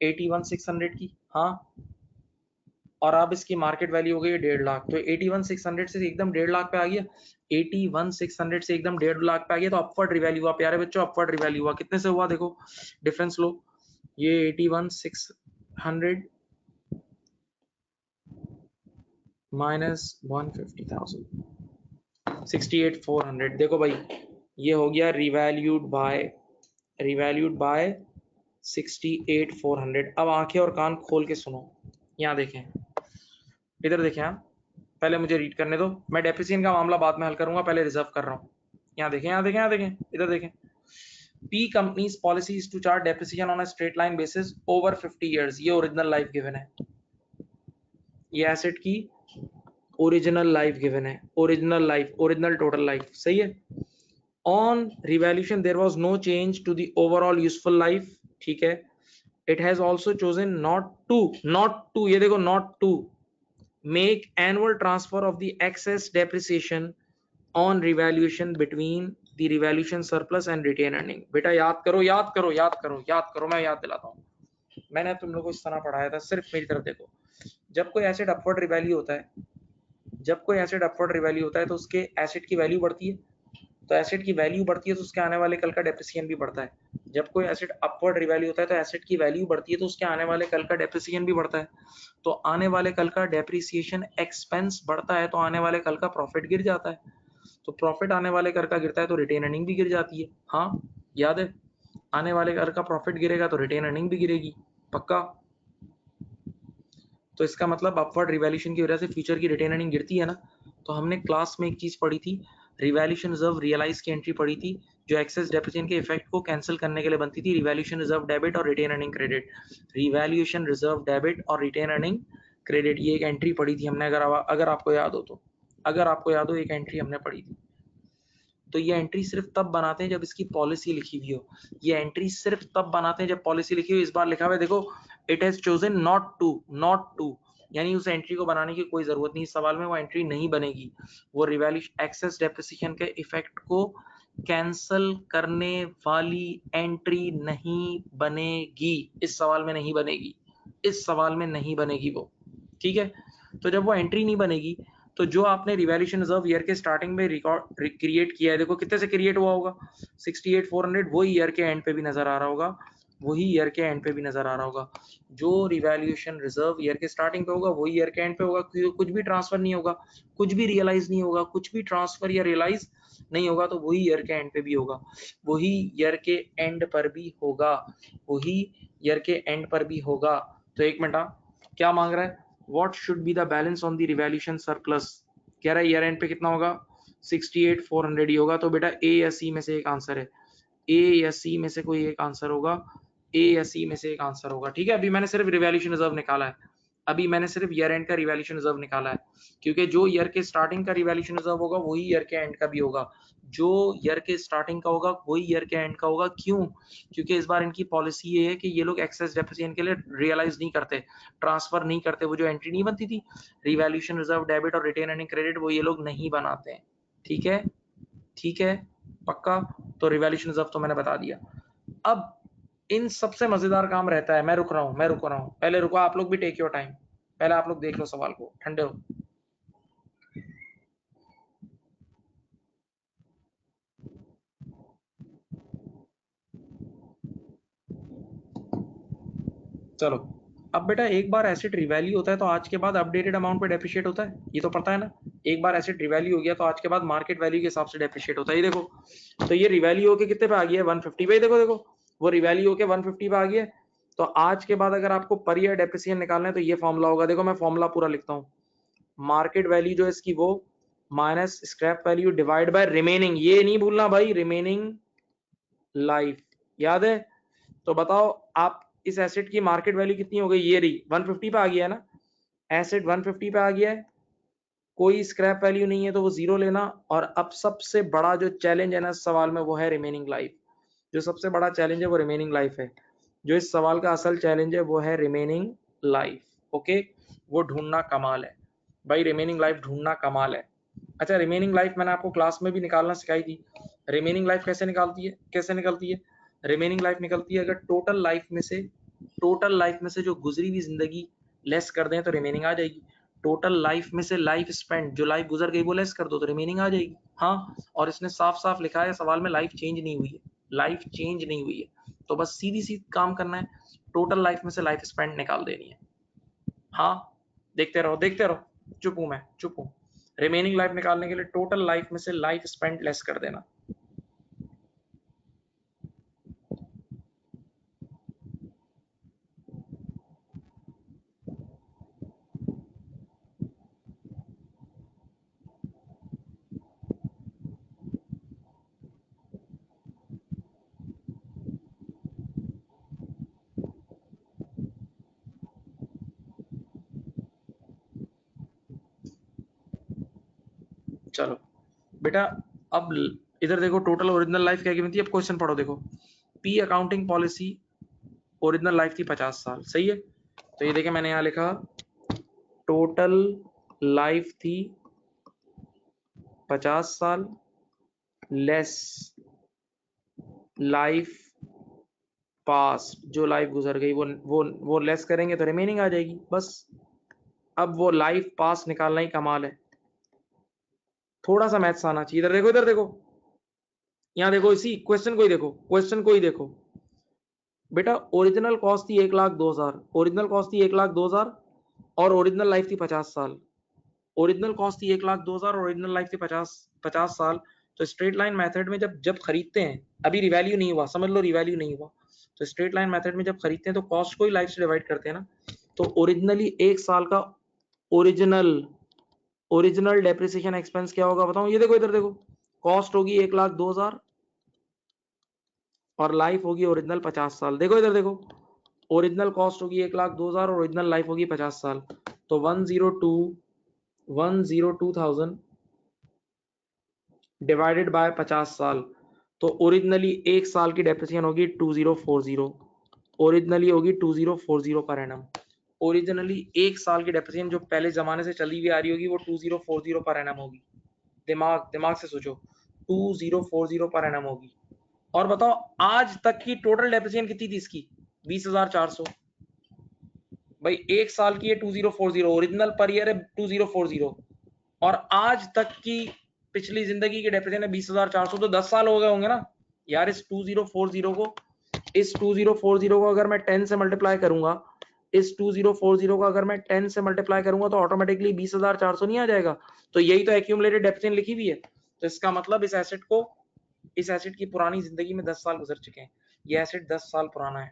81,600 की। हाँ, और अब इसकी मार्केट वैल्यू हो गई 1.5 लाख, तो 81,600 से एकदम 1.5 लाख पे आ गया, 81,600 से एकदम 1.5 लाख पे आ गया, तो अपवर्ड रिवैल्यू हुआ प्यारे बच्चों, अपवर्ड रिवैल्यू हुआ, कितने से हुआ देखो डिफरेंस लो, ये 81,600 माइनस 150,000 68,400। देखो भाई ये हो गया रिवैल्यूड बाय 68,400। अब आंखें और कान खोल के सुनो, यहाँ देखें, इधर देखें, पहले मुझे रीड करने दो, मैं डेप्रिसिएशन का मामला बाद में हल करूंगा, पहले रिजर्व कर रहा हूँ। यहाँ देखें, यहाँ देखें, यहाँ देखें, इधर देखें, P company's policy is to chart depreciation on a straight line basis over 50 years. ये ओरिजिनल लाइफ गिवन है, ये एसेट की ओरिजिनल लाइफ गिवन है, original life, original total life, सही है। On revaluation there was no change to the overall useful life, ठीक है। It has also chosen not to ये देखो not to make annual transfer of the excess depreciation on revaluation between the revaluation surplus and retain earning. बेटा याद करो याद करो याद करो याद करो, मैं याद दिलाता हूँ, मैंने तुम लोगों को इस तरह पढ़ाया था, सिर्फ मेरी तरफ देखो। जब कोई एसेट अपवर्ड रिवैल्यू होता है, जब कोई एसेट अपवर्ड रिवैल्यू होता है तो उसके एसेट की वैल्यू बढ़ती है, तो एसेट की वैल्यू बढ़ती है तो उसके आने वाले कल का डेप्रिसिएशन भी बढ़ता है। जब कोई एसेट अपवर्ड रिवैल्यू होता है तो एसेट की वैल्यू बढ़ती है तो उसके आने वाले कल का डेप्रिसिएशन भी बढ़ता है। तो आने वाले कल का डेप्रिसिएशन एक्सपेंस बढ़ता है तो आने वाले कल का प्रॉफिट गिर जाता है। तो प्रॉफिट आने वाले कर का गिरता है तो रिटेन अर्निंग भी गिर जाती है। हाँ याद है, आने वाले कर का प्रॉफिट गिरेगा तो रिटेन अर्निंग भी गिरेगी, पक्का। तो इसका मतलब अपवर्ड रिवैल्यूएशन की वजह से फ्यूचर की रिटेन अर्निंग गिरती है ना। तो हमने क्लास में एक चीज पढ़ी थी, रिवैल्यूएशन रिजर्व रियलाइज की एंट्री पढ़ी थी, जो एक्सेस डेप्रिसिएशन के इफेक्ट को कैंसिल करने के लिए बनती थी, रिवैल्यूएशन रिजर्व डेबिट और retain earning credit. Revaluation reserve debit और रिटेन अर्निंग क्रेडिट, ये एक एंट्री पढ़ी थी हमने, अगर आपको याद हो तो, अगर आपको याद हो एक एंट्री हमने पढ़ी थी। तो ये एंट्री सिर्फ तब बनाते हैं जब इसकी पॉलिसी लिखी हुई हो, ये एंट्री सिर्फ तब बनाते हैं जब पॉलिसी लिखी हुई। इस बार लिखा हुआ है देखो, it has chosen not to, यानी उस एंट्री को बनाने की कोई जरूरत नहीं, इस सवाल में वो एंट्री नहीं बनेगी। वो रिवैल्यूएशन एक्सेस डेप्रिसिएशन के इफेक्ट को कैंसल करने वाली एंट्री नहीं बनेगी, इस सवाल में नहीं बनेगी, इस सवाल में नहीं बनेगी वो, ठीक है। तो जब वो एंट्री नहीं बनेगी तो जो आपने रिवैल्यूएशन रिजर्व ईयर के स्टार्टिंग में रिकॉर्ड क्रिएट किया है, देखो कितने से क्रिएट हुआ होगा, 68,400, वही ईयर के एंड पे भी नजर आ रहा होगा, वही ईयर के एंड पे भी नजर आ रहा होगा। जो रिवैल्यूएशन रिजर्व ईयर के स्टार्टिंग पे होगा वही ईयर के एंड पे होगा, क्योंकि कुछ भी ट्रांसफर नहीं होगा, कुछ भी रियलाइज नहीं होगा, कुछ भी ट्रांसफर या रियलाइज नहीं होगा, तो वही ईयर के एंड पे भी होगा, वही ईयर के एंड पर भी होगा, वही ईयर के एंड पर भी होगा। तो एक मिनट, क्या मांग रहा है, what should be the balance on the revaluation surplus, कह रहा है ईयर एंड पे कितना होगा, 68,400 ही होगा। तो बेटा ए या सी में से एक आंसर है, ए या सी में से कोई एक आंसर होगा, ए या सी में से एक आंसर होगा, ठीक है। अभी मैंने सिर्फ रिवैल्यूएशन रिजर्व निकाला है, अभी मैंने सिर्फ ईयर एंड का रिवैल्यूएशन रिजर्व निकाला है, क्योंकि जो ईयर के स्टार्टिंग का रिवैल्यूएशन रिजर्व होगा वही ईयर के एंड का भी होगा, जो ईयर के स्टार्टिंग का होगा वही ईयर के एंड का होगा। क्यों? क्योंकि इस बार इनकी पॉलिसी ये है कि ये लोग एक्सेस डेप्रिसिएशन के लिए रियलाइज नहीं करते, ट्रांसफर नहीं करते, वो जो एंट्री नहीं बनती थी रिवैल्यूएशन रिजर्व डेबिट और रिटेन अर्निंग क्रेडिट, वो ये लोग नहीं बनाते हैं, ठीक है, ठीक है, पक्का। तो रिवैल्यूएशन रिजर्व तो मैंने बता दिया। अब इन सबसे मजेदार काम रहता है, मैं रुक रहा हूं, पहले रुको, आप लोग भी टेक योर टाइम, पहले आप लोग देख लो सवाल को, ठंडे हो। चलो, अब बेटा एक बार एसेट रिवैल्यू होता है तो आज के बाद अपडेटेड अमाउंट पे डेप्रिशिएट होता है, ये तो पता है ना। एक बार एसेट रिवैल्यू हो गया तो आज के बाद मार्केट वैल्यू के हिसाब से डेप्रिशिएट होता है, ये देखो। तो ये रिवैल्यू होके कितने पे आ गया है, 150 पे, देखो देखो, वो रिवैल्यू होके 150 पे आ गया है। तो आज के बाद अगर आपको पर ईयर डेप्रिसिएशन निकालना है तो ये फॉर्मूला होगा, देखो मैं फॉर्मूला पूरा लिखता हूँ, मार्केट वैल्यू जो है इसकी वो minus scrap value divide by remaining, ये नहीं भूलना भाई, रिमेनिंग लाइफ, याद है। तो बताओ आप, इस एसेट की मार्केट वैल्यू कितनी हो गई, ये रही 150 पे आ गया है ना, एसेट 150 पे आ गया है, कोई स्क्रैप वैल्यू नहीं है तो वो जीरो लेना। और अब सबसे बड़ा जो चैलेंज है ना इस सवाल में वो है रिमेनिंग लाइफ, जो सबसे बड़ा चैलेंज है वो रिमेनिंग लाइफ है, जो इस सवाल का असल चैलेंज है वो है रिमेनिंग लाइफ, ओके। वो ढूंढना कमाल है भाई, रिमेनिंग लाइफ ढूंढना कमाल है। अच्छा, रिमेनिंग लाइफ मैंने आपको क्लास में भी निकालना सिखाई थी। रिमेनिंग लाइफ कैसे निकालती है, कैसे निकलती है, रिमेनिंग लाइफ निकलती है अगर टोटल लाइफ में से, टोटल लाइफ में से जो गुजरी हुई जिंदगी लेस कर दें तो रिमेनिंग आ जाएगी। टोटल लाइफ में से लाइफ स्पेंड, जो लाइफ गुजर गई वो लेस कर दो तो रिमेनिंग आ जाएगी। हाँ, और इसने साफ साफ लिखा है सवाल में, लाइफ चेंज नहीं हुई है, लाइफ चेंज नहीं हुई है, तो बस सीधी सी काम करना है, टोटल लाइफ में से लाइफ स्पेंड निकाल देनी है। हाँ, देखते रहो देखते रहो, चुप हूं मैं, चुप हूं। रिमेनिंग लाइफ निकालने के लिए टोटल लाइफ में से लाइफ स्पेंड लेस कर देना। चलो बेटा, अब इधर देखो टोटल ओरिजिनल लाइफ क्या गिवन थी, अब क्वेश्चन पढ़ो देखो। P accounting policy original life थी 50 साल, सही है। तो ये देखे मैंने यहाँ लिखा टोटल लाइफ थी 50 साल लेस लाइफ पास, जो लाइफ गुजर गई वो लेस करेंगे तो रिमेनिंग आ जाएगी बस। अब वो लाइफ पास निकालना ही कमाल है, थोड़ा सा मैथ्स आना चाहिए। इधर देखो यहाँ देखो, इसी क्वेश्चन को ही देखो, क्वेश्चन को ही देखो बेटा। ओरिजिनल कॉस्ट थी 1,02,000, ओरिजिनल कॉस्ट थी 1,02,000 और ओरिजिनल लाइफ थी 50 साल। ओरिजिनल कॉस्ट थी 1,02,000 और ओरिजिनल लाइफ थी 50 साल। तो स्ट्रेट लाइन मेथड में जब खरीदते हैं, अभी रिवैल्यू नहीं हुआ, समझ लो रिवैल्यू नहीं हुआ, तो स्ट्रेट लाइन मेथड में जब खरीदते हैं तो कॉस्ट को ही लाइफ से डिवाइड करते हैं ना। तो ओरिजिनली एक साल का ओरिजिनल डेप्रिसिएशन एक्सपेंस क्या होगा बताओ। ये देखो इधर देखो, कॉस्ट होगी 1,02,000 और लाइफ होगी ओरिजिनल 50 साल। देखो इधर देखो, ओरिजिनल कॉस्ट होगी 1,02,000 और ओरिजिनल लाइफ होगी 50 साल। तो 102,000 डिवाइडेड बाय 50 साल, तो ओरिजिनली एक साल की डेप्रिसिएशन होगी 2040, ओरिजिनली होगी 2040 पर एनम। ओरिजिनली एक साल की डेप्रिसिएशन जो पहले जमाने से चली हुई आ रही होगी वो 2040 पर एनम होगी। दिमाग से सोचो, 2040 पर एनम होगी। और बताओ आज तक की टोटल डेप्रिसिएशन कितनी थी इसकी, 20,400। भाई एक साल की है 2040, ओरिजिनल पर ईयर है 2040 और आज तक की पिछली जिंदगी की डेप्रिसिएशन है 20,400, तो 10 साल हो गए होंगे ना यार। इस 2040 को अगर मैं 10 से मल्टीप्लाई करूंगा, इस 2040 को अगर मैं 10 से मल्टीप्लाई करूंगा तो ऑटोमेटिकली 20,400 नहीं आ जाएगा। तो यही तो एक्यूमुलेटेड डेप्रिसिएशन लिखी हुई है। तो इसका मतलब इस एसेट की पुरानी जिंदगी में 10 साल गुजर चुके हैं। ये एसेट 10 साल पुराना है।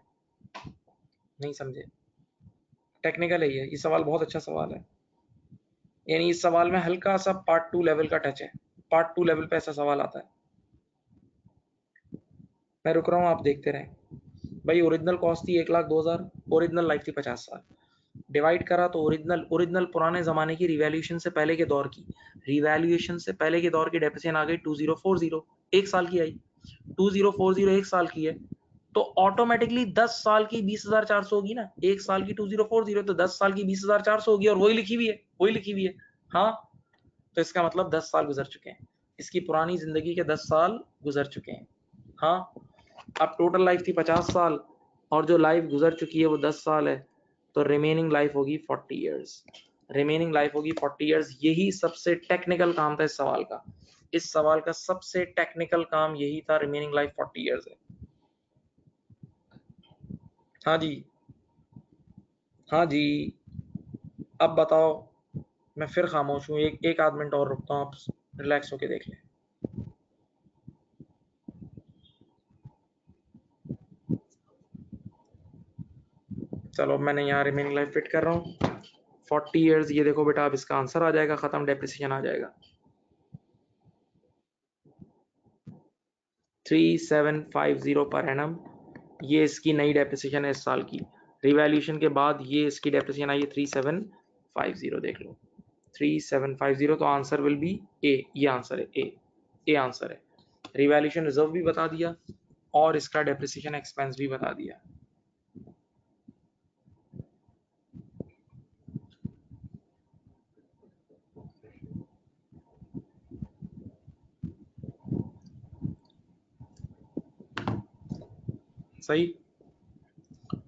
नहीं समझे, टेक्निकल है ये सवाल बहुत अच्छा सवाल है। यानी इस सवाल में हल्का सा पार्ट 2 लेवल का टच है, पार्ट 2 लेवल पे ऐसा सवाल आता है। मैं रुक रहा हूँ, आप देखते रहें। भाई ओरिजिनल कॉस्ट थी 1,02,000, ओरिजिनल लाइफ थी 50 साल, डिवाइड करा तो ओरिजिनल पुराने जमाने की रिवैल्यूएशन से पहले के दौर की, रिवैल्यूएशन से पहले के दौर की डेप्रिसिएशन आ गई 2040, एक साल की आई। 2040 एक साल की है तो ऑटोमेटिकली 10 साल की 20,400 होगी ना। एक साल की 2040 तो 10 साल की 20,400 होगी और वही लिखी हुई है। हाँ, तो इसका मतलब 10 साल गुजर चुके हैं, इसकी पुरानी जिंदगी के 10 साल गुजर चुके हैं। हाँ, अब टोटल लाइफ थी 50 साल और जो लाइफ गुजर चुकी है वो 10 साल है, तो रिमेनिंग लाइफ होगी 40 इयर्स। रिमेनिंग लाइफ होगी 40 इयर्स। यही सबसे टेक्निकल काम था इस सवाल का। इस सवाल का सबसे टेक्निकल काम यही था, रिमेनिंग लाइफ 40 इयर्स है। हाँ जी, हाँ जी, अब बताओ। मैं फिर खामोश हूँ, एक आध मिनट और रुकता हूँ, आप रिलैक्स होके देख लें। चलो मैंने यहाँ रिमेनिंग लाइफ फिट कर रहा हूँ 40 इयर्स। ये देखो बेटा, अब इसका आंसर आ जाएगा, खत्म, डेप्रिसिएशन आ जाएगा 3750 पर एनम। ये इसकी नई डेप्रिसिएशन है इस साल की। रिवैल्यूएशन के बाद ये इसकी डेप्रिसिएशन आई है 3750, देख लो 3750। तो आंसर विल बी ए। ये आंसर है ए आंसर है। रिवैल्यूएशन रिजर्व भी बता दिया और इसका डेप्रिसिएशन एक्सपेंस भी बता दिया। सही।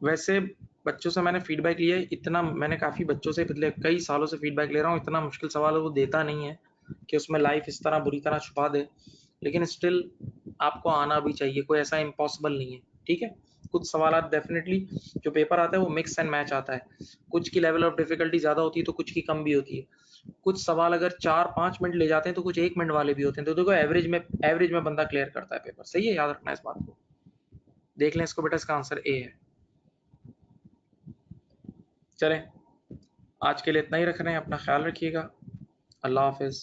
वैसे बच्चों से मैंने फीडबैक लिया है इतना, मैंने काफ़ी बच्चों से पिछले कई सालों से फीडबैक ले रहा हूँ। इतना मुश्किल सवाल वो देता नहीं है कि उसमें लाइफ इस तरह बुरी तरह छुपा दे, लेकिन स्टिल आपको आना भी चाहिए, कोई ऐसा इम्पॉसिबल नहीं है। ठीक है, कुछ सवाल डेफिनेटली जो पेपर आता है वो मिक्स एंड मैच आता है, कुछ की लेवल ऑफ डिफिकल्टी ज़्यादा होती है तो कुछ की कम भी होती है। कुछ सवाल अगर 4-5 मिनट ले जाते हैं तो कुछ 1 मिनट वाले भी होते हैं। तो देखो एवरेज में बंदा क्लियर करता है पेपर। सही है, याद रखना इस बात को। देख लें इसको बेटा, इसका आंसर ए है। चलें, आज के लिए इतना ही रख रहे हैं। अपना ख्याल रखिएगा। अल्लाह हाफिज़।